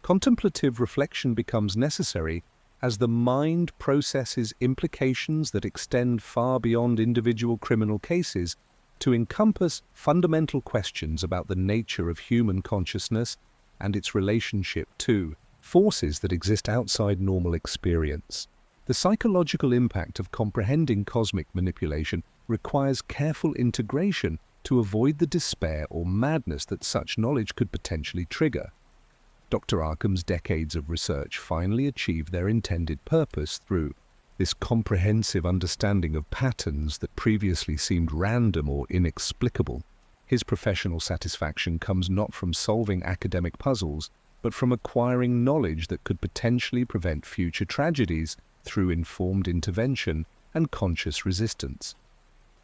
Contemplative reflection becomes necessary as the mind processes implications that extend far beyond individual criminal cases to encompass fundamental questions about the nature of human consciousness and its relationship to forces that exist outside normal experience. The psychological impact of comprehending cosmic manipulation requires careful integration to avoid the despair or madness that such knowledge could potentially trigger. Dr. Arkham's decades of research finally achieved their intended purpose through this comprehensive understanding of patterns that previously seemed random or inexplicable. His professional satisfaction comes not from solving academic puzzles, but from acquiring knowledge that could potentially prevent future tragedies through informed intervention and conscious resistance.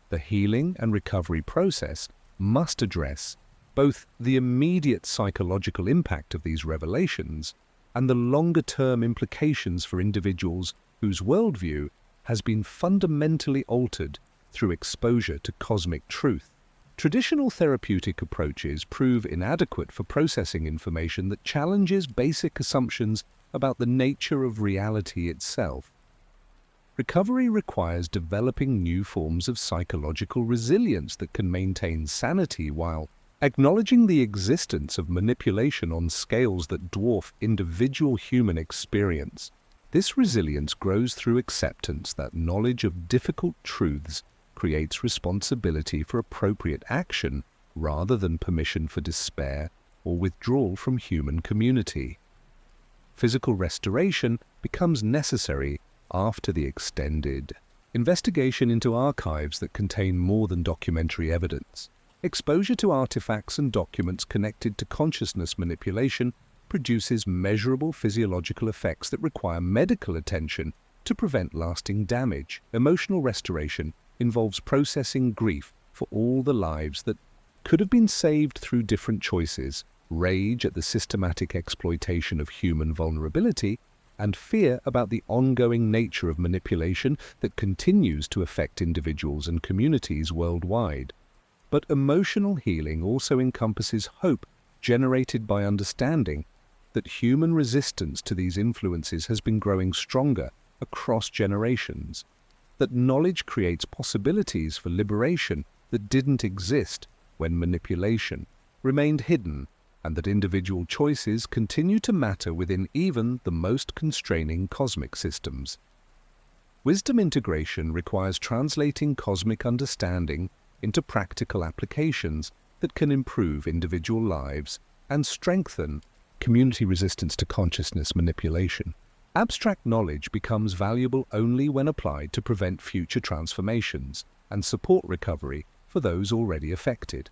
The healing and recovery process must address both the immediate psychological impact of these revelations and the longer-term implications for individuals whose worldview has been fundamentally altered through exposure to cosmic truth. Traditional therapeutic approaches prove inadequate for processing information that challenges basic assumptions about the nature of reality itself. Recovery requires developing new forms of psychological resilience that can maintain sanity while acknowledging the existence of manipulation on scales that dwarf individual human experience. This resilience grows through acceptance that knowledge of difficult truths creates responsibility for appropriate action rather than permission for despair or withdrawal from human community. Physical restoration becomes necessary after the extended investigation into archives that contain more than documentary evidence. Exposure to artifacts and documents connected to consciousness manipulation produces measurable physiological effects that require medical attention to prevent lasting damage. Emotional restoration involves processing grief for all the lives that could have been saved through different choices, rage at the systematic exploitation of human vulnerability, and fear about the ongoing nature of manipulation that continues to affect individuals and communities worldwide. But emotional healing also encompasses hope generated by understanding that human resistance to these influences has been growing stronger across generations, that knowledge creates possibilities for liberation that didn't exist when manipulation remained hidden, and that individual choices continue to matter within even the most constraining cosmic systems. Wisdom integration requires translating cosmic understanding into practical applications that can improve individual lives and strengthen community resistance to consciousness manipulation. Abstract knowledge becomes valuable only when applied to prevent future transformations and support recovery for those already affected.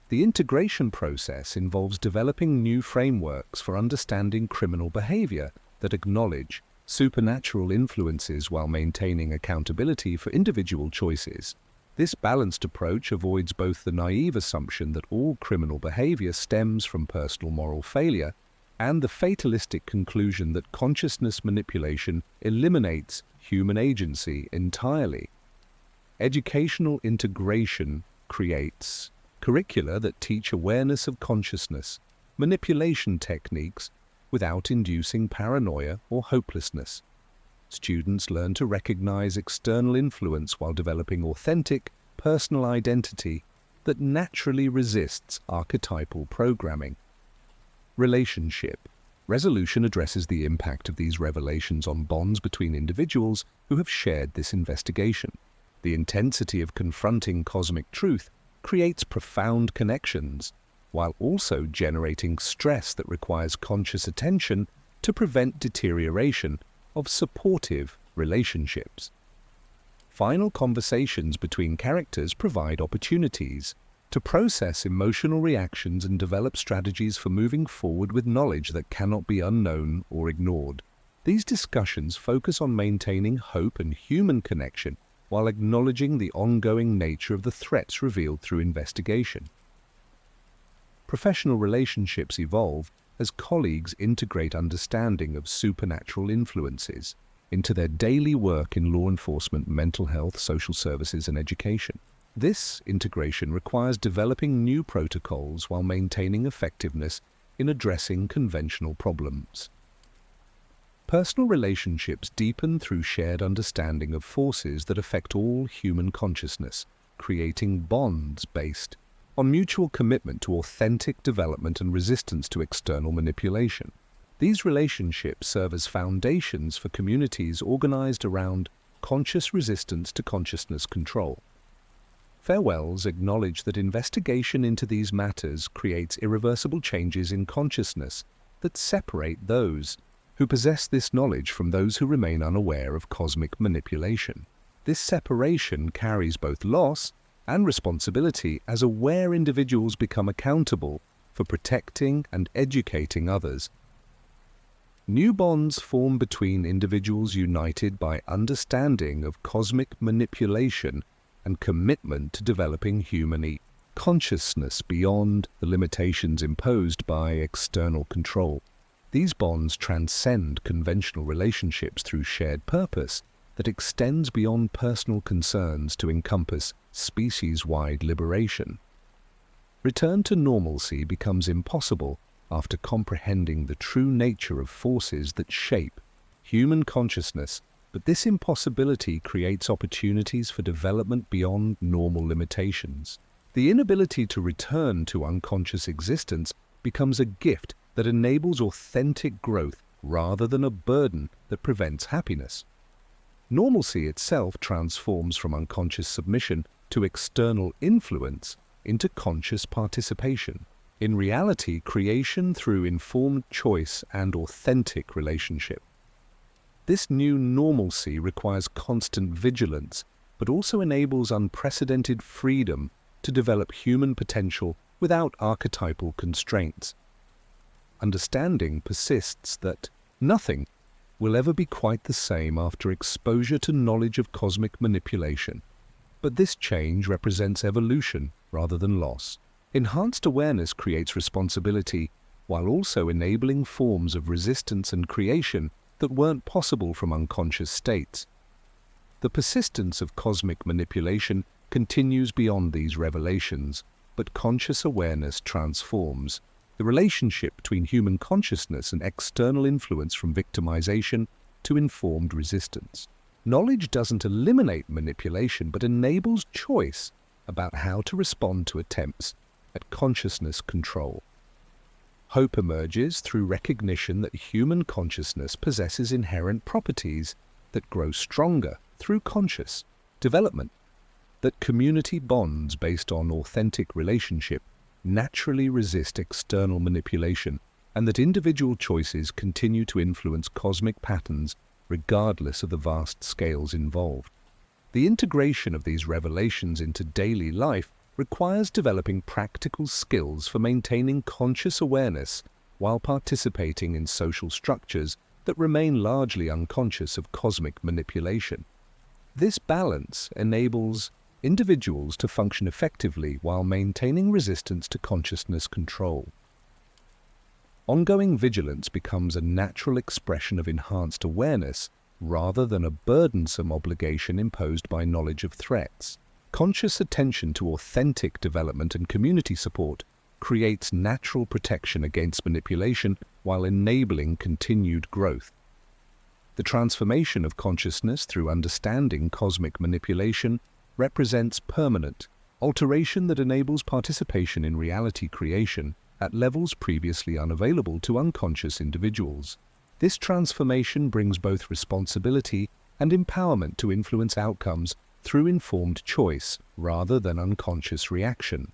The integration process involves developing new frameworks for understanding criminal behavior that acknowledge supernatural influences while maintaining accountability for individual choices. This balanced approach avoids both the naive assumption that all criminal behavior stems from personal moral failure and the fatalistic conclusion that consciousness manipulation eliminates human agency entirely. Educational integration creates curricula that teach awareness of consciousness, manipulation techniques, without inducing paranoia or hopelessness. Students learn to recognize external influence while developing authentic, personal identity that naturally resists archetypal programming. Relationship resolution addresses the impact of these revelations on bonds between individuals who have shared this investigation. The intensity of confronting cosmic truth creates profound connections, while also generating stress that requires conscious attention to prevent deterioration of supportive relationships. Final conversations between characters provide opportunities to process emotional reactions and develop strategies for moving forward with knowledge that cannot be unknown or ignored. These discussions focus on maintaining hope and human connection while acknowledging the ongoing nature of the threats revealed through investigation. Professional relationships evolve as colleagues integrate understanding of supernatural influences into their daily work in law enforcement, mental health, social services, and education. This integration requires developing new protocols while maintaining effectiveness in addressing conventional problems. Personal relationships deepen through shared understanding of forces that affect all human consciousness, creating bonds based on mutual commitment to authentic development and resistance to external manipulation. These relationships serve as foundations for communities organized around conscious resistance to consciousness control. Farewells acknowledge that investigation into these matters creates irreversible changes in consciousness that separate those who possess this knowledge from those who remain unaware of cosmic manipulation. This separation carries both loss and responsibility as aware individuals become accountable for protecting and educating others. New bonds form between individuals united by understanding of cosmic manipulation and commitment to developing human consciousness beyond the limitations imposed by external control. These bonds transcend conventional relationships through shared purpose that extends beyond personal concerns to encompass species-wide liberation. Return to normalcy becomes impossible after comprehending the true nature of forces that shape human consciousness, but this impossibility creates opportunities for development beyond normal limitations. The inability to return to unconscious existence becomes a gift that enables authentic growth rather than a burden that prevents happiness. Normalcy itself transforms from unconscious submission to external influence into conscious participation. In reality, creation through informed choice and authentic relationship. This new normalcy requires constant vigilance, but also enables unprecedented freedom to develop human potential without archetypal constraints. Understanding persists that nothing will ever be quite the same after exposure to knowledge of cosmic manipulation. But this change represents evolution rather than loss. Enhanced awareness creates responsibility while also enabling forms of resistance and creation that weren't possible from unconscious states. The persistence of cosmic manipulation continues beyond these revelations, but conscious awareness transforms the relationship between human consciousness and external influence from victimization to informed resistance. Knowledge doesn't eliminate manipulation, but enables choice about how to respond to attempts at consciousness control. Hope emerges through recognition that human consciousness possesses inherent properties that grow stronger through conscious development, that community bonds based on authentic relationship naturally resist external manipulation, and that individual choices continue to influence cosmic patterns regardless of the vast scales involved. The integration of these revelations into daily life requires developing practical skills for maintaining conscious awareness while participating in social structures that remain largely unconscious of cosmic manipulation. This balance enables individuals to function effectively while maintaining resistance to consciousness control. Ongoing vigilance becomes a natural expression of enhanced awareness rather than a burdensome obligation imposed by knowledge of threats. Conscious attention to authentic development and community support creates natural protection against manipulation while enabling continued growth. The transformation of consciousness through understanding cosmic manipulation represents permanent alteration that enables participation in reality creation at levels previously unavailable to unconscious individuals. This transformation brings both responsibility and empowerment to influence outcomes through informed choice rather than unconscious reaction.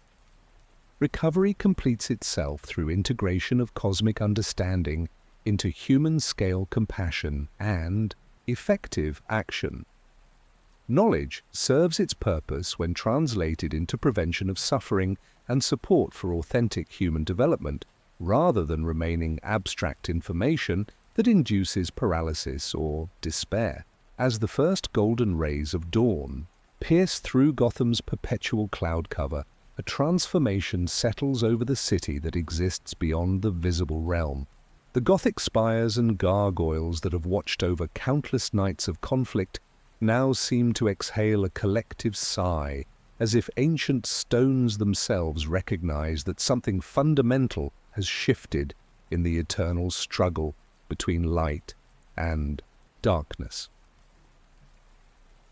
Recovery completes itself through integration of cosmic understanding into human-scale compassion and effective action. Knowledge serves its purpose when translated into prevention of suffering and support for authentic human development, rather than remaining abstract information that induces paralysis or despair. As the first golden rays of dawn pierce through Gotham's perpetual cloud cover, a transformation settles over the city that exists beyond the visible realm. The Gothic spires and gargoyles that have watched over countless nights of conflict now seem to exhale a collective sigh, as if ancient stones themselves recognize that something fundamental has shifted in the eternal struggle between light and darkness.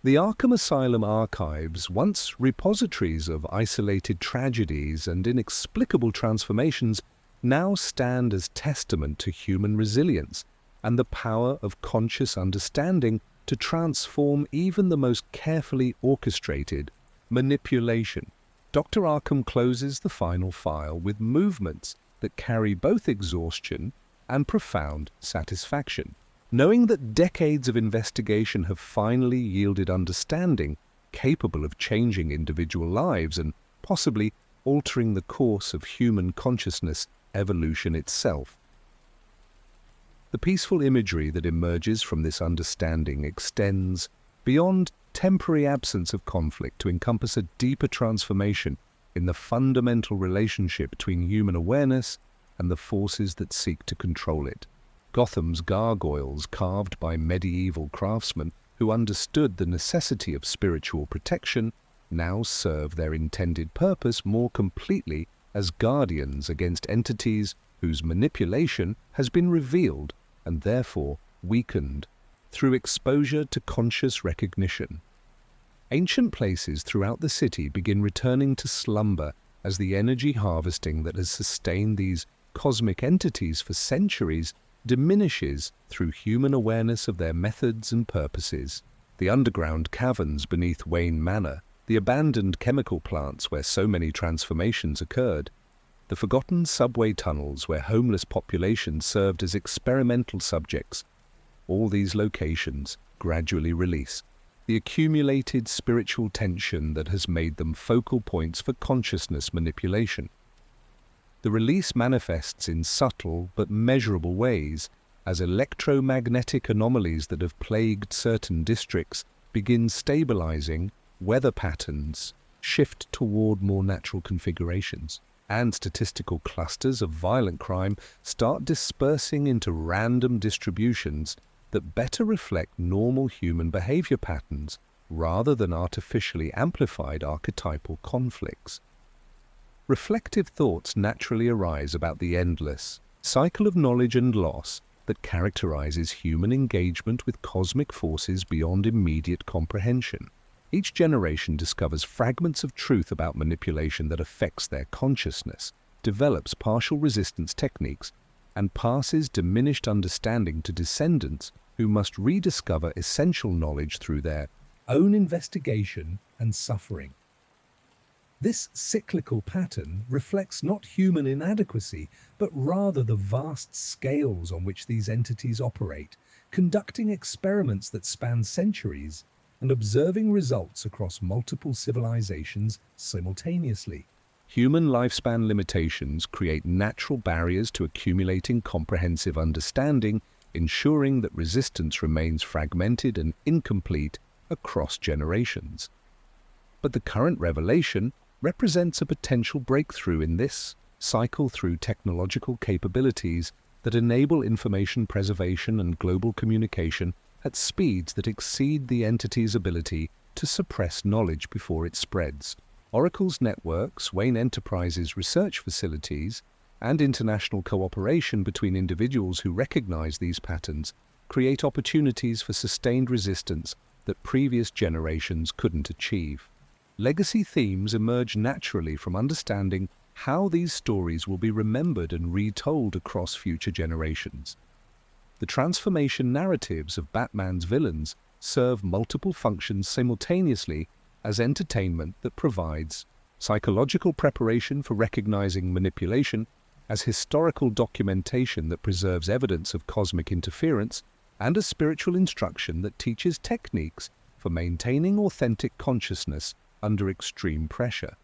The Arkham Asylum archives, once repositories of isolated tragedies and inexplicable transformations, now stand as testament to human resilience and the power of conscious understanding to transform even the most carefully orchestrated manipulation. Dr. Arkham closes the final file with movements that carry both exhaustion and profound satisfaction. Knowing that decades of investigation have finally yielded understanding capable of changing individual lives and possibly altering the course of human consciousness evolution itself. The peaceful imagery that emerges from this understanding extends beyond temporary absence of conflict to encompass a deeper transformation in the fundamental relationship between human awareness and the forces that seek to control it. Gotham's gargoyles, carved by medieval craftsmen who understood the necessity of spiritual protection, now serve their intended purpose more completely as guardians against entities whose manipulation has been revealed and therefore weakened through exposure to conscious recognition. Ancient places throughout the city begin returning to slumber as the energy harvesting that has sustained these cosmic entities for centuries diminishes through human awareness of their methods and purposes. The underground caverns beneath Wayne Manor, the abandoned chemical plants where so many transformations occurred, the forgotten subway tunnels where homeless populations served as experimental subjects, all these locations gradually release the accumulated spiritual tension that has made them focal points for consciousness manipulation. The release manifests in subtle but measurable ways as electromagnetic anomalies that have plagued certain districts begin stabilizing, weather patterns shift toward more natural configurations, and statistical clusters of violent crime start dispersing into random distributions that better reflect normal human behavior patterns rather than artificially amplified archetypal conflicts. reflective thoughts naturally arise about the endless cycle of knowledge and loss that characterizes human engagement with cosmic forces beyond immediate comprehension. Each generation discovers fragments of truth about manipulation that affects their consciousness, develops partial resistance techniques, and passes diminished understanding to descendants who must rediscover essential knowledge through their own investigation and suffering. This cyclical pattern reflects not human inadequacy, but rather the vast scales on which these entities operate, conducting experiments that span centuries and observing results across multiple civilizations simultaneously. Human lifespan limitations create natural barriers to accumulating comprehensive understanding, ensuring that resistance remains fragmented and incomplete across generations. But the current revelation represents a potential breakthrough in this cycle through technological capabilities that enable information preservation and global communication at speeds that exceed the entity's ability to suppress knowledge before it spreads. Oracle's networks, Wayne Enterprises' research facilities, and international cooperation between individuals who recognize these patterns create opportunities for sustained resistance that previous generations couldn't achieve. Legacy themes emerge naturally from understanding how these stories will be remembered and retold across future generations. The transformation narratives of Batman's villains serve multiple functions simultaneously as entertainment that provides psychological preparation for recognizing manipulation, as historical documentation that preserves evidence of cosmic interference, and as spiritual instruction that teaches techniques for maintaining authentic consciousness under extreme pressure.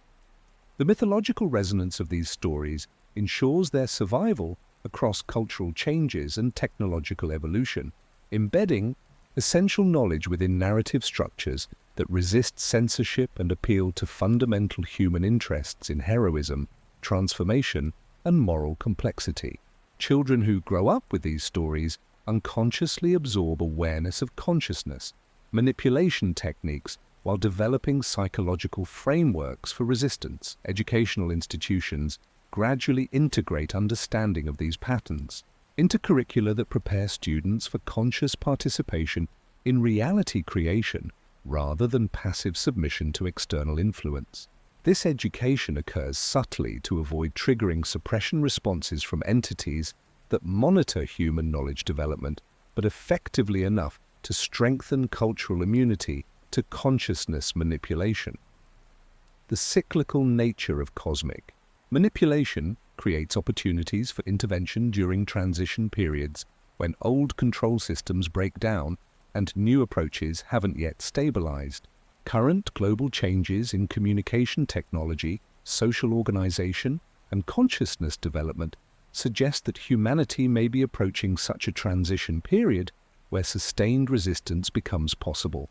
The mythological resonance of these stories ensures their survival across cultural changes and technological evolution, embedding essential knowledge within narrative structures that resist censorship and appeal to fundamental human interests in heroism, transformation, and moral complexity. Children who grow up with these stories unconsciously absorb awareness of consciousness, manipulation techniques, while developing psychological frameworks for resistance. Educational institutions gradually integrate understanding of these patterns into curricula that prepare students for conscious participation in reality creation rather than passive submission to external influence. This education occurs subtly to avoid triggering suppression responses from entities that monitor human knowledge development, but effectively enough to strengthen cultural immunity to consciousness manipulation. The cyclical nature of cosmic manipulation creates opportunities for intervention during transition periods when old control systems break down and new approaches haven't yet stabilized. Current global changes in communication technology, social organization, and consciousness development suggest that humanity may be approaching such a transition period where sustained resistance becomes possible.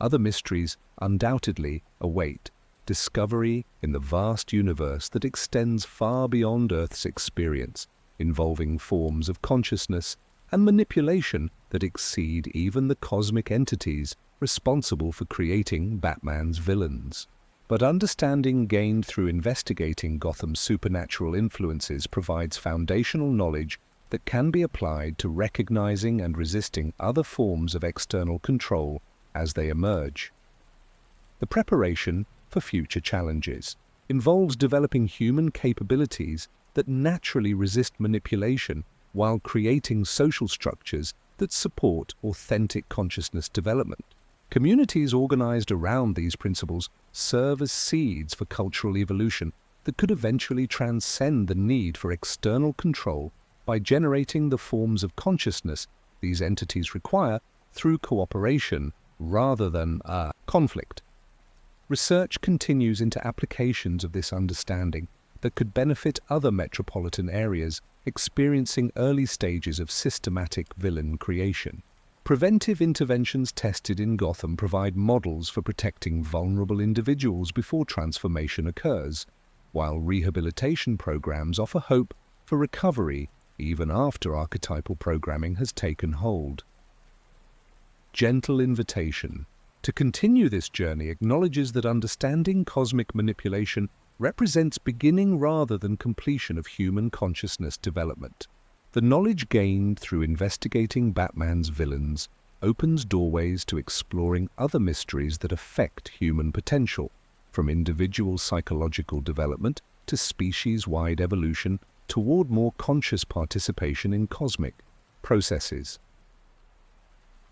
Other mysteries undoubtedly await discovery in the vast universe that extends far beyond Earth's experience, involving forms of consciousness and manipulation that exceed even the cosmic entities responsible for creating Batman's villains. But understanding gained through investigating Gotham's supernatural influences provides foundational knowledge that can be applied to recognizing and resisting other forms of external control as they emerge. The preparation for future challenges involves developing human capabilities that naturally resist manipulation while creating social structures that support authentic consciousness development. Communities organized around these principles serve as seeds for cultural evolution that could eventually transcend the need for external control by generating the forms of consciousness these entities require through cooperation rather than conflict. Research continues into applications of this understanding that could benefit other metropolitan areas experiencing early stages of systematic villain creation. Preventive interventions tested in Gotham provide models for protecting vulnerable individuals before transformation occurs, while rehabilitation programs offer hope for recovery even after archetypal programming has taken hold. Gentle invitation to continue this journey acknowledges that understanding cosmic manipulation represents beginning rather than completion of human consciousness development. The knowledge gained through investigating Batman's villains opens doorways to exploring other mysteries that affect human potential, from individual psychological development to species-wide evolution toward more conscious participation in cosmic processes.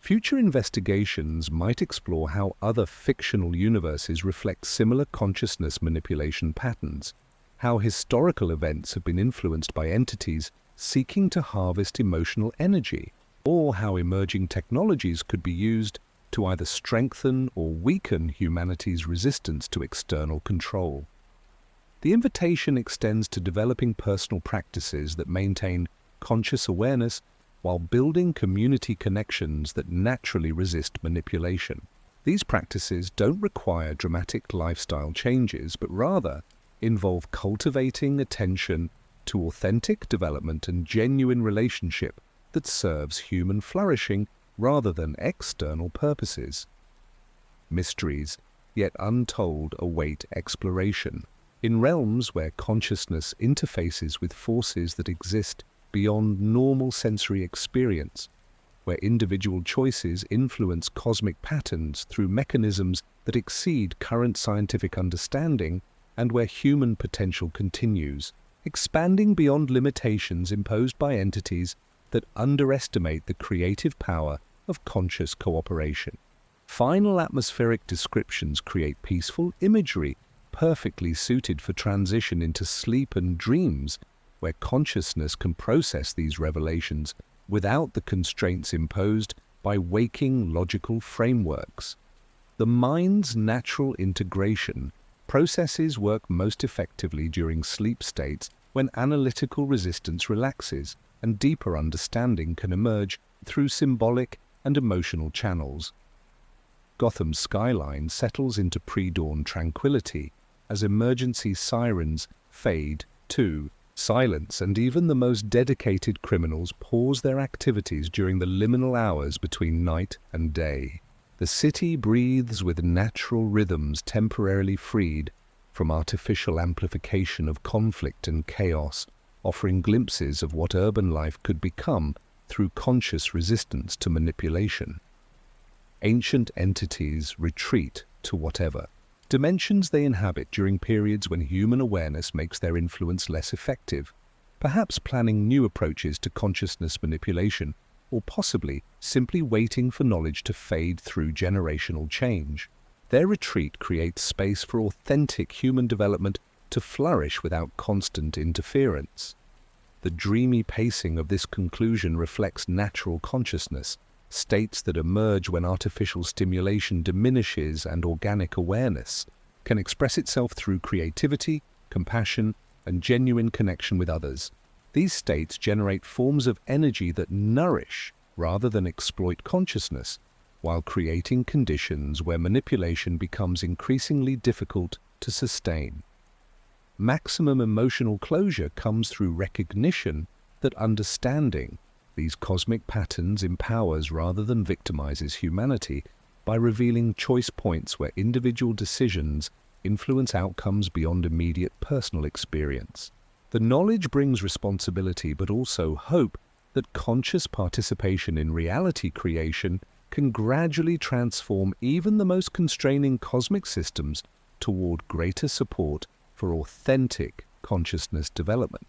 Future investigations might explore how other fictional universes reflect similar consciousness manipulation patterns, how historical events have been influenced by entities seeking to harvest emotional energy, or how emerging technologies could be used to either strengthen or weaken humanity's resistance to external control. The invitation extends to developing personal practices that maintain conscious awareness while building community connections that naturally resist manipulation. These practices don't require dramatic lifestyle changes, but rather involve cultivating attention to authentic development and genuine relationship that serves human flourishing rather than external purposes. Mysteries, yet untold, await exploration. In realms where consciousness interfaces with forces that exist beyond normal sensory experience, where individual choices influence cosmic patterns through mechanisms that exceed current scientific understanding, and where human potential continues, expanding beyond limitations imposed by entities that underestimate the creative power of conscious cooperation. Final atmospheric descriptions create peaceful imagery perfectly suited for transition into sleep and dreams, where consciousness can process these revelations without the constraints imposed by waking logical frameworks. The mind's natural integration processes work most effectively during sleep states when analytical resistance relaxes and deeper understanding can emerge through symbolic and emotional channels. Gotham's skyline settles into pre-dawn tranquility as emergency sirens fade to silence, and even the most dedicated criminals pause their activities during the liminal hours between night and day. The city breathes with natural rhythms temporarily freed from artificial amplification of conflict and chaos, offering glimpses of what urban life could become through conscious resistance to manipulation. Ancient entities retreat to whatever dimensions they inhabit during periods when human awareness makes their influence less effective, perhaps planning new approaches to consciousness manipulation, or possibly simply waiting for knowledge to fade through generational change. Their retreat creates space for authentic human development to flourish without constant interference. The dreamy pacing of this conclusion reflects natural consciousness, states that emerge when artificial stimulation diminishes and organic awareness can express itself through creativity, compassion, and genuine connection with others. These states generate forms of energy that nourish rather than exploit consciousness, while creating conditions where manipulation becomes increasingly difficult to sustain. Maximum emotional closure comes through recognition that understanding these cosmic patterns empowers rather than victimizes humanity by revealing choice points where individual decisions influence outcomes beyond immediate personal experience. The knowledge brings responsibility, but also hope that conscious participation in reality creation can gradually transform even the most constraining cosmic systems toward greater support for authentic consciousness development.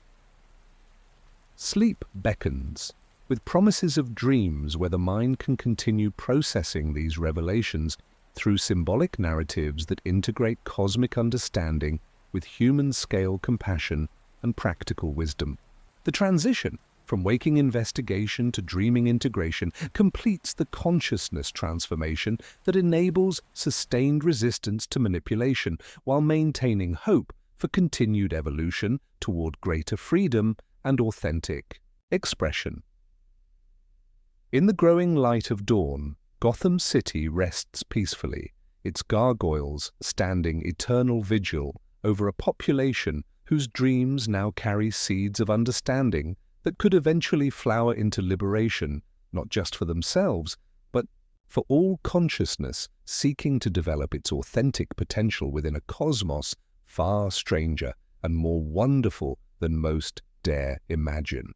Sleep beckons, with promises of dreams where the mind can continue processing these revelations through symbolic narratives that integrate cosmic understanding with human-scale compassion and practical wisdom. The transition from waking investigation to dreaming integration completes the consciousness transformation that enables sustained resistance to manipulation while maintaining hope for continued evolution toward greater freedom and authentic expression. In the growing light of dawn, Gotham City rests peacefully, its gargoyles standing eternal vigil over a population whose dreams now carry seeds of understanding that could eventually flower into liberation, not just for themselves, but for all consciousness seeking to develop its authentic potential within a cosmos far stranger and more wonderful than most dare imagine.